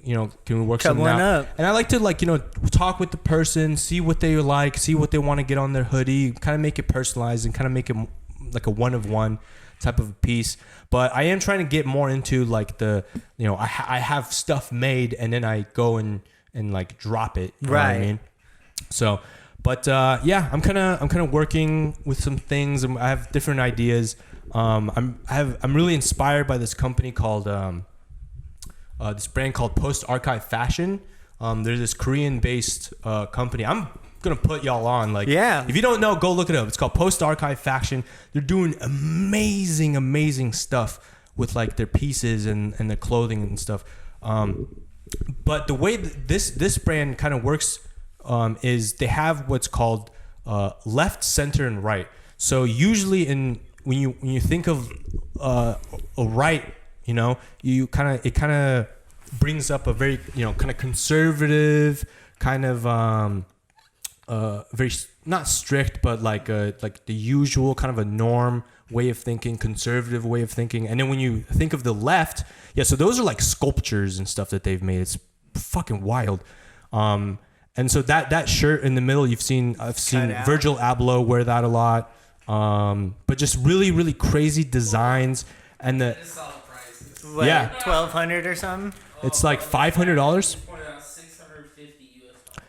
S1: Can we work something out? Up. And I like to talk with the person, see what they like, see what they want to get on their hoodie, kind of make it personalized and kind of make it like a one of one type of a piece. But I am trying to get more into like the, you know, I have stuff made and then I go and like drop it. You know what I mean? So, but yeah, I'm kind of working with some things. I have different ideas. I'm really inspired by this company called this brand called Post Archive Fashion. There's this Korean-based company. I'm gonna put y'all on. Like, if you don't know, go look it up. It's called Post Archive Fashion. They're doing amazing stuff with like their pieces and their clothing and stuff. But the way this brand kind of works is they have what's called left, center, and right. So usually when you think of a right, you know, it kind of brings up a very, you know, kind of conservative, kind of very not strict, but like the usual kind of a norm way of thinking, conservative way of thinking. And then when you think of the left, so those are like sculptures and stuff that they've made. It's fucking wild. And so that shirt in the middle, I've seen Virgil Abloh wear that a lot. But just really crazy designs and the
S2: what, $1,200 or something.
S1: It's like $500.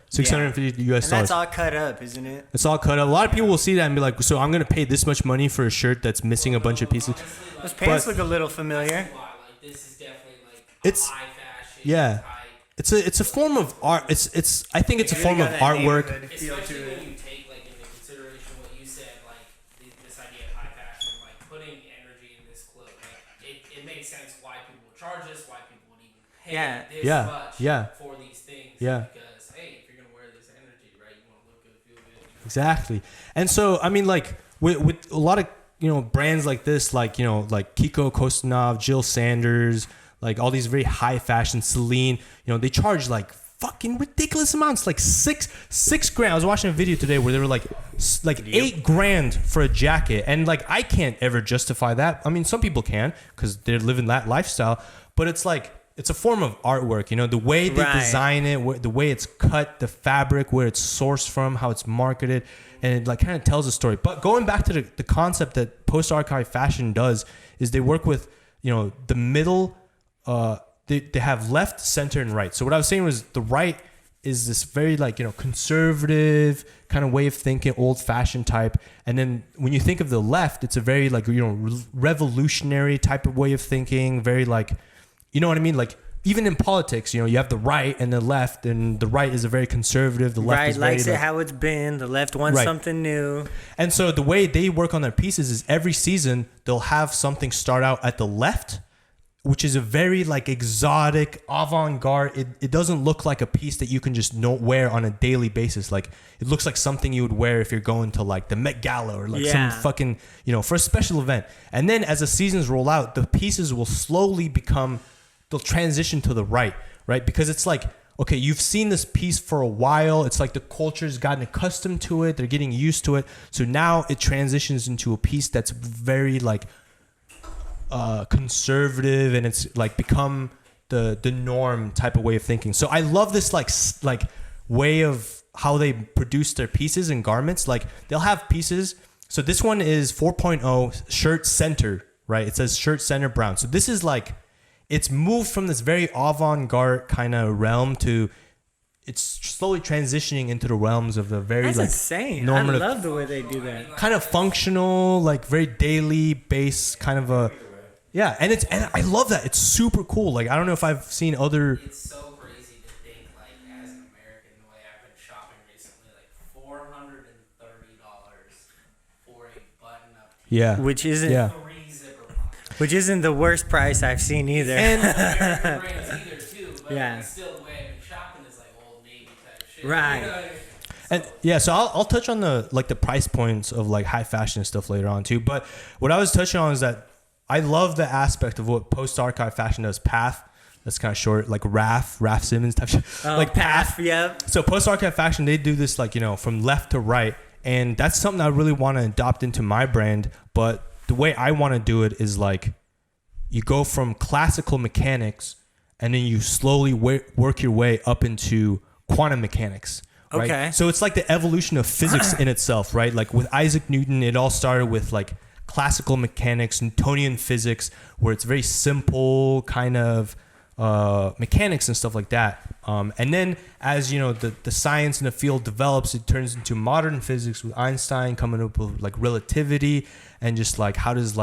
S1: $650 US dollars.
S2: And that's all cut up, isn't it?
S1: It's all cut up. A lot of people will see that and be like, so I'm going to pay this much money for a shirt that's missing a bunch of pieces.
S2: Those pants look a little familiar.
S1: It's it's a form of art. I think it's a form of artwork.
S3: Especially when you take like into consideration what you said, like this idea of high fashion, like putting energy in this clothes. Like, it makes sense why people would charge this, why people would even pay this much for these things. Because hey, if you're gonna wear this energy, right, you want to look good, feel good. You know?
S1: Exactly. And so I mean, like with a lot of, you know, brands like this, like, you know, like Kiko Kostanov, Jill Sanders, like all these very high fashion, Celine, you know, they charge like fucking ridiculous amounts, like six grand. I was watching a video today where they were like $8,000 for a jacket, and like I can't ever justify that. I mean, some people can because they're living that lifestyle, but it's like it's a form of artwork, you know, the way they design it, the way it's cut, the fabric, where it's sourced from, how it's marketed, and it like kind of tells a story. But going back to the concept that Post Archive Fashion does is they work with, you know, the middle. They have left, center, and right. So what I was saying was the right is this very like, you know, conservative kind of way of thinking, old-fashioned type. And then when you think of the left, it's a very like, you know, revolutionary type of way of thinking. Very like, you know what I mean? Like even in politics, you know, you have the right and the left, and the right is a very conservative. The left is very,
S2: likes it how it's been. The left wants something new.
S1: And so the way they work on their pieces is every season they'll have something start out at the left, which is a very like exotic, avant-garde. It doesn't look like a piece that you can just wear on a daily basis. Like it looks like something you would wear if you're going to like the Met Gala or like some fucking, you know, for a special event. And then as the seasons roll out, the pieces will slowly they'll transition to the right? Because it's like, okay, you've seen this piece for a while. It's like the culture's gotten accustomed to it. They're getting used to it. So now it transitions into a piece that's very like, conservative, and it's like become the norm type of way of thinking. So I love this like way of how they produce their pieces and garments. Like they'll have pieces. So this one is 4.0 shirt center, right? It says shirt center brown. So this is like, it's moved from this very avant-garde kind of realm to it's slowly transitioning into the realms of the very
S2: That's
S1: like
S2: insane.
S1: normative,
S2: I love the way they do that.
S1: kind of functional, like very daily base kind of a. Yeah, and I love that. It's super cool. Like I don't know if I've seen other.
S3: It's so crazy to think, like as an American, the way I've been shopping recently, like $430 for a button-up.
S1: Yeah.
S2: Which isn't.
S1: Yeah.
S3: 3 zipper pockets.
S2: Which isn't the worst price I've seen either.
S3: And American brands either too, but
S2: Yeah.
S3: still the way I've been shopping is like Old Navy type shit.
S2: Right.
S3: You know what I mean?
S1: And yeah, so I'll touch on the price points of like high fashion and stuff later on too. But what I was touching on is that I love the aspect of what Post Archive Fashion does. Path, that's kind of short, like Raf Simmons type shit. Like Path.
S2: Yeah.
S1: So Post Archive Fashion, they do this like, you know, from left to right. And that's something I really want to adopt into my brand. But the way I want to do it is like you go from classical mechanics and then you slowly work your way up into quantum mechanics. Right?
S2: Okay.
S1: So it's like the evolution of physics in itself, right? Like with Isaac Newton, it all started with like classical mechanics, Newtonian physics, where it's very simple kind of mechanics and stuff like that. And then as the science in the field develops, it turns into modern physics with Einstein coming up with like relativity and just like how does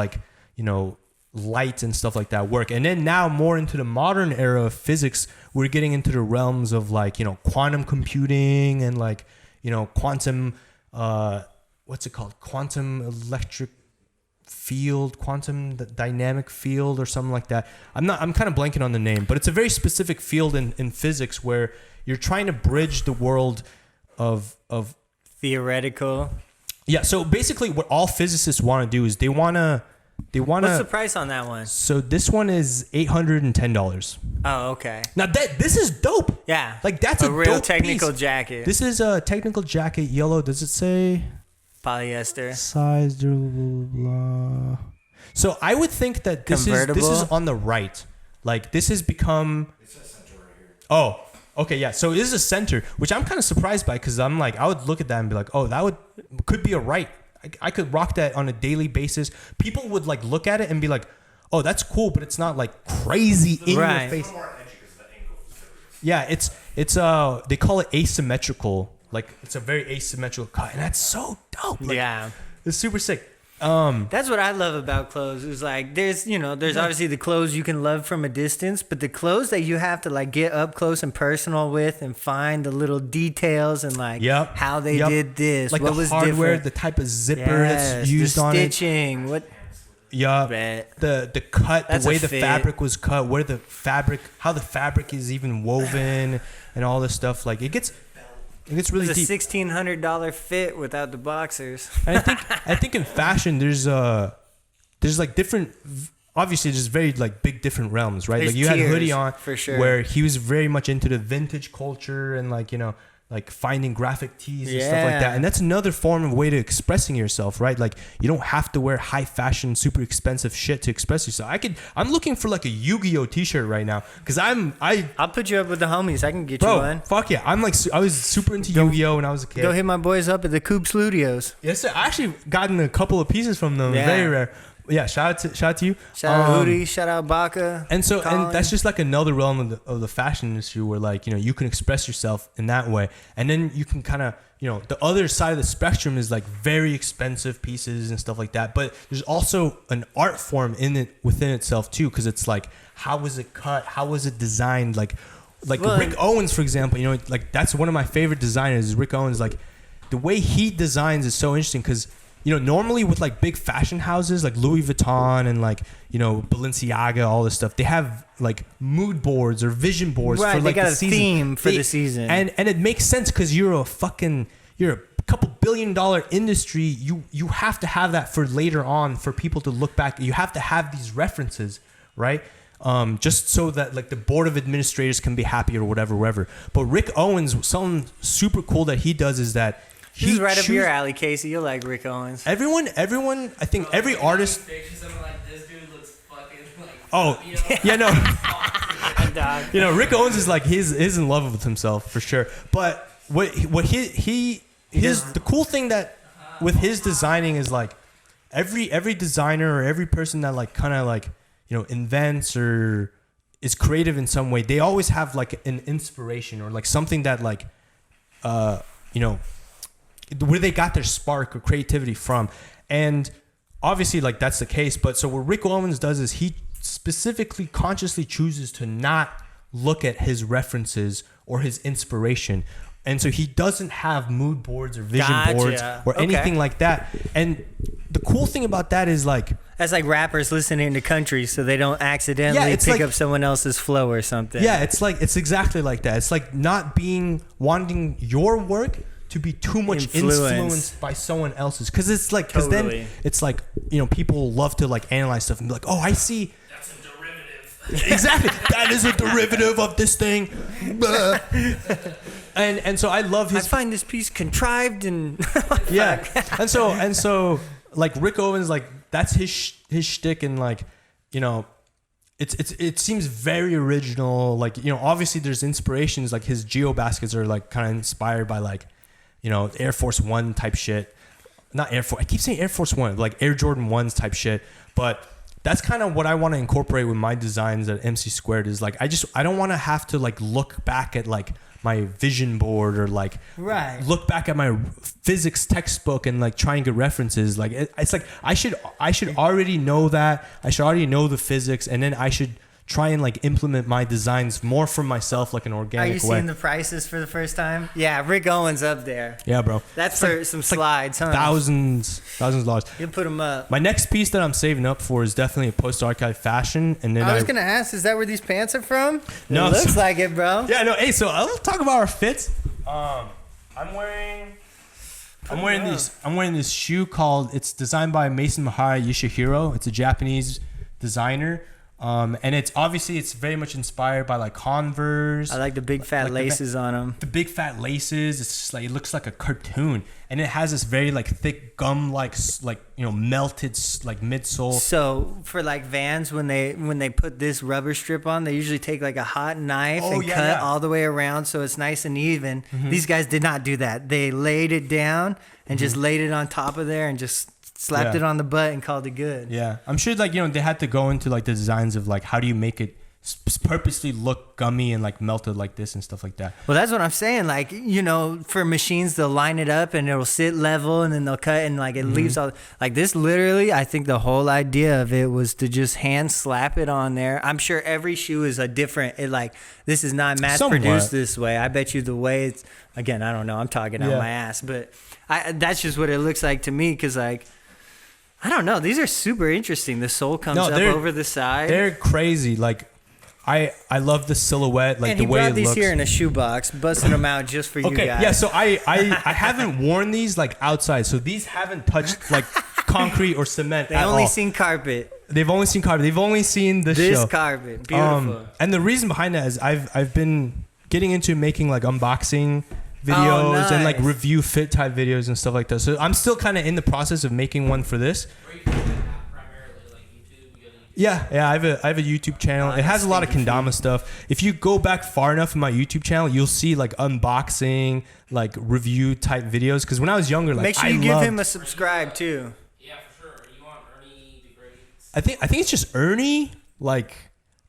S1: light and stuff like that work. And then now more into the modern era of physics, we're getting into the realms of like quantum computing and like quantum what's it called, quantum electric field, quantum dynamic field or something like that. I'm kind of blanking on the name, but it's a very specific field in physics where you're trying to bridge the world of
S2: theoretical.
S1: Yeah, so basically what all physicists want to do is they want to
S2: What's the price on that one?
S1: So this one is $810.
S2: Oh, okay.
S1: Now this is dope.
S2: Yeah.
S1: Like that's a
S2: real
S1: dope
S2: technical
S1: piece.
S2: Jacket.
S1: This is a technical jacket, yellow. Does it say
S2: polyester?
S1: Size, blah, blah, blah. So I would think that this is on the right. Like this has become.
S11: It says center right here.
S1: Oh, okay, yeah. So it is a center, which I'm kind of surprised by because I'm like I would look at that and be like, oh, could be a right. I could rock that on a daily basis. People would like look at it and be like, "Oh, that's cool," but it's not like crazy in your face. Yeah, it's they call it asymmetrical. Like it's a very asymmetrical cut, and that's so dope. Like,
S2: yeah,
S1: it's super sick.
S2: That's what I love about clothes. It's like there's obviously the clothes you can love from a distance, but the clothes that you have to like get up close and personal with and find the little details and like how they did this,
S1: like
S2: what
S1: the
S2: was
S1: hardware,
S2: different.
S1: the type of zipper that's used
S2: the
S1: on
S2: stitching,
S1: it.
S2: What?
S1: Yeah, the cut,
S2: That's
S1: the way
S2: a
S1: the
S2: fit.
S1: fabric was cut, how the fabric is even woven, and all this stuff. Like it gets really
S2: It's
S1: deep.
S2: a $1,600 fit without the boxers.
S1: And I think in fashion there's like different. Obviously, there's very like big different realms, right?
S2: There's
S1: like you had
S2: tiers,
S1: Hoodie on,
S2: for sure,
S1: where he was very much into the vintage culture and like like finding graphic tees and stuff like that. And that's another form of way to expressing yourself, right? Like you don't have to wear high fashion, super expensive shit to express yourself. I'm looking for like a Yu-Gi-Oh t-shirt right now because
S2: I'll put you up with the homies. I can get you one.
S1: Fuck yeah. I was super into Yu-Gi-Oh when I was a kid.
S2: Go hit my boys up at the Coop Studios.
S1: Yes, sir. I actually gotten a couple of pieces from them.
S2: Yeah.
S1: Very rare. Yeah, shout out to you.
S2: Shout out Hootie, shout out Baka.
S1: And that's just like another realm of the fashion industry where like, you can express yourself in that way. And then you can kind of, the other side of the spectrum is like very expensive pieces and stuff like that. But there's also an art form within itself too, because it's like, how was it cut? How was it designed? Like Rick Owens, for example, like that's one of my favorite designers is Rick Owens. Like the way he designs is so interesting because normally with like big fashion houses like Louis Vuitton and like, Balenciaga, all this stuff, they have like mood boards or vision boards for like
S2: they got
S1: the
S2: a
S1: season.
S2: theme for the season.
S1: And it makes sense because you're a couple $1 billion industry. You have to have that for later on for people to look back. You have to have these references, right? Just so that like the board of administrators can be happy or whatever. But Rick Owens, something super cool that he does is that
S2: he's right up your alley, Casey. You'll like Rick Owens.
S1: Everyone, I think every artist.
S3: Pictures of him like this dude looks fucking like.
S1: Oh, yeah, no. Rick Owens is like he's in love with himself for sure. But what the cool thing that with his designing is like every designer or every person that like kind of like invents or is creative in some way, they always have like an inspiration or like something that like where they got their spark or creativity from. And obviously like that's the case, but so what Rick Owens does is he specifically consciously chooses to not look at his references or his inspiration. And so he doesn't have mood boards or vision boards or anything like that. And the cool thing about that is like
S2: that's like rappers listening to country so they don't accidentally pick up someone else's flow or something.
S1: Yeah, it's exactly like that. It's like not wanting your work to be too much influenced by someone else's, because it's like then it's like people love to like analyze stuff and be like, oh, I see
S3: that's a derivative.
S1: Exactly, that is a derivative of this thing. and so I love his.
S2: I find this piece contrived and
S1: yeah, and so like Rick Owens, like that's his shtick, and like it seems very original. Like obviously there's inspirations, like his Geo baskets are like kind of inspired by like Air Force One type shit. not Air Force. I keep saying Air Force One, like Air Jordan 1s type shit. But that's kind of what I want to incorporate with my designs at MC Squared is like, I don't want to have to like look back at like my vision board or like look back at my physics textbook and like try and get references. Like it's like I should already know that. I should already know the physics, and then I should try and like implement my designs more for myself, like an organic way.
S2: Are you seeing the prices for the first time? Yeah, Rick Owens up there.
S1: Yeah, bro.
S2: That's for some slides, huh?
S1: Thousands of dollars.
S2: You put them up.
S1: My next piece that I'm saving up for is definitely a post-archive fashion, and then
S2: I was gonna ask, is that where these pants are from?
S1: No,
S2: it looks like it, bro.
S1: Yeah, no. Hey, so I'll talk about our fits. I'm wearing this shoe it's designed by Mason Mahara Yoshihiro. It's a Japanese designer. And it's very much inspired by like Converse.
S2: I like the big fat laces on them.
S1: The big fat laces. It's just like, it looks like a cartoon, and it has this very like thick gum like melted like midsole.
S2: So for like Vans, when they put this rubber strip on, they usually take like a hot knife and cut all the way around so it's nice and even. Mm-hmm. These guys did not do that. They laid it down and just laid it on top of there and just slapped it on the butt and called it good. Yeah.
S1: I'm sure like, they had to go into like the designs of like, how do you make it purposely look gummy and like melted like this and stuff like that.
S2: Well, that's what I'm saying. Like, for machines, they'll line it up and it'll sit level and then they'll cut and like it leaves all like this. Literally, I think the whole idea of it was to just hand slap it on there. I'm sure every shoe is a different, this is not mass produced this way. I bet you the way it's, again, I don't know. I'm talking out my ass, but that's just what it looks like to me. 'Cause like, I don't know. These are super interesting. The sole comes up over the side.
S1: They're crazy. Like, I love the silhouette. Like
S2: and
S1: the way it looks.
S2: he brought these here in a shoebox, busting them out just for you guys.
S1: Yeah. So I haven't worn these like outside. So these haven't touched like concrete or cement.
S2: They've only seen carpet.
S1: They've only seen carpet. They've only seen this
S2: carpet. Beautiful.
S1: And the reason behind that is I've been getting into making like unboxing videos and like review fit type videos and stuff like that. So I'm still kind of in the process of making one for this. Yeah, I have a YouTube channel. It has a lot of Kendama stuff. If you go back far enough in my YouTube channel, you'll see like unboxing, like review type videos. Because when I was younger, like
S2: make sure you give him a subscribe too.
S3: Yeah, for sure. Are you on Ernie the Great?
S1: I think it's just Ernie, like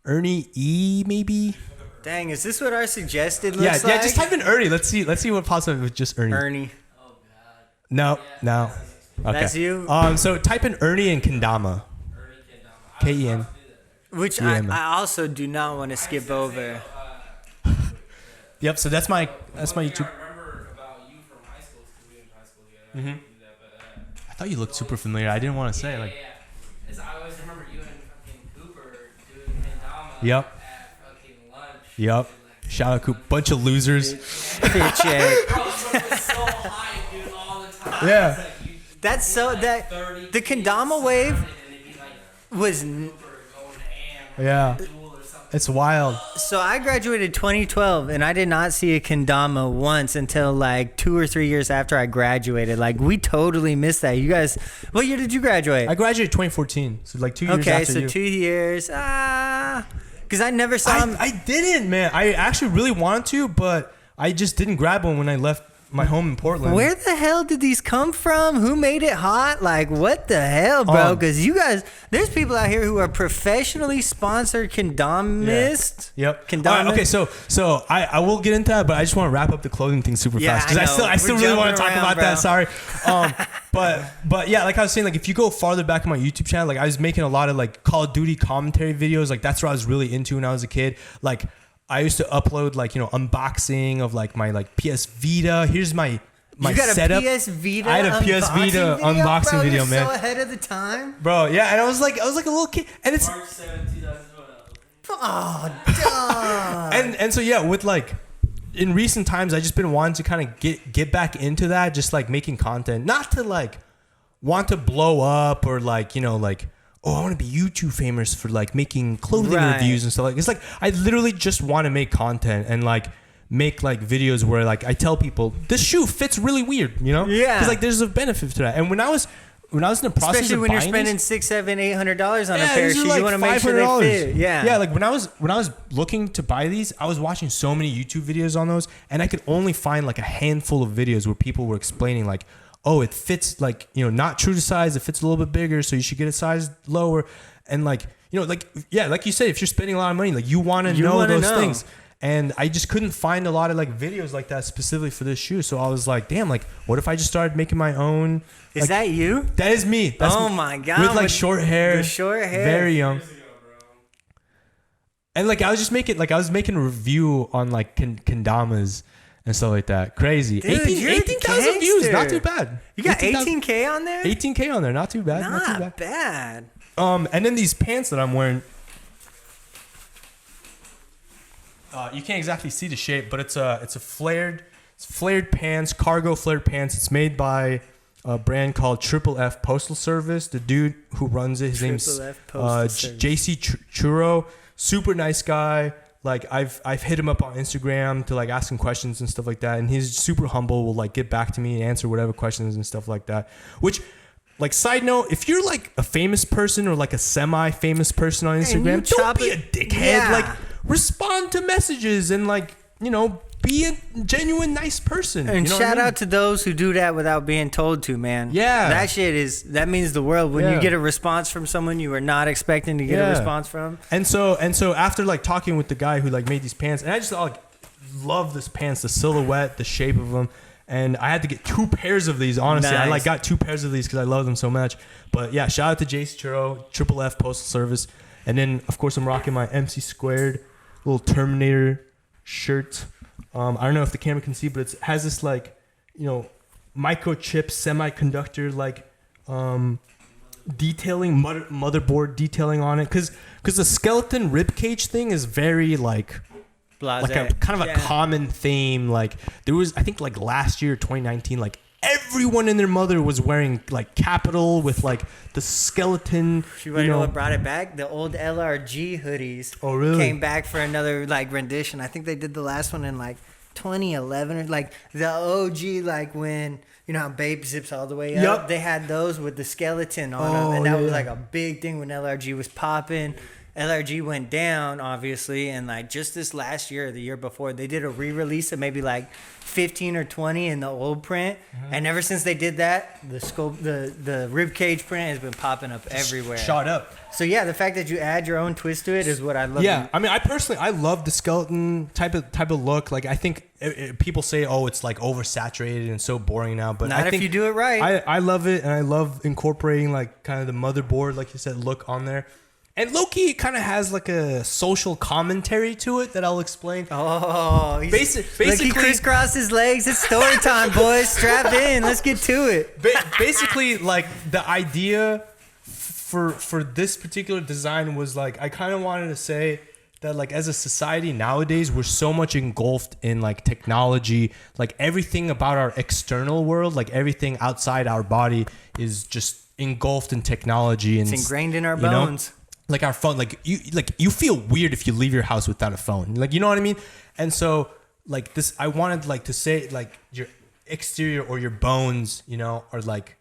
S1: Ernie E maybe.
S2: Dang, is this what our suggested looks like?
S1: Yeah, just type in Ernie. Let's see what pops up with just Ernie.
S2: Ernie.
S3: Oh God.
S1: No. Okay.
S2: That's you.
S1: So type in Ernie and Kendama. K-E-N.
S2: Which I also do not want to skip over.
S1: Yep. So that's my YouTube.
S3: I remember about you from high school because we went to high school together.
S1: I thought you looked super familiar. I didn't want to say like.
S3: Yeah. I always remember you and fucking Cooper doing Kendama.
S1: Yep.
S3: At fucking lunch.
S1: Yep. Shout out Cooper. Bunch of losers.
S2: Fit check.
S3: Bro, was so hype, dude, all the time.
S1: Yeah.
S2: That's so that the Kendama wave was.
S1: Yeah. It's wild.
S2: So I graduated 2012 and I did not see a Kendama once until like 2 or 3 years after I graduated. Like we totally missed that. You guys, what year did you graduate?
S1: I graduated 2014. So like 2 years after
S2: you. Okay, so 2 years. Because I never saw him.
S1: I didn't, man. I actually really wanted to, but I just didn't grab one when I left my home in Portland.
S2: Where the hell did these come from? Who made it hot? Like, what the hell, bro? Because you guys, there's people out here who are professionally sponsored kendamists.
S1: Yeah. Yep.
S2: Kendama.
S1: Right, okay, so I will get into that, but I just want to wrap up the clothing thing super fast because I still really want to talk about that. Sorry. But yeah, like I was saying, like if you go farther back in my YouTube channel, like I was making a lot of like Call of Duty commentary videos. Like that's what I was really into when I was a kid. Like I used to upload like, unboxing of like my like PS Vita. Here's my setup.
S2: You got a PS Vita
S1: I had a PS Vita unboxing video, man.
S2: So ahead of the time.
S1: Bro, yeah, and I was like a little kid. And it's
S3: March 7, 2012.
S2: Oh, duh.
S1: and so yeah, with like in recent times I just been wanting to kind of get back into that, just like making content. Not to like want to blow up or like, like oh, I want to be YouTube famous for like making clothing reviews and stuff like. It's like I literally just want to make content and like make like videos where like I tell people this shoe fits really weird, Yeah. Because like there's a benefit to that. And when I was in the process,
S2: especially when you're spending $600, $700, $800 on a pair of shoes, you want to make sure they fit. Yeah.
S1: Yeah. Like when I was looking to buy these, I was watching so many YouTube videos on those, and I could only find like a handful of videos where people were explaining like, oh, it fits like, you know, not true to size. It fits a little bit bigger, so you should get a size lower. And like, you know, like, yeah, like you said, if you're spending a lot of money, like you want to know those things. And I just couldn't find a lot of like videos like that specifically for this shoe. So I was like, damn, like, what if I just started making my own?
S2: Is that you?
S1: That is me. That's
S2: my God.
S1: With like short hair.
S2: The short hair.
S1: Very young. And like I was making a review on like Kendamas and stuff like that. Crazy.
S2: Dude,
S1: 18,000 views. Not too bad.
S2: You got 18K on there?
S1: 18K on there. Not too bad.
S2: Not
S1: too
S2: bad.
S1: And then these pants that I'm wearing. You can't exactly see the shape, but it's flared pants, cargo flared pants. It's made by a brand called Triple F Postal Service. The dude who runs it, his name's JC Churro. Super nice guy. Like I've hit him up on Instagram to like ask him questions and stuff like that, and he's super humble. Will like get back to me and answer whatever questions and stuff like that. Which, like, side note, if you're like a famous person or like a semi-famous person on Instagram, don't be a dickhead.
S2: Yeah.
S1: Like, respond to messages and like, you know, be a genuine nice person.
S2: And
S1: you know
S2: shout out to those who do that without being told to, man.
S1: Yeah.
S2: That means the world when you get a response from someone you were not expecting to get a response from.
S1: And so after like talking with the guy who like made these pants, and I just like love this pants, the silhouette, the shape of them. And I had to get 2 pairs of these, honestly. Nice. I like got 2 pairs of these because I love them so much. But yeah, shout out to JC Churro, Triple F Postal Service. And then of course I'm rocking my MC Squared little Terminator shirt. I don't know if the camera can see, but it has this like, you know, microchip semiconductor like detailing, motherboard detailing on it. Because the skeleton ribcage thing is very like
S2: Blase.
S1: Like a kind of a common theme. Like there was, I think like last year, 2019, like everyone and their mother was wearing like Capital with like the skeleton.
S2: You know what brought it back? The old LRG hoodies.
S1: Oh, really?
S2: Came back for another like rendition. I think they did the last one in like 2011 or like the OG, like when, you know how Babe zips all the way up?
S1: Yep.
S2: They had those with the skeleton on them. And that was like a big thing when LRG was popping. LRG went down, obviously, and like just this last year or the year before, they did a re-release of maybe like 15 or 20 in the old print, and ever since they did that, the ribcage print has been popping up everywhere.
S1: Shot up.
S2: So yeah, the fact that you add your own twist to it is what I love.
S1: Yeah, I mean, I love the skeleton type of look. Like I think people say, oh, it's like oversaturated and so boring now, but
S2: not
S1: I think
S2: if you do it right.
S1: I love it, and I love incorporating like kind of the motherboard, like you said, look on there. And low-key, it kind of has like a social commentary to it that I'll explain.
S2: Oh,
S1: basically,
S2: look, he crisscrossed his legs. It's story time, boys. Strap in. Let's get to it.
S1: Basically, like the idea for this particular design was like I kind of wanted to say that like as a society nowadays we're so much engulfed in like technology, like everything about our external world, like everything outside our body is just engulfed in technology, and
S2: it's ingrained in our bones.
S1: Know? Like our phone, like you feel weird if you leave your house without a phone. Like, you know what I mean? And so like this, I wanted like to say like your exterior or your bones, you know, are like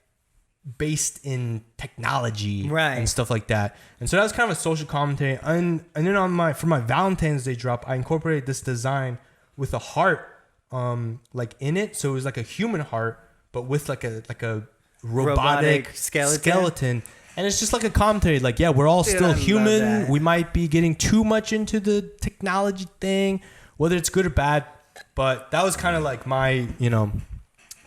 S1: based in technology,
S2: right,
S1: and stuff like that. And so that was kind of a social commentary. And then for my Valentine's Day drop, I incorporated this design with a heart, like in it. So it was like a human heart, but with like a robotic skeleton. And it's just like a commentary, like, yeah, we're all still human. We might be getting too much into the technology thing, whether it's good or bad. But that was kind of like my, you know,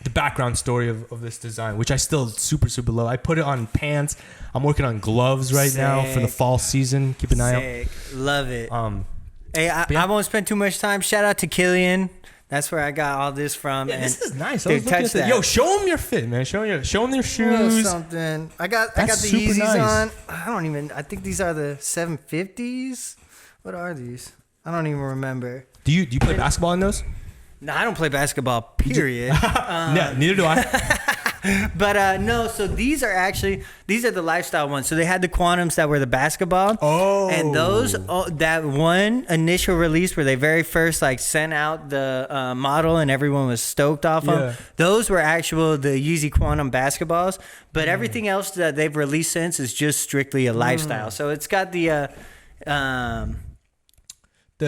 S1: the background story of this design, which I still super, super love. I put it on pants. I'm working on gloves right now for the fall season. Keep an eye out.
S2: Love it. Hey, I won't spend too much time. Shout out to Killian. That's where I got all this from.
S1: Yeah,
S2: and
S1: this is nice.
S2: Dude, touch that.
S1: Yo, show them your fit, man. Show them their shoes.
S2: Something. I got the Yeezys on. I think these are the 750s. What are these? I don't even remember.
S1: Do you play basketball in those?
S2: No, I don't play basketball, period.
S1: Yeah, neither do I.
S2: But no, so these are the lifestyle ones. So they had the Quantums that were the basketball.
S1: Oh.
S2: And those, that one initial release where they very first like sent out the model and everyone was stoked off them. Those were the Yeezy Quantum basketballs. But everything else that they've released since is just strictly a lifestyle. So it's got the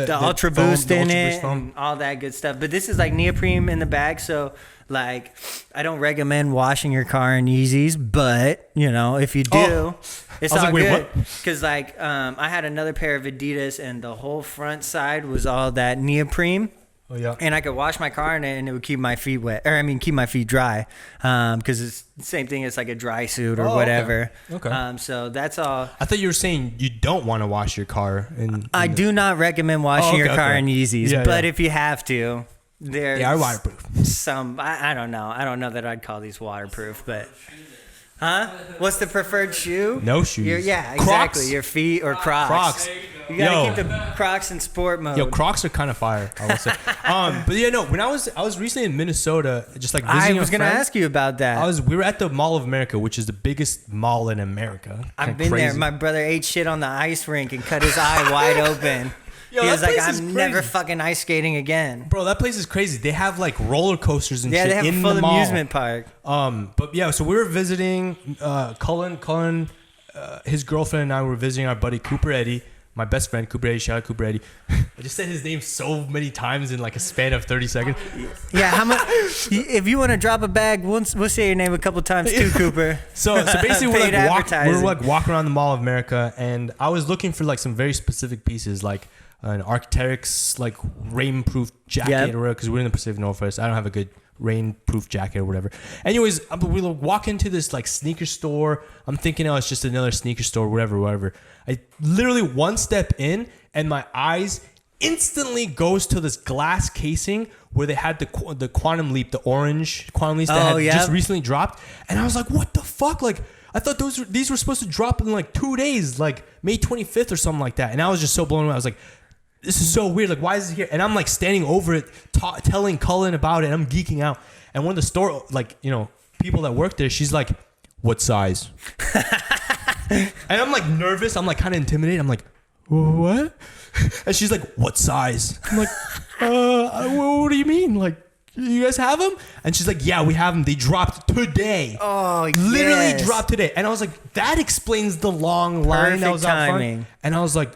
S2: the Ultra Boost in
S1: Ultra
S2: it,
S1: Boost foam.
S2: and all that good stuff. But this is like neoprene in the bag, so like I don't recommend washing your car in Yeezys, but you know if you do, it's all good. Because like I had another pair of Adidas, and the whole front side was all that neoprene.
S1: Oh yeah.
S2: And I could wash my car in it, and it would keep my feet wet, or I mean, keep my feet dry, because it's the same thing. It's like a dry suit or whatever.
S1: Okay.
S2: So that's all.
S1: I thought you were saying you don't want to wash your car.
S2: I do not recommend washing your car in Yeezys, but if you have to, there's
S1: are waterproof.
S2: Some I don't know. I don't know that I'd call these waterproof, but. Huh? What's the preferred shoe?
S1: No shoes.
S2: Yeah, exactly.
S1: Crocs.
S2: Your feet or Crocs.
S1: Crocs.
S2: You gotta keep the Crocs in sport mode.
S1: Yo, Crocs are kind of fire, I will say. But yeah, no. When I was recently in Minnesota, just like visiting.
S2: I was gonna ask you about that.
S1: We were at the Mall of America, which is the biggest mall in America.
S2: I've been there. My brother ate shit on the ice rink and cut his eye wide open. Yo, he was like, I'm never fucking ice skating again.
S1: Bro, that place is crazy. They have like roller coasters and shit in the mall.
S2: Yeah, they have a full amusement park.
S1: But yeah, so we were visiting Cullen, his girlfriend and I were visiting our buddy Cooper Eddie, my best friend Cooper Eddie. Shout out Cooper Eddie. I just said his name so many times in like a span of 30 seconds.
S2: Yeah, how much? If you want to drop a bag, we'll say your name a couple times too, Cooper.
S1: So basically we're like walking around the Mall of America, and I was looking for like some very specific pieces, like an Arc'teryx like rainproof jacket or whatever, because we're in the Pacific Northwest. I don't have a good rainproof jacket or whatever. Anyways, we walk into this like sneaker store. I'm thinking, oh, it's just another sneaker store, whatever. I literally one step in, and my eyes instantly goes to this glass casing where they had the Quantum Leap, the orange Quantum Leaps that had just recently dropped, and I was like, what the fuck, like. I thought these were supposed to drop in like 2 days, like May 25th or something like that. And I was just so blown away. I was like, this is so weird. Like, why is it here? And I'm like standing over it, telling Cullen about it. And I'm geeking out. And one of the store, like, you know, people that work there, she's like, what size? And I'm like nervous. I'm like kind of intimidated. I'm like, what? And she's like, what size? I'm like, what do you mean? Like, you guys have them? And she's like, yeah, we have them. They dropped today.
S2: Oh,
S1: literally dropped today. And I was like, that explains the long line that was out front. And I was like,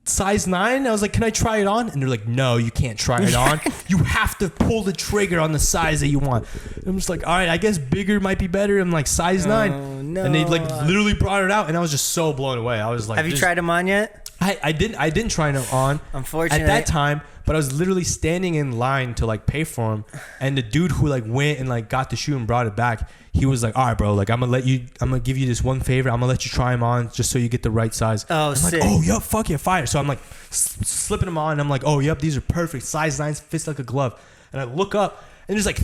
S1: size 9? I was like, can I try it on? And they're like, no, you can't try it on. You have to pull the trigger on the size that you want. And I'm just like, all right, I guess bigger might be better. I'm like, size 9.
S2: No.
S1: And they like literally brought it out, and I was just so blown away. I was like,
S2: have you tried them on yet?
S1: I didn't try them on.
S2: Unfortunately.
S1: At that time, but I was literally standing in line to like pay for them, and the dude who like went and like got the shoe and brought it back, he was like, all right, bro, like I'm gonna give you this one favor. I'm gonna let you try them on just so you get the right size.
S2: Oh,
S1: I'm
S2: sick.
S1: like, oh, yep, fuck yeah, fire. So I'm like slipping them on, and I'm like, oh, yep, these are perfect. Size 9 fits like a glove. And I look up, and there's like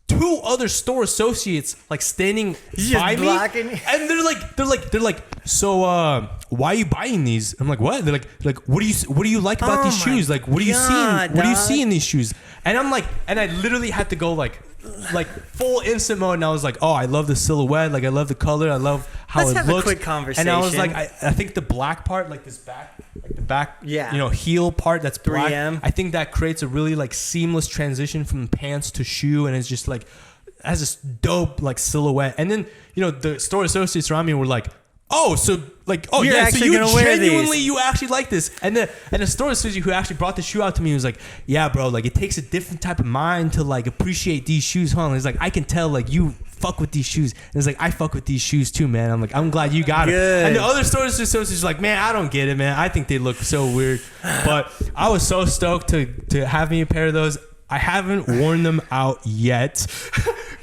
S1: 2 other store associates like standing by me, and they're like, so why are you buying these? I'm like, what? They're like, what do you like about these shoes? Like, what do you see in these shoes? And I'm like, and I literally had to go like full instant mode, and I was like, oh, I love the silhouette, like I love the color, I love how
S2: Let's
S1: it
S2: have
S1: looks.
S2: a quick conversation.
S1: And I was like, I think the black part, like this back, like the back,
S2: yeah,
S1: you know, heel part that's black.
S2: 3M.
S1: I think that creates a really like seamless transition from pants to shoe, and it's just like has this dope like silhouette. And then, you know, the store associates around me were like, oh, so like, oh,
S2: you're
S1: yeah, so you genuinely, you actually like this. And the store associate who actually brought the shoe out to me was like, yeah, bro, like it takes a different type of mind to like appreciate these shoes, huh? And he's like, I can tell like you fuck with these shoes. And it's like, I fuck with these shoes too, man. I'm like, I'm glad you got it. And the other store associates like, man, I don't get it, man. I think they look so weird. But I was so stoked to have me a pair of those. I haven't worn them out yet.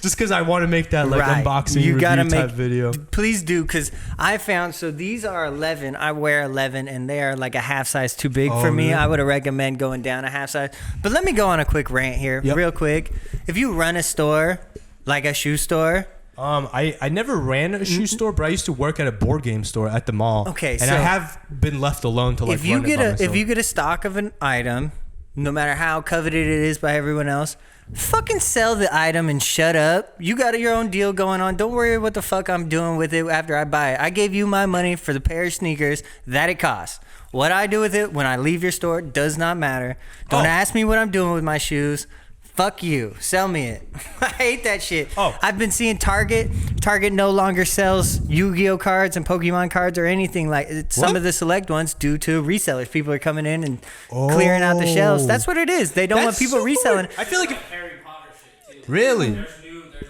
S1: Just because I want to make that like unboxing review type video.
S2: Please do, because I found, so these are 11. I wear 11, and they are like a half size too big for me. I would recommend going down a half size. But let me go on a quick rant here, real quick. If you run a store, like a shoe store.
S1: I never ran a shoe store, but I used to work at a board game store at the mall.
S2: Okay,
S1: and I have been left alone to like run it by myself.
S2: If you get a stock of an item, no matter how coveted it is by everyone else, fucking sell the item and shut up. You got your own deal going on. Don't worry what the fuck I'm doing with it after I buy it. I gave you my money for the pair of sneakers that it costs. What I do with it when I leave your store does not matter. Don't ask me what I'm doing with my shoes. Fuck you. Sell me it. I hate that shit.
S1: Oh.
S2: I've been seeing Target. Target no longer sells Yu-Gi-Oh cards and Pokemon cards or anything like some
S1: What?
S2: of the select ones due to resellers. People are coming in and clearing out the shelves. That's what it is. They don't want
S1: That's
S2: people
S1: so
S2: reselling.
S1: weird. I feel like
S3: Harry Potter shit too.
S1: Really?
S3: There's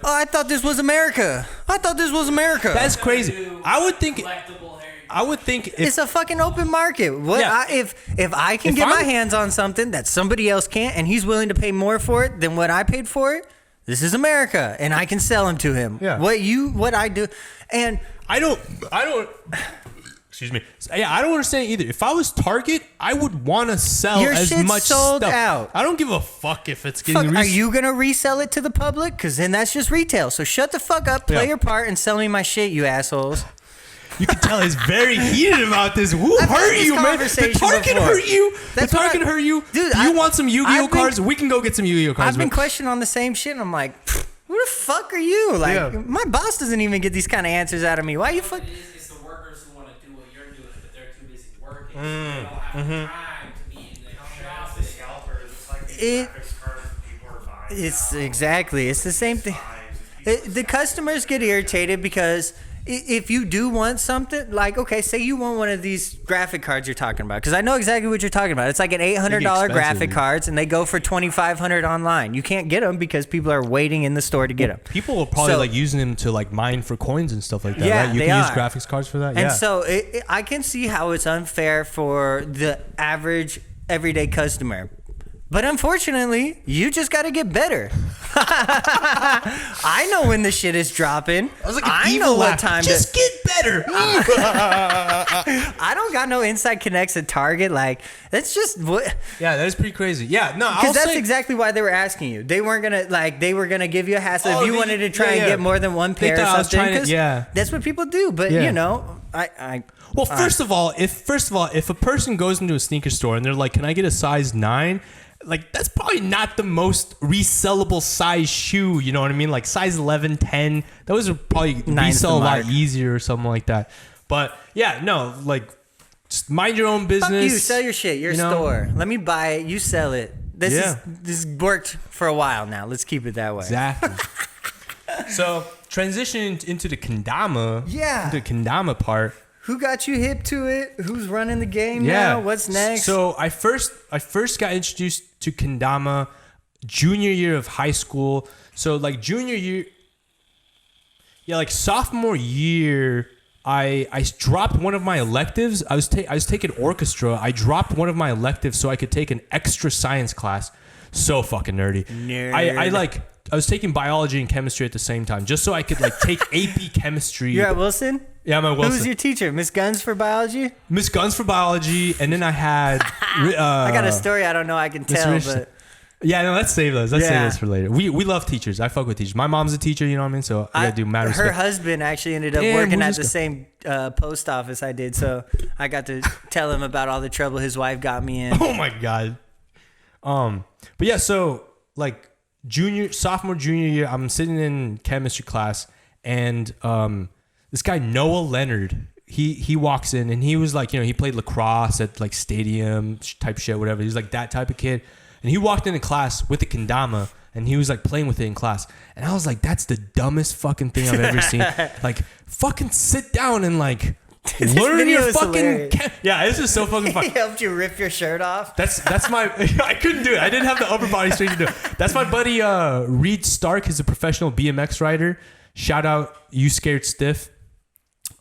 S2: Oh, I thought this was America.
S1: That's crazy. I would think.
S3: collectible Harry
S1: I would think if
S2: It's a fucking open market. What
S1: Yeah.
S2: if I can
S1: If
S2: get my
S1: I'm-
S2: hands on something that somebody else can't, and he's willing to pay more for it than what I paid for it? This is America, and I can sell him to him.
S1: Yeah.
S2: What I do, and
S1: I don't. Excuse me. Yeah, I don't understand either. If I was Target, I would want to sell
S2: Your
S1: as
S2: shit's
S1: much
S2: sold
S1: stuff.
S2: out.
S1: I don't give a fuck if it's getting.
S2: fuck, are you gonna resell it to the public? Because then that's just retail. So shut the fuck up, play
S1: Yeah.
S2: your part, and sell me my shit, you assholes.
S1: You can tell he's very heated about this. Who
S2: I've had
S1: hurt
S2: this
S1: you, man? The
S2: conversation
S1: Target
S2: before.
S1: hurt you.
S2: That's
S1: the
S2: what
S1: Target hurt you.
S2: Dude,
S1: you want some Yu-Gi-Oh
S2: I've been-
S1: cards? We can go get some Yu-Gi-Oh cards.
S2: I've been
S1: but-
S2: questioning on the same shit, and I'm like, who the fuck are you? Like,
S1: Yeah.
S2: my boss doesn't even get these kind of answers out of me. Why you fuck?
S3: It's the workers who want to do what you're doing, but they're too busy working. So they don't have time to be in the shop.
S8: Scalpers, it's like these
S2: It-
S8: graphics cards that people are buying.
S2: It's
S8: now.
S2: exactly. It's the same thing. The customers get irritated because if you do want something, like, okay, say you want one of these graphic cards you're talking about, because I know exactly what you're talking about. It's like an $800 graphic cards, and they go for $2,500 online. You can't get them because people are waiting in the store to get them.
S1: People are probably
S2: So-
S1: like using them to like mine for coins and stuff like that,
S2: Yeah,
S1: right? You
S2: they
S1: can
S2: are.
S1: use graphics cards for that.
S2: And
S1: Yeah.
S2: so I can see how it's unfair for the average everyday customer. But unfortunately, you just got to get better. I know when the shit is dropping.
S1: I was like,
S2: I know what time
S1: Just
S2: to.
S1: get better.
S2: I don't got no inside connects at Target. Like, that's just what.
S1: Yeah, that is pretty crazy. Yeah, no, I'll
S2: Because that's
S1: say,
S2: exactly why they were asking you. They weren't gonna they were gonna give you a hassle
S1: Oh,
S2: if you
S1: they-
S2: wanted to try
S1: yeah,
S2: and
S1: yeah.
S2: get more than one
S1: They
S2: pair or
S1: thought I was
S2: something.
S1: trying to-
S2: 'cause
S1: yeah.
S2: that's what people do. But
S1: Yeah.
S2: you know, I
S1: Well, first of all, if a person goes into a sneaker store and they're like, "Can I get a size 9?" Like, that's probably not the most resellable size shoe. You know what I mean? Like size 11, 10. Those are probably
S2: Nine's
S1: resell a
S2: the
S1: lot
S2: mark.
S1: easier or something like that. But yeah, no, like just mind your own business.
S2: fuck you, sell your shit, your
S1: you know?
S2: store. Let me buy it, you sell it.
S1: Yeah.
S2: This worked for a while now. Let's keep it that way.
S1: Exactly. So transitioning into the kendama.
S2: Yeah.
S1: The kendama part.
S2: Who got you hip to it? Who's running the game now? What's next?
S1: So I first got introduced to kendama junior year of high school. So like junior year, yeah, like sophomore year, I dropped one of my electives. I was taking orchestra. I dropped one of my electives so I could take an extra science class. So fucking nerdy.
S2: Nerd.
S1: I was taking biology and chemistry at the same time, just so I could like take AP chemistry.
S2: You're at Wilson?
S1: Yeah, I'm at Wilson.
S2: Who's your teacher? Miss Guns for biology?
S1: Miss Guns for biology, and then I had.
S2: I got a story I don't know I can tell,
S1: Rich-
S2: but
S1: Yeah, no, let's save those. Let's save
S2: Yeah.
S1: those for later. We love teachers. I fuck with teachers. My mom's a teacher, you know what I mean? So I gotta do mad
S2: her
S1: respect.
S2: husband actually ended up
S1: Damn,
S2: working
S1: we'll
S2: at
S1: just
S2: the
S1: go.
S2: same post office I did, so I got to tell him about all the trouble his wife got me in.
S1: Oh my god. But yeah, so like sophomore, junior year, I'm sitting in chemistry class, and this guy Noah Leonard, he walks in, and he was like, you know, he played lacrosse at like stadium type shit, whatever. He's like that type of kid, and he walked into class with a kendama, and he was like playing with it in class, and I was like, that's the dumbest fucking thing I've ever seen. Like, fucking sit down and like learn
S2: video
S1: your
S2: is
S1: fucking.
S2: hilarious.
S1: Yeah, this is so fucking fun.
S2: He helped you rip your shirt off.
S1: That's my. I couldn't do it. I didn't have the upper body strength to do it. That's my buddy Reed Stark. He's a professional BMX rider. Shout out, you scared stiff.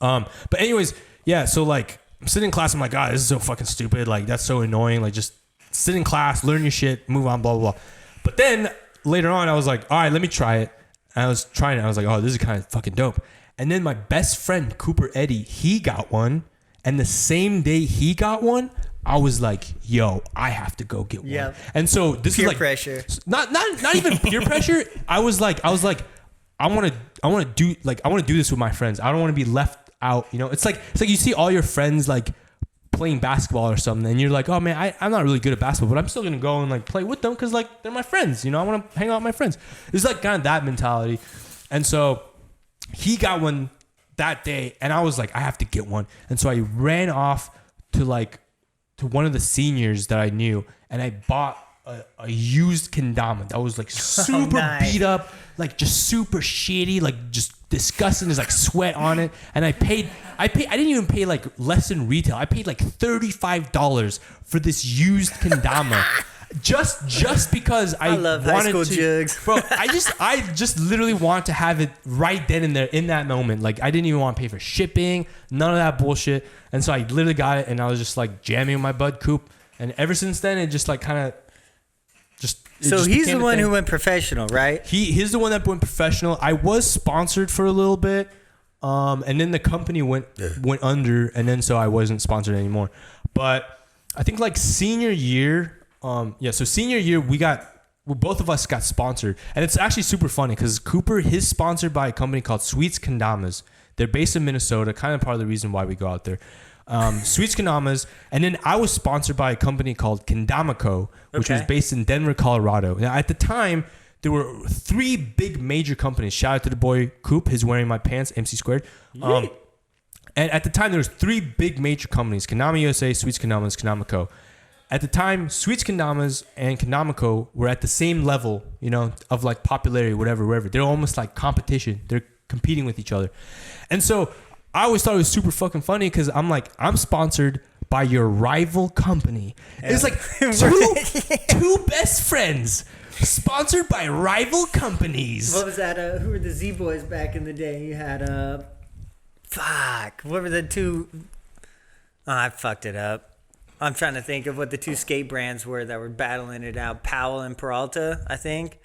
S1: But anyways, yeah. So like, I'm sitting in class. I'm like, God, this is so fucking stupid. Like, that's so annoying. Like, just sit in class, learn your shit, move on, blah blah blah. But then later on, I was like, all right, let me try it. And I was trying it. I was like, oh, this is kind of fucking dope. And then my best friend Cooper Eddie, he got one. And the same day he got one, I was like, yo, I have to go get one.
S2: Yeah.
S1: And so this
S2: Peer
S1: is like
S2: pressure.
S1: Not even peer pressure. I was like, I want to do this with my friends. I don't want to be left out. You know, it's like you see all your friends like playing basketball or something, and you're like, oh man, I'm not really good at basketball, but I'm still gonna go and like play with them because like they're my friends. You know, I want to hang out with my friends. It's like kind of that mentality. And so he got one that day, and I was like, I have to get one. And so I ran off to one of the seniors that I knew, and I bought a used kendama that was like super beat up, like just super shitty, like just disgusting. There's like sweat on it, and I didn't even pay like less than retail. I paid like $35 for this used kendama. Just because I
S2: love
S1: wanted
S2: high school
S1: to,
S2: jugs.
S1: bro. I just literally want to have it right then and there in that moment. Like I didn't even want to pay for shipping, none of that bullshit. And so I literally got it, and I was just like jamming my bud Coop. And ever since then, it just like kind of just.
S2: So he's the one who went professional, right?
S1: He's the one that went professional. I was sponsored for a little bit, and then the company went under, and then so I wasn't sponsored anymore. But I think like senior year. So senior year, both of us got sponsored. And it's actually super funny because Cooper, he's sponsored by a company called Sweets Kendamas. They're based in Minnesota, kind of part of the reason why we go out there. Sweets Kendamas. And then I was sponsored by a company called Kendama Co., which was based in Denver, Colorado. Now, at the time, there were 3 big major companies. Shout out to the boy Coop. He's wearing my pants, MC Squared. And at the time, there was 3 big major companies. Kendama USA, Sweets Kendamas, Kendama Co. At the time, Sweets Kendamas and Kendama Co. were at the same level, of like popularity, whatever. They're almost like competition. They're competing with each other. And so I always thought it was super fucking funny because I'm sponsored by your rival company. Yeah. It's like two best friends sponsored by rival companies.
S2: What was that? Who were the Z Boys back in the day? You had, what were the 2? Oh, I fucked it up. I'm trying to think of what the 2 skate brands were that were battling it out. Powell and Peralta, I think.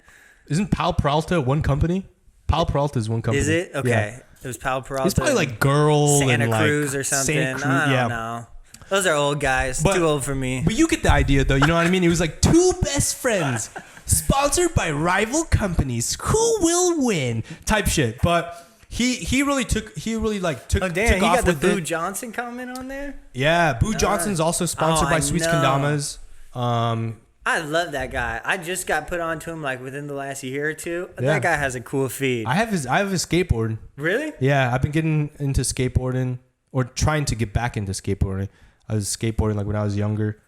S1: Isn't Powell Peralta one company? Powell Peralta is one company.
S2: Is it? Okay.
S1: Yeah.
S2: It was Powell Peralta.
S1: It's probably like Girl
S2: Santa
S1: and
S2: Cruz
S1: like
S2: or something.
S1: Santa Cruz,
S2: I don't know. Those are old guys. Too old for me.
S1: But you get the idea, though. You know what I mean? It was like 2 best friends sponsored by rival companies. Who will win? Type shit. But he really took.
S2: Oh damn! He got the Boo Johnson comment on there.
S1: Yeah, Boo Johnson's also sponsored by Sweets Kendamas.
S2: I love that guy. I just got put onto him like within the last year or 2. Yeah. That guy has a cool feed.
S1: I have his skateboard.
S2: Really?
S1: Yeah, I've been getting into skateboarding or trying to get back into skateboarding. I was skateboarding like when I was younger.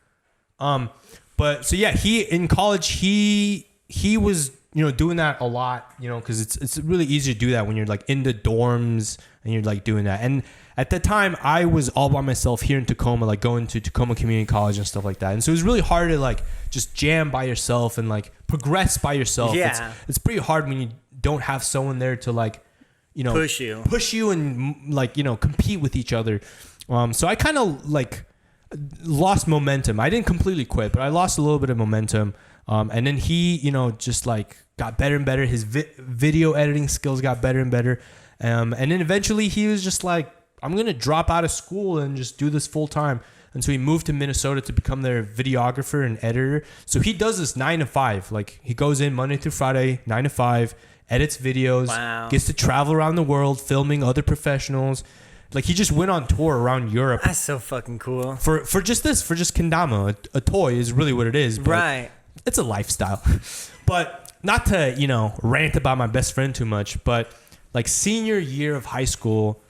S1: But so yeah, he in college he was doing that a lot, because it's really easy to do that when you're like in the dorms and you're like doing that. And at that time, I was all by myself here in Tacoma, like going to Tacoma Community College and stuff like that. And so it was really hard to like just jam by yourself and like progress by yourself.
S2: Yeah.
S1: It's pretty hard when you don't have someone there to like, push you and like, compete with each other. So I kind of like lost momentum. I didn't completely quit, but I lost a little bit of momentum. And then he, just like got better and better. His video editing skills got better and better. And then eventually he was just like, I'm going to drop out of school and just do this full time. And so he moved to Minnesota to become their videographer and editor. So he does this 9 to 5. Like he goes in Monday through Friday, 9 to 5, edits videos, gets to travel around the world, filming other professionals. Like he just went on tour around Europe.
S2: That's so fucking cool.
S1: For just kendama, a toy is really what it is. But
S2: right.
S1: It's a lifestyle. But not to, rant about my best friend too much, but like senior year of high school,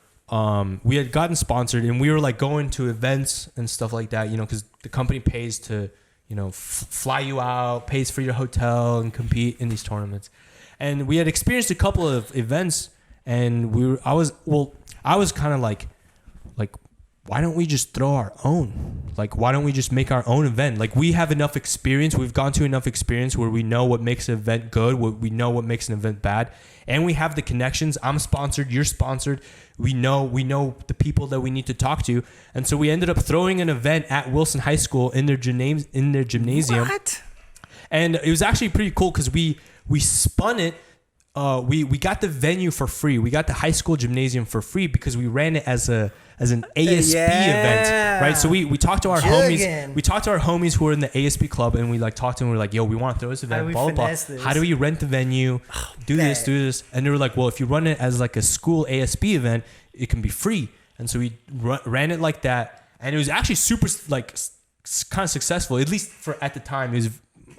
S1: we had gotten sponsored and we were like going to events and stuff like that, because the company pays to, fly you out, pays for your hotel and compete in these tournaments. And we had experienced a couple of events and I was kind of like, why don't we just throw our own? Like, why don't we just make our own event? Like, we have enough experience. We've gone to enough experience where we know what makes an event good, we know what makes an event bad. And we have the connections. I'm sponsored. You're sponsored. We know the people that we need to talk to. And so we ended up throwing an event at Wilson High School in their gymnasium.
S2: What? And
S1: it was actually pretty cool because we spun it. We got the venue for free. We got the high school gymnasium for free because we ran it as an ASP event, right? So we talked to our homies. We talked to our homies who were in the ASP club, and we like talked to them. We're like, "Yo, we want to throw this event. Blah blah blah. How do we rent the venue? Do this?" And they were like, "Well, if you run it as like a school ASP event, it can be free." And so we ran it like that, and it was actually super like kind of successful. At least for at the time, it was.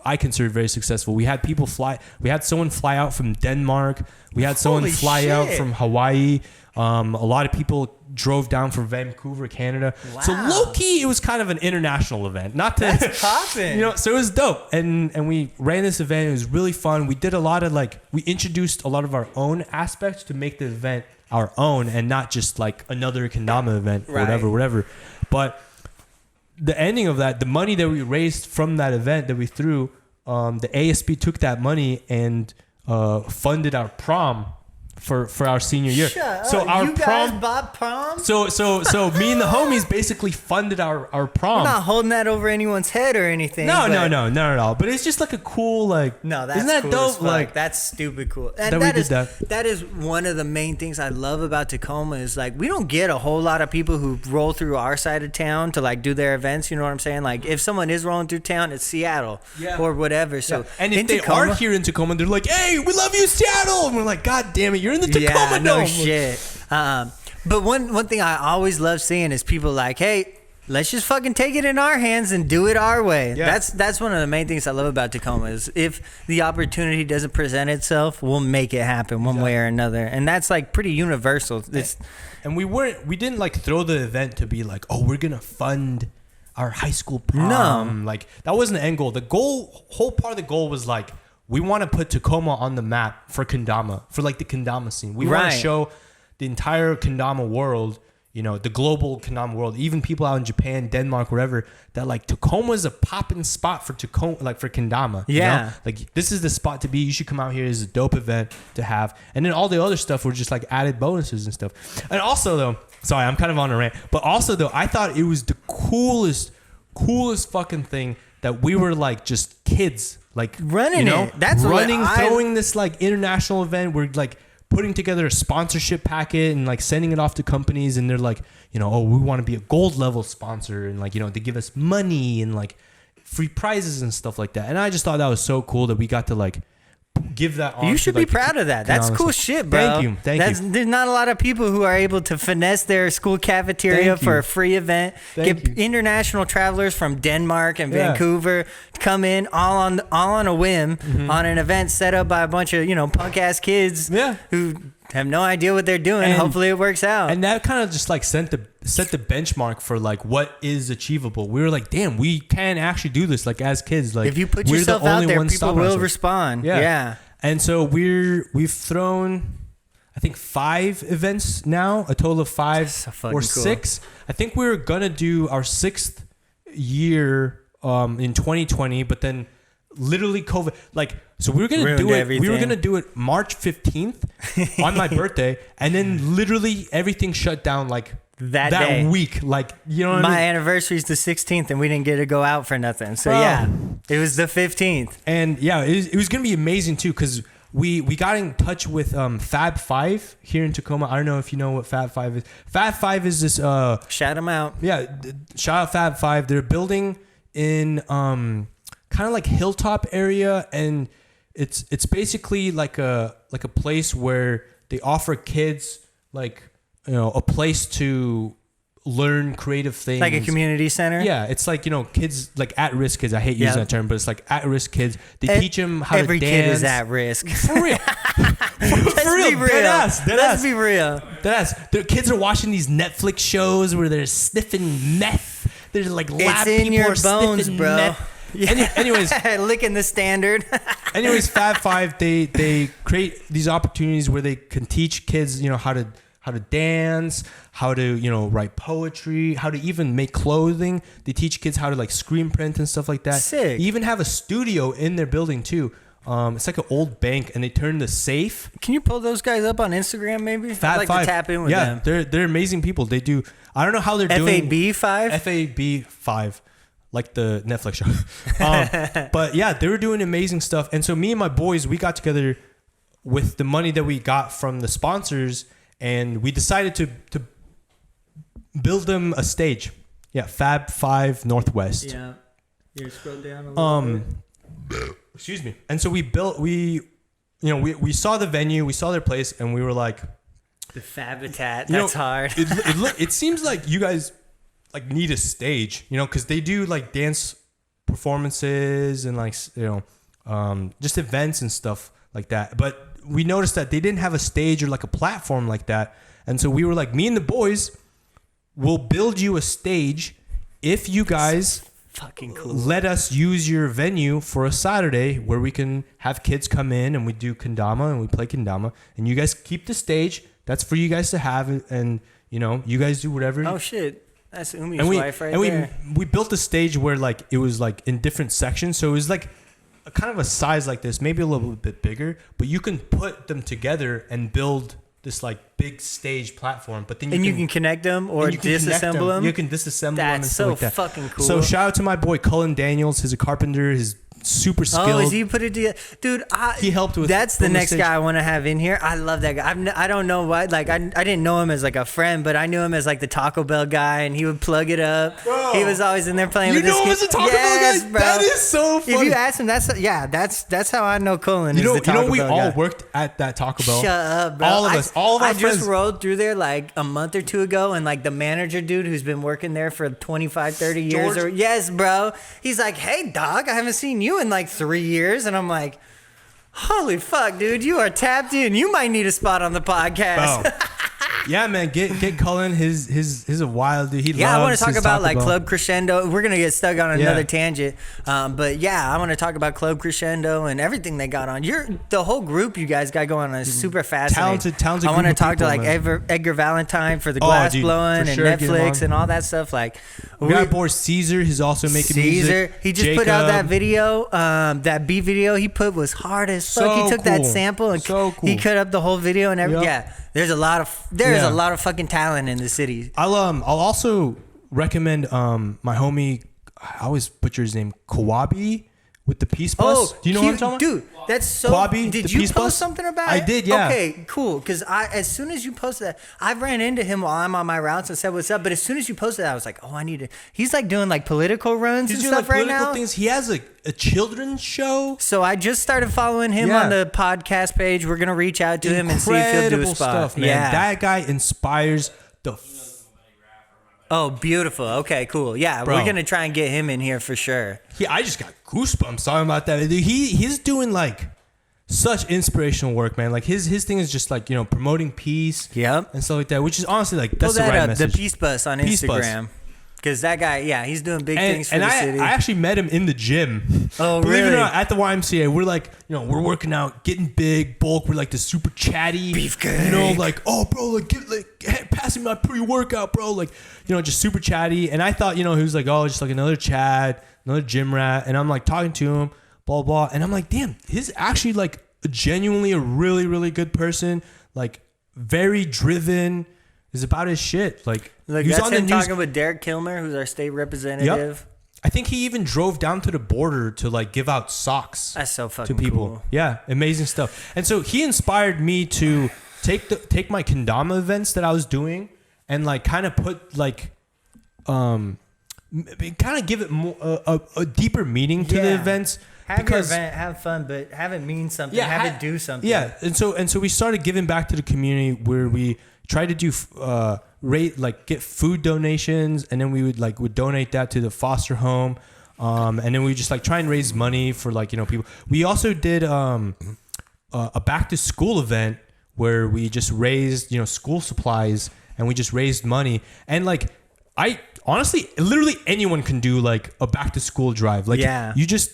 S1: I considered very successful. We had people fly. We had someone fly out from Denmark. We had someone
S2: Holy
S1: fly out
S2: shit.
S1: from Hawaii. A lot of people drove down from Vancouver, Canada.
S2: Wow.
S1: So low-key, it was kind of an international event. Not to,
S2: That's popping.
S1: you know, so it was dope. And we ran this event. It was really fun. We did a lot of we introduced a lot of our own aspects to make the event our own and not just like another Kendama event or
S2: Right.
S1: whatever. But the ending of that, the money that we raised from that event that we threw, the ASB took that money and funded our prom for our senior year.
S2: Shut
S1: so
S2: up.
S1: our
S2: You
S1: prom,
S2: guys bought prom?
S1: so me and the homies basically funded our prom.
S2: I'm not holding that over anyone's head or anything.
S1: No,
S2: but-
S1: not at all. But it's just like a cool
S2: No, that's
S1: isn't that
S2: cool
S1: dope?
S2: as fuck.
S1: Like
S2: That's stupid cool. And
S1: that we
S2: that
S1: did
S2: is
S1: that.
S2: that is one of the main things I love about Tacoma is like we don't get a whole lot of people who roll through our side of town to like do their events. You know what I'm saying? Like if someone is rolling through town, it's Seattle or whatever. So
S1: and if
S2: in
S1: they
S2: Tacoma,
S1: are here in Tacoma, they're like, "Hey, we love you, Seattle," and we're like, "God damn it, you're in the Tacoma
S2: yeah, no
S1: Dome."
S2: shit. But one thing I always love seeing is people like, hey, let's just fucking take it in our hands and do it our way.
S1: Yeah.
S2: That's one of the main things I love about Tacoma is if the opportunity doesn't present itself, we'll make it happen one way or another. And that's like pretty universal. It's
S1: And we didn't like throw the event to be like, "Oh, we're gonna fund our high school prom."
S2: No.
S1: Like that wasn't the end goal. The whole part of the goal was like, we want to put Tacoma on the map for Kendama, for like the Kendama scene. We want
S2: Right.
S1: to show the entire Kendama world, you know, the global Kendama world, even people out in Japan, Denmark, wherever, that like Tacoma is a popping spot for Tacoma, like for Kendama. you
S2: Yeah.
S1: know? Like this is the spot to be. You should come out here. It's a dope event to have. And then all the other stuff were just like added bonuses and stuff. And also though, sorry, I'm kind of on a rant, but also though, I thought it was the coolest fucking thing that we were like just kids, like
S2: Running
S1: you know,
S2: it. That's what
S1: throwing this like international event. We're like putting together a sponsorship packet and like sending it off to companies, and they're like, you know, oh, we want to be a gold level sponsor, and like, you know, they give us money and like free prizes and stuff like that. And I just thought that was so cool that we got to like give that on.
S2: You should
S1: to, like,
S2: be proud of that. That's cool shit, bro.
S1: Thank you.
S2: There's not a lot of people who are able to finesse their school cafeteria
S1: Thank
S2: for
S1: you.
S2: a free event.
S1: Thank
S2: Get
S1: you.
S2: international travelers from Denmark and
S1: Yeah.
S2: Vancouver come in all on a whim
S1: Mm-hmm.
S2: on an event set up by a bunch of punk ass kids who have no idea what they're doing.
S1: And-
S2: Hopefully it works out.
S1: And that kind of just like set the benchmark for like what is achievable. We were like, damn, we can actually do this. Like as kids, like
S2: if you put
S1: we're the
S2: yourself out
S1: only
S2: there,
S1: ones
S2: people
S1: stopping
S2: will
S1: ourselves.
S2: respond.
S1: Yeah.
S2: Yeah.
S1: And so we've thrown, I think 5 events now, a total of 5
S2: so fucking
S1: or
S2: cool.
S1: 6. I think we were gonna do our 6th year in 2020, but then literally COVID, like, so we were gonna
S2: Ruined
S1: do it. We
S2: everything.
S1: were gonna do it March 15th on my birthday, and then literally everything shut down like
S2: That day.
S1: week. Like, you know what I
S2: My
S1: mean?
S2: anniversary is the 16th, and we didn't get to go out for nothing. So
S1: Oh.
S2: yeah, it was the 15th.
S1: And yeah, it was gonna be amazing too, because we got in touch with Fab 5 here in Tacoma. I don't know if you know what Fab 5 is. Fab 5 is this
S2: Shout them out.
S1: yeah, shout out Fab 5. They're building in kind of like hilltop area, and it's basically like a place where they offer kids like, you know, a place to learn creative things,
S2: Like a community center.
S1: Yeah, it's like, you know, kids, like at-risk kids. I hate using
S2: Yeah.
S1: that term, but it's like at-risk kids. They teach them how
S2: Every
S1: to dance.
S2: kid is at risk.
S1: For real.
S2: Let's
S1: For real.
S2: be real.
S1: Deadass.
S2: Let's be real.
S1: The kids are watching these Netflix shows where they're sniffing meth. They're like lab
S2: It's in
S1: people
S2: your
S1: are
S2: bones,
S1: sniffing
S2: bro.
S1: meth. Anyways,
S2: Licking the standard.
S1: Fab 5, they create these opportunities where they can teach kids, you know, how to dance, how to, you know, write poetry, how to even make clothing. They teach kids how to like screen print and stuff like that.
S2: Sick.
S1: They even have a studio in their building too. It's like an old bank, and they turn the safe.
S2: Can you pull those guys up on Instagram, maybe?
S1: Fab
S2: I'd like
S1: 5.
S2: to tap in with them.
S1: They're amazing people. They do. I don't know how they're doing.
S2: FAB5?
S1: FAB 5, like the Netflix show. But yeah, they were doing amazing stuff. And so me and my boys, we got together with the money that we got from the sponsors, and we decided to build them a stage. Yeah, Fab 5 Northwest.
S2: Yeah. You scroll down a little bit.
S1: Excuse me. And so we saw the venue, we saw their place, and we were like,
S2: The Fabitat.
S1: you know,
S2: That's hard.
S1: It seems like you guys like need a stage, you know, because they do like dance performances and like just events and stuff like that. But we noticed that they didn't have a stage or like a platform like that, and so we were like, me and the boys will build you a stage if you guys
S2: fucking cool.
S1: Let us use your venue for a Saturday where we can have kids come in and we do kendama and we play kendama, and you guys keep the stage. That's for you guys to have, and you guys do whatever.
S2: Oh shit, that's Umi's wife right there.
S1: And we built a stage where like it was like in different sections, so it was like a kind of a size like this, maybe a little bit bigger, but you can put them together and build this like big stage platform. But then
S2: you can connect them or disassemble them.
S1: You can disassemble them.
S2: That's so fucking cool.
S1: So shout out to my boy Cullen Daniels. He's a carpenter. He's super skilled.
S2: Oh, is he put it together? Dude,
S1: he helped with.
S2: That's the next guy I want to have in here. I love that guy. I don't know why. Like I didn't know him as like a friend, but I knew him as like the Taco Bell guy, and he would plug it up. Bro, he was always in there playing with this kid. You know him as a Taco Bell guy?
S1: Bro. That is so funny.
S2: If you ask him, that's how I know Cullen is the Taco Bell
S1: we
S2: guy.
S1: all worked at that Taco Bell.
S2: Shut up, bro.
S1: All of our
S2: friends.
S1: I
S2: just rode through there like a month or two ago, and like the manager dude who's been working there for 25, 30 years. Yes, bro. He's like, hey, dog, I haven't seen you in like 3 years, and I'm like, holy fuck, dude, you are tapped in. You might need a spot on the podcast.
S1: Yeah, man, get Cullen. He's a wild dude. He loves
S2: I want to talk about like
S1: Bell.
S2: Club Crescendo. We're gonna get stuck on another tangent, but I want to talk about Club Crescendo and everything they got on. The whole group you guys got going on is super fascinating.
S1: Talented.
S2: I want to talk
S1: people,
S2: to like Edgar Valentine for the glass blowing and Netflix and all that stuff. Like
S1: we got boy Caesar. He's also making music.
S2: He just put out that video. That beat video he put was hard as fuck. He took that sample and he cut up the whole video and everything. Yep. Yeah. There's a lot of fucking talent in the city.
S1: I'll also recommend my homie, I always butcher his name, Kawabi with the Peace Bus. Do you know what I'm talking
S2: about? Dude, that's so.
S1: Kawabi,
S2: did you post something about it?
S1: I did, yeah.
S2: Okay, cool. Because as soon as you posted that, I ran into him while I'm on my routes and said what's up. But as soon as you posted that, I was like, oh, I need to. He's like doing like political runs and stuff right now.
S1: Things. He has a children's show.
S2: So I just started following him on the podcast page. We're gonna reach out to him and see if he'll do a spot.
S1: Stuff, man. Yeah, that guy inspires the.
S2: Oh, beautiful. Okay, cool. Yeah, we're gonna try and get him in here for sure.
S1: I just got goosebumps talking about that. He's doing like such inspirational work, man. Like his thing is just like promoting peace, and stuff like that. Which is honestly like that's the right message.
S2: The Peace Bus on Instagram. Because that guy, he's doing big things for the city.
S1: I actually met him in the gym.
S2: Oh,
S1: Believe
S2: really?
S1: it or not, at the YMCA, we're like, we're working out, getting big, bulk. We're like the super chatty,
S2: beefcake.
S1: Like, oh, bro, like pass me my pre-workout, bro. Like, just super chatty. And I thought, he was like, oh, just like another Chad, another gym rat. And I'm like talking to him, blah, blah. And I'm like, damn, he's actually like genuinely a really, really good person. Like very driven. Is about his shit. Like
S2: that's on him talking with Derek Kilmer, who's our state representative.
S1: Yep. I think he even drove down to the border to like give out socks.
S2: That's so fucking
S1: to people.
S2: Cool.
S1: Yeah, amazing stuff. And so he inspired me to take my kendama events that I was doing and like kind of put like kind of give it more a deeper meaning to the events.
S2: Have your event, have fun, but have it mean something. Yeah, have it do something.
S1: Yeah, and so we started giving back to the community where we tried to do get food donations, and then we would donate that to the foster home, and then we just like try and raise money for people. We also did a back to school event where we just raised school supplies, and we just raised money, and I honestly literally anyone can do like a back to school drive. You just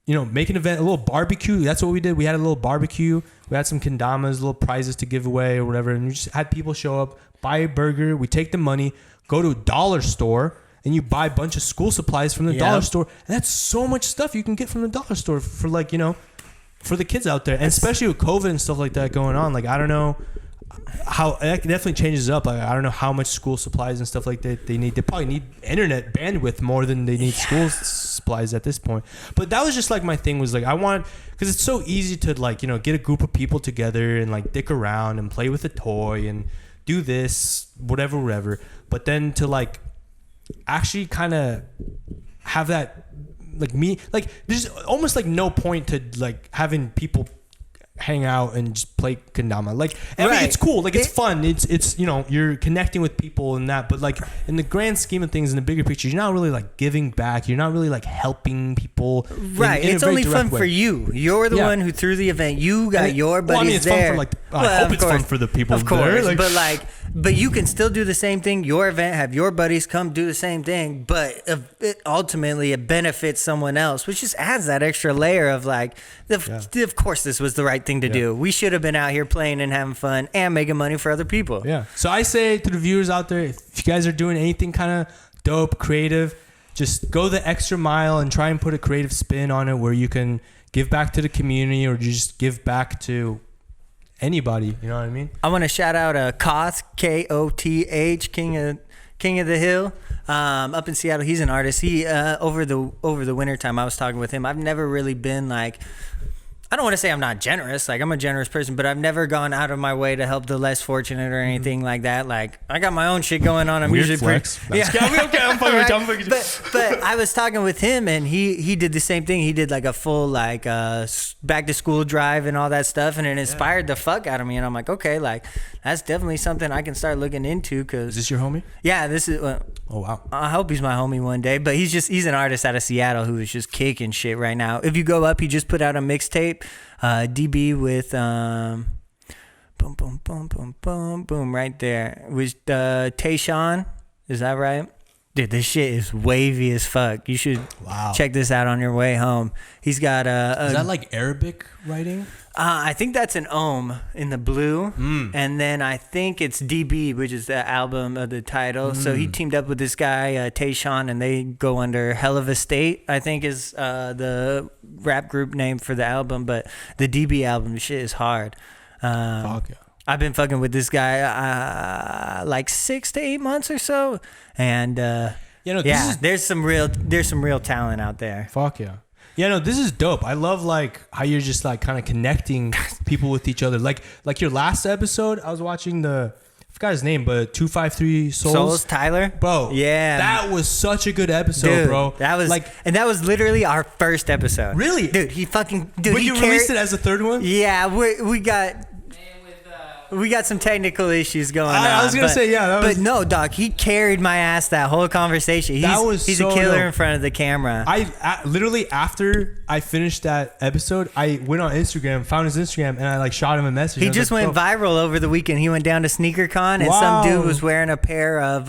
S1: make an event, a little barbecue. That's what we did. We had a little barbecue. We had some kendamas, little prizes to give away or whatever. And we just had people show up, buy a burger. We take the money, go to a dollar store, and you buy a bunch of school supplies from the dollar store. And that's so much stuff you can get from the dollar store for for the kids out there. And especially with COVID and stuff like that going on. Like, I don't know how that definitely changes up. Like, I don't know how much school supplies and stuff like that they need. They probably need internet bandwidth more than they need school supplies at this point. But that was just like my thing was like I want, because it's so easy to get a group of people together and like dick around and play with a toy and do this whatever. But then to actually kind of have that there's almost no point to having people hang out and just play kendama. Like, I mean, it's cool. Like, it's fun. It's you're connecting with people and that. But like in the grand scheme of things, in the bigger picture, you're not really like giving back. You're not really like helping people.
S2: Right. It's only fun for you. You're the one who threw the event. You got your buddies
S1: I mean, it's
S2: there.
S1: Fun for like. I hope it's fun for the people.
S2: Of course,
S1: there.
S2: like, but you can still do the same thing. Your event, have your buddies come do the same thing, but ultimately it benefits someone else, which just adds that extra layer of like, of course this was the right thing to do. We should have been out here playing and having fun and making money for other people.
S1: Yeah. So I say to the viewers out there, if you guys are doing anything kind of dope, creative, just go the extra mile and try and put a creative spin on it where you can give back to the community or just give back to anybody. You know what I mean?
S2: I want to shout out Koth, Koth, King of the Hill, up in Seattle. He's an artist. He over the winter time, I was talking with him. I've never really been like, I don't want to say I'm not generous. Like, I'm a generous person, but I've never gone out of my way to help the less fortunate or anything like that. Like, I got my own shit going on. I'm
S1: Weird
S2: usually
S1: flex.
S2: Yeah.
S1: Okay, I'm fucking with you.
S2: But I was talking with him, and he did the same thing. He did like a full like back to school drive and all that stuff, and it inspired the fuck out of me. And I'm like, okay, like that's definitely something I can start looking into. Cause
S1: is this your homie?
S2: Yeah, this is.
S1: Oh wow.
S2: I hope he's my homie one day. But he's an artist out of Seattle who is just kicking shit right now. If you go up, he just put out a mixtape. DB with boom boom boom boom boom boom right there with Tayshawn. Is that right? Dude, this shit is wavy as fuck. You should check this out on your way home. He's got
S1: is that like Arabic writing?
S2: I think that's an in the blue, and then I think it's DB, which is the album of the title. So he teamed up with this guy Tayshawn, and they go under Hell of a State, I think is the rap group name for the album. But the DB album shit is hard.
S1: Fuck yeah.
S2: I've been fucking with this guy like 6 to 8 months or so, and there's some real talent out there.
S1: Fuck yeah. Yeah, no, this is dope. I love like how you're just like kind of connecting people with each other. Like your last episode, I was watching I forgot his name, but 253 Souls.
S2: Tyler?
S1: Bro.
S2: Yeah.
S1: That was such a good episode,
S2: dude,
S1: bro.
S2: That was like, and that was literally our first episode.
S1: Really?
S2: Dude, but
S1: you released it as a third one?
S2: Yeah, we got some technical issues going on.
S1: I was gonna say, yeah.
S2: But no, dog, he carried my ass that whole conversation. He's
S1: so
S2: a killer
S1: dope.
S2: in front of the camera.
S1: I literally, after I finished that episode, I went on Instagram, found his Instagram, and I like shot him a message.
S2: He just went viral over the weekend. He went down to SneakerCon, and some dude was wearing a pair of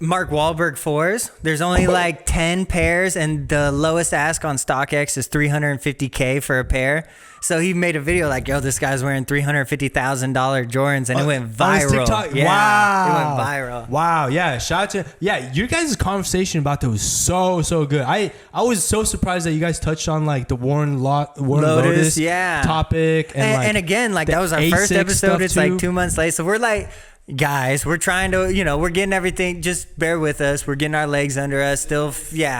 S2: Mark Wahlberg 4s. There's only like 10 pairs, and the lowest ask on StockX is $350K for a pair. So he made a video like, yo, this guy's wearing $350,000 Jordans, and it went viral. Yeah,
S1: wow.
S2: It went viral.
S1: Wow. Yeah. Shout out to your guys' conversation about that was so good. I was so surprised that you guys touched on like the Warren Lotus topic
S2: and again, like that was our first episode. It's like 2 months late, so we're like, guys, we're trying to, we're getting everything. Just bear with us. We're getting our legs under us. Still,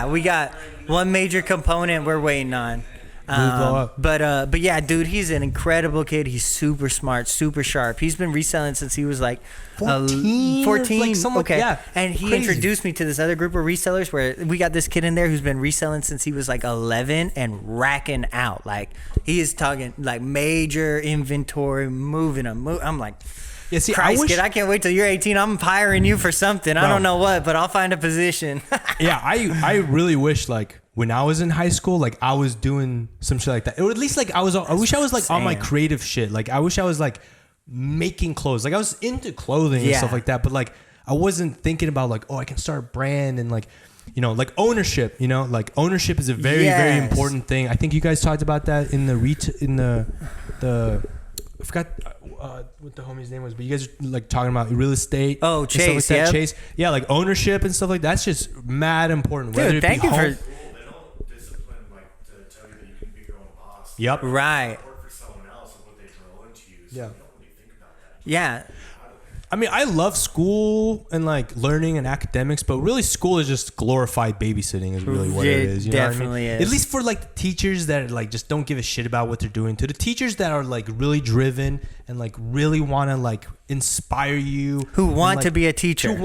S2: we got one major component we're waiting on. But yeah, dude, he's an incredible kid. He's super smart, super sharp. He's been reselling since he was like 14. Like okay. Yeah, and he introduced me to this other group of resellers where we got this kid in there who's been reselling since he was like 11 and racking out. Like he is talking like major inventory, moving them. I'm like,
S1: yeah, see,
S2: Christ, kid, I can't wait till you're 18. I'm hiring you for something. Bro. I don't know what, but I'll find a position.
S1: Yeah, I really wish like when I was in high school, like I was doing some shit like that. Or at least like I wish I was like on my creative shit. Like I wish I was like making clothes. Like I was into clothing and stuff like that. But like I wasn't thinking about like, oh, I can start a brand and like, like ownership. Like ownership is a very very important thing. I think you guys talked about that in the I forgot what the homie's name was, but you guys are like talking about real estate.
S2: Oh, Chase,
S1: stuff like that. Chase, yeah, like ownership and stuff like that. That's just mad important.
S2: Dude, thank you for.
S1: Yep.
S2: Right.
S1: Yeah.
S2: Yeah.
S1: I mean, I love school and like learning and academics, but really school is just glorified babysitting is really what it is. You
S2: definitely
S1: know what I mean?
S2: is.
S1: At least for like the teachers that like just don't give a shit about what they're doing. To the teachers that are like really driven and like really want to like inspire you.
S2: Who want
S1: like,
S2: to be a teacher.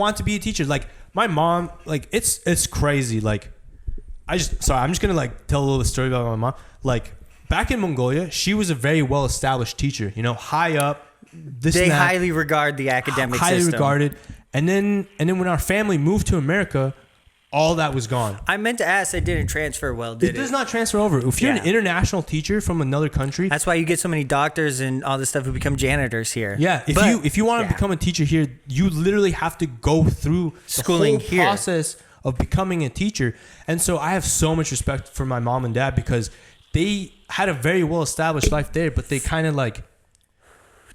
S1: Like my mom, like it's crazy. Like I'm just going to like tell a little story about my mom. Like back in Mongolia, she was a very well established teacher. You know, high up.
S2: They highly regard the academic
S1: highly
S2: system.
S1: regarded. And then when our family moved to America, all that was gone.
S2: I meant to ask, it didn't transfer well, did it?
S1: It does not transfer over. If you're an international teacher from another country,
S2: that's why you get so many doctors and all this stuff who become janitors here.
S1: Yeah, if you want to become a teacher here, you literally have to go through
S2: schooling
S1: the whole process of becoming a teacher. And so I have so much respect for my mom and dad because they had a very well established life there, but they kind of like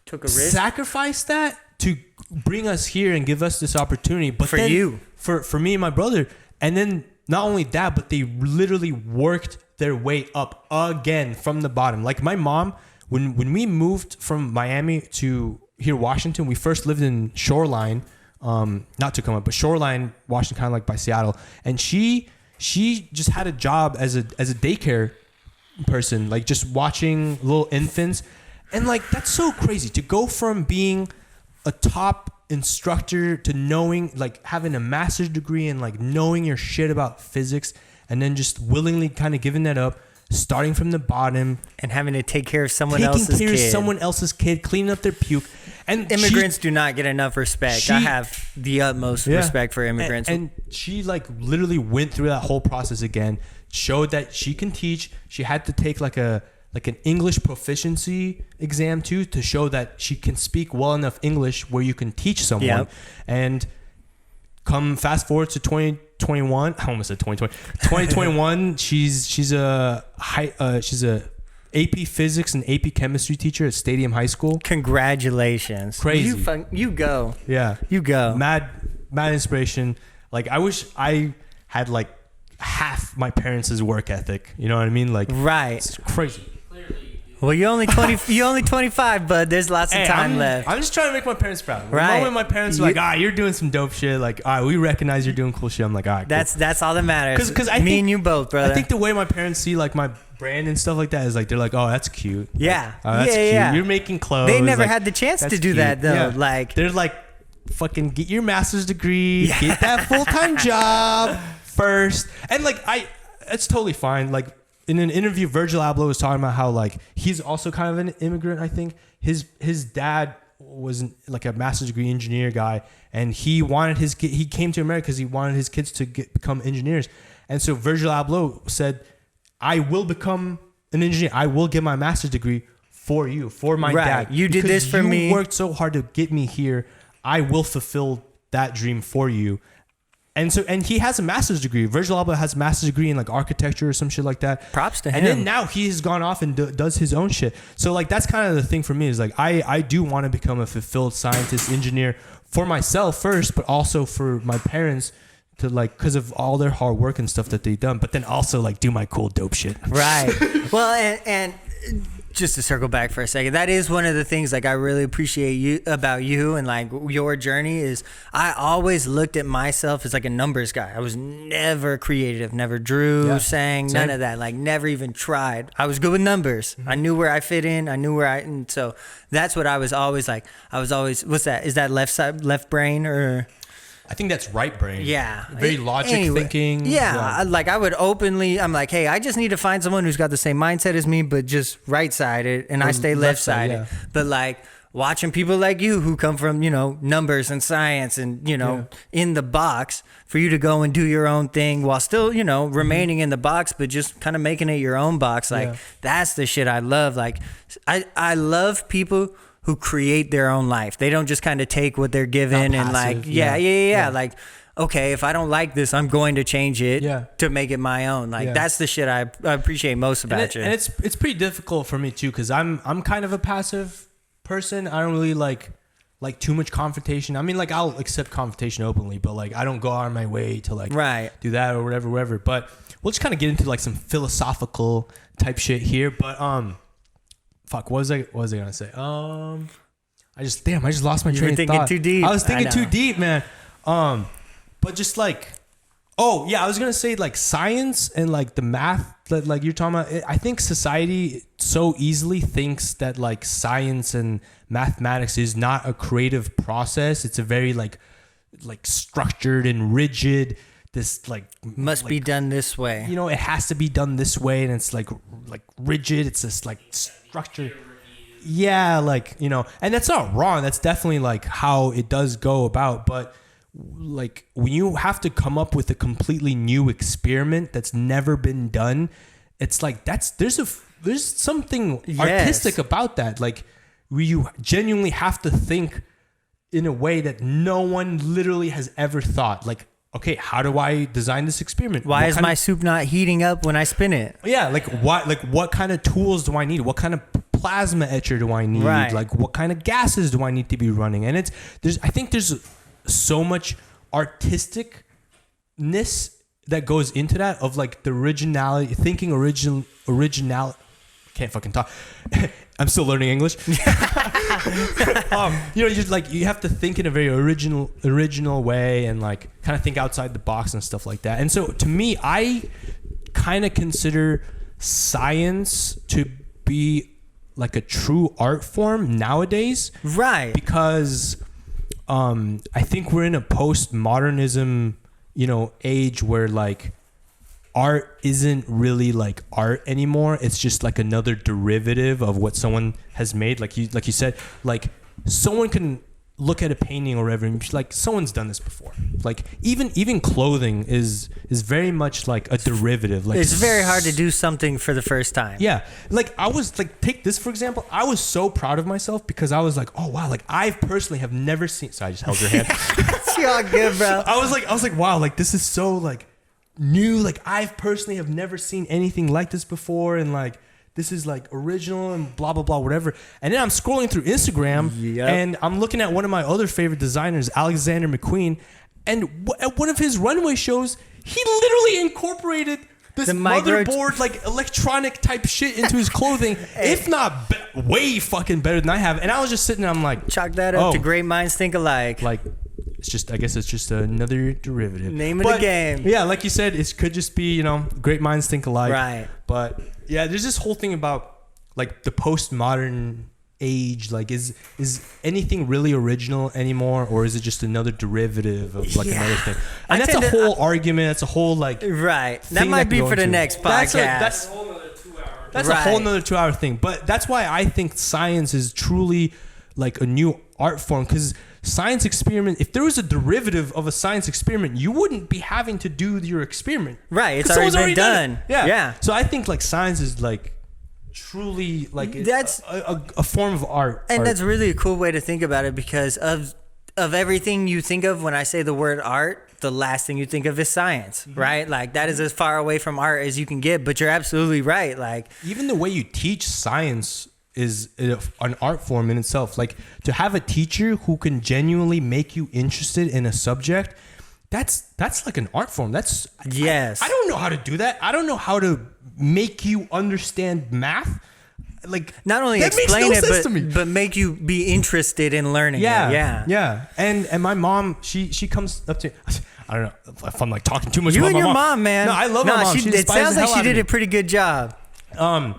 S2: took a risk,
S1: sacrificed that to bring us here and give us this opportunity. But
S2: for you,
S1: for me and my brother. And then not only that, but they literally worked their way up again from the bottom. Like my mom, when we moved from Miami to here, Washington, we first lived in Shoreline, not Tacoma, but Shoreline, Washington, kind of like by Seattle. And she just had a job as a daycare person, like just watching little infants. And like, that's so crazy to go from being a top instructor to knowing, like having a master's degree and like knowing your shit about physics, and then just willingly kind of giving that up, starting from the bottom
S2: and having to take care of someone else's kid,
S1: cleaning up their puke. And
S2: immigrants do not get enough respect. I have the utmost respect for immigrants.
S1: And she like literally went through that whole process again, showed that she can teach. She had to take like an English proficiency exam too, to show that she can speak well enough English where you can teach someone. Yep. And come fast forward to 2021, I almost said 2020. 2021, she's a AP Physics and AP Chemistry teacher at Stadium High School.
S2: Congratulations.
S1: Crazy.
S2: You go.
S1: Yeah.
S2: You go.
S1: Mad inspiration. Like I wish I had like half my parents' work ethic. You know what I mean? Like,
S2: right.
S1: It's crazy.
S2: Well, you're only 20. You're only 25, but there's lots of time left.
S1: I'm just trying to make my parents proud.
S2: Right.
S1: The moment my parents are like, you're doing some dope shit. Like, we recognize you're doing cool shit. I'm like, all right, cool.
S2: That's all that matters.
S1: Because
S2: me and you both, brother.
S1: I think the way my parents see like my brand and stuff like that is like, they're like, oh, that's cute.
S2: Yeah.
S1: Like, oh, that's cute.
S2: Yeah.
S1: You're making clothes.
S2: They never
S1: like,
S2: had the chance to do
S1: cute.
S2: that though.
S1: Yeah.
S2: Like,
S1: they're like, fucking get your master's degree, get that full-time job first, and like it's totally fine. Like in an interview, Virgil Abloh was talking about how like he's also kind of an immigrant. I think his dad was like a master's degree engineer guy, and he came to America because he wanted his kids to become engineers. And so Virgil Abloh said, I will become an engineer. I will get my master's degree for you, for my dad.
S2: You did this for me.
S1: You worked so hard to get me here. I will fulfill that dream for you. And he has a master's degree. Virgil Abloh has a master's degree in like architecture or some shit like that.
S2: Props to him.
S1: And then now he's gone off and does his own shit. So like that's kind of the thing for me is like I do want to become a fulfilled scientist, engineer for myself first, but also for my parents to like, because of all their hard work and stuff that they've done, but then also like do my cool dope shit.
S2: Right. Well, and just to circle back for a second, that is one of the things like I really appreciate about you and like your journey is I always looked at myself as like a numbers guy. I was never creative, never drew, sang, none of that, like never even tried. I was good with numbers. Mm-hmm. I knew where I fit in. And so that's what I was always like. What's that? Is that left brain or?
S1: I think that's right brain.
S2: Yeah.
S1: Very logic thinking.
S2: Yeah. Like I would I'm like, hey, I just need to find someone who's got the same mindset as me, but just right-sided, and I stay left-sided. Yeah. But like watching people like you who come from, numbers and science and, in the box, for you to go and do your own thing while still, remaining in the box, but just kind of making it your own box. Like that's the shit I love. Like I love people who create their own life. They don't just kind of take what they're given and like, yeah. Like, okay, if I don't like this, I'm going to change it to make it my own. Like that's the shit I appreciate most about you.
S1: And it's pretty difficult for me too, because I'm kind of a passive person. I don't really like too much confrontation. I mean, like I'll accept confrontation openly, but like I don't go out of my way to like do that or whatever. But we'll just kind of get into like some philosophical type shit here. But fuck, what was I gonna say? I just lost my train of thought.
S2: You were thinking too deep.
S1: I was thinking too deep, man. But just like, I was gonna say like science and like the math that like you're talking about. I think society so easily thinks that like science and mathematics is not a creative process. It's a very like structured and rigid this like
S2: must be done this way.
S1: You know, it has to be done this way, and it's like rigid. It's this like structure. Yeah, like, you know, and that's not wrong. That's definitely like how it does go about. But like when you have to come up with a completely new experiment that's never been done, it's like there's something artistic about that. Like where you genuinely have to think in a way that no one literally has ever thought. Like, okay, how do I design this experiment?
S2: Why is my soup not heating up when I spin it?
S1: Yeah, what kind of tools do I need? What kind of plasma etcher do I need?
S2: Right.
S1: Like what kind of gases do I need to be running? And I think there's so much artisticness that goes into that, of like the originality, thinking original. Can't fucking talk. I'm still learning English. You know, just like you have to think in a very original way, and like kind of think outside the box and stuff like that. And so to me, I kind of consider science to be like a true art form nowadays.
S2: Right.
S1: Because I think we're in a postmodernism, you know, age where like art isn't really like art anymore. It's just like another derivative of what someone has made. Like you said, like someone can look at a painting or whatever and be like, someone's done this before. Like even clothing is very much like a derivative. Like
S2: it's very hard to do something for the first time.
S1: Yeah. Like I was like, take this for example. I was so proud of myself because I was like, oh wow, like I personally have never seen. So I just held your hand.
S2: It's all good, bro.
S1: I was like, wow, like this is so like new. Like I personally have never seen anything like this before, and like this is like original and blah blah blah whatever. And then I'm scrolling through Instagram and I'm looking at one of my other favorite designers, Alexander McQueen, and at one of his runway shows, he literally incorporated this motherboard like electronic type shit into his clothing, if not way fucking better than I have. And I was just sitting there, I'm like,
S2: chalk that up to great minds think alike.
S1: Like it's just, I guess it's just another derivative.
S2: Name of the game.
S1: Yeah, like you said, it could just be, you know, great minds think alike.
S2: Right.
S1: But yeah, there's this whole thing about like the postmodern age. Like, is anything really original anymore, or is it just another derivative of like another thing? And that's a whole argument. That's a whole like
S2: right. That might be for the next podcast.
S1: That's a whole nother 2 hour. That's a whole nother 2 hour thing. But that's why I think science is truly like a new art form, because science experiment, if there was a derivative of a science experiment, you wouldn't be having to do your experiment.
S2: Right. It's already been done.
S1: Yeah. So I think like science is like truly like that's a form of art.
S2: And that's really a cool way to think about it, because of everything you think of when I say the word art, the last thing you think of is science, right? Like that is as far away from art as you can get, but you're absolutely right. Like
S1: even the way you teach science is an art form in itself. Like to have a teacher who can genuinely make you interested in a subject, that's like an art form. That's
S2: yes.
S1: I don't know how to do that. I don't know how to make you understand math. Like
S2: not only explain it, but make you be interested in learning.
S1: Yeah. And my mom, she comes up to me. I don't know if I'm like talking too much about my mom.
S2: You and your mom, man.
S1: No, I love my mom.
S2: It sounds like she did a pretty good job.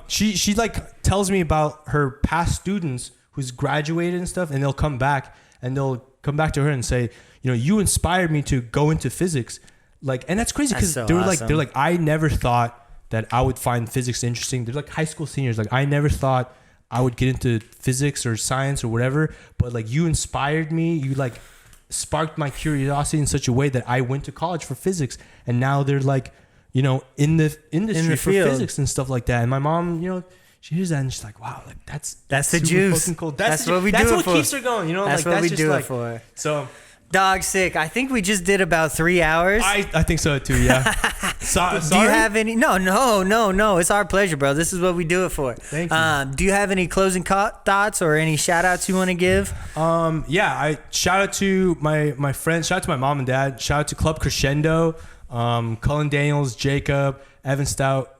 S1: She like tells me about her past students who's graduated and stuff, and they'll come back to her and say, you know, you inspired me to go into physics. Like, and that's crazy because they're like, I never thought that I would find physics interesting. They're like high school seniors. Like, I never thought I would get into physics or science or whatever, but like you inspired me. You like sparked my curiosity in such a way that I went to college for physics, and now they're like, you know, in the industry for physics and stuff like that. And my mom, you know, she hears that and she's like, wow, like that's
S2: the juice.
S1: Fucking cool.
S2: That's what we do.
S1: That's
S2: it
S1: what
S2: for.
S1: keeps her going. You know,
S2: that's
S1: like
S2: what
S1: that's
S2: we
S1: just
S2: do
S1: like,
S2: it for.
S1: So,
S2: dog sick. I think we just did about 3 hours.
S1: I think so too. Yeah. Sorry?
S2: Do you have any? No. It's our pleasure, bro. This is what we do it for.
S1: Thank you.
S2: Do you have any closing thoughts or any shout outs you want to give?
S1: Yeah. I shout out to my friends. Shout out to my mom and dad. Shout out to Club Crescendo. Cullen Daniels, Jacob, Evan Stout,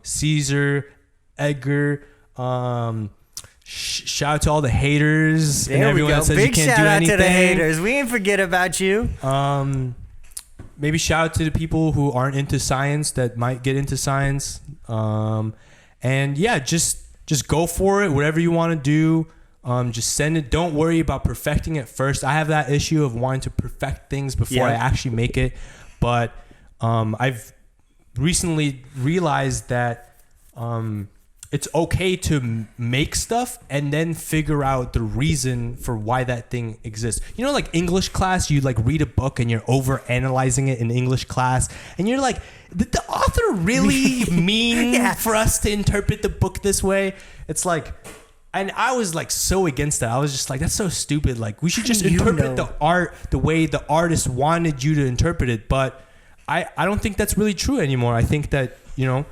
S1: Caesar, Edgar. Shout out to all the haters and everyone that says
S2: Big
S1: you can't do anything.
S2: Shout out to the haters. We ain't forget about you.
S1: Maybe shout out to the people who aren't into science that might get into science. And yeah, just go for it. Whatever you want to do, just send it. Don't worry about perfecting it first. I have that issue of wanting to perfect things before I actually make it. but I've recently realized that it's okay to make stuff and then figure out the reason for why that thing exists. You know, like English class, you like read a book and you're over analyzing it in English class, and you're like, did the author really mean for us to interpret the book this way? It's like, and I was like so against that. I was just like, that's so stupid. Like, we should just interpret the art the way the artist wanted you to interpret it. But I don't think that's really true anymore. I think that, you know,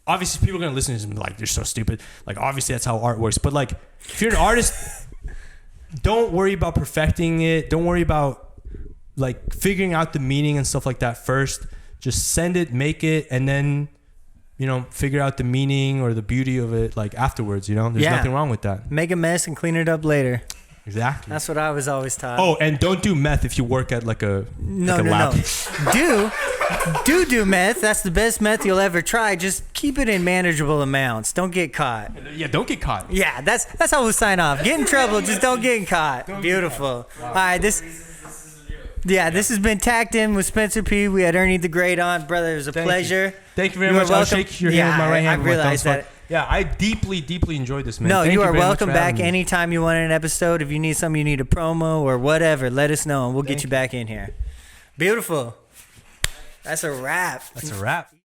S1: obviously people are going to listen to this and be like, they're so stupid. Like, obviously that's how art works. But like, if you're an artist, don't worry about perfecting it. Don't worry about like figuring out the meaning and stuff like that first. Just send it, make it, and then, you know, figure out the meaning or the beauty of it like afterwards, you know? There's nothing wrong with that.
S2: Make a mess and clean it up later.
S1: Exactly.
S2: That's what I was always taught.
S1: Oh, and don't do meth if you work at like a lab.
S2: Do meth. That's the best meth you'll ever try. Just keep it in manageable amounts. Don't get caught.
S1: Yeah, don't get caught.
S2: Yeah, that's how we sign off. Get in trouble, just don't get caught. Beautiful. All right, this has been Tac'd In with Spencer P. We had Ernie the Great on. Brother, it was a pleasure.
S1: Thank you very much. I'll shake your hand with my right hand.
S2: I realized that.
S1: Yeah, I deeply enjoyed this, man.
S2: No,
S1: Thank
S2: you are
S1: very
S2: welcome
S1: much for
S2: back
S1: having me.
S2: anytime you want an episode. If you need something, you need a promo or whatever, let us know and we'll get you back in here. Beautiful. That's a wrap.
S1: That's a wrap.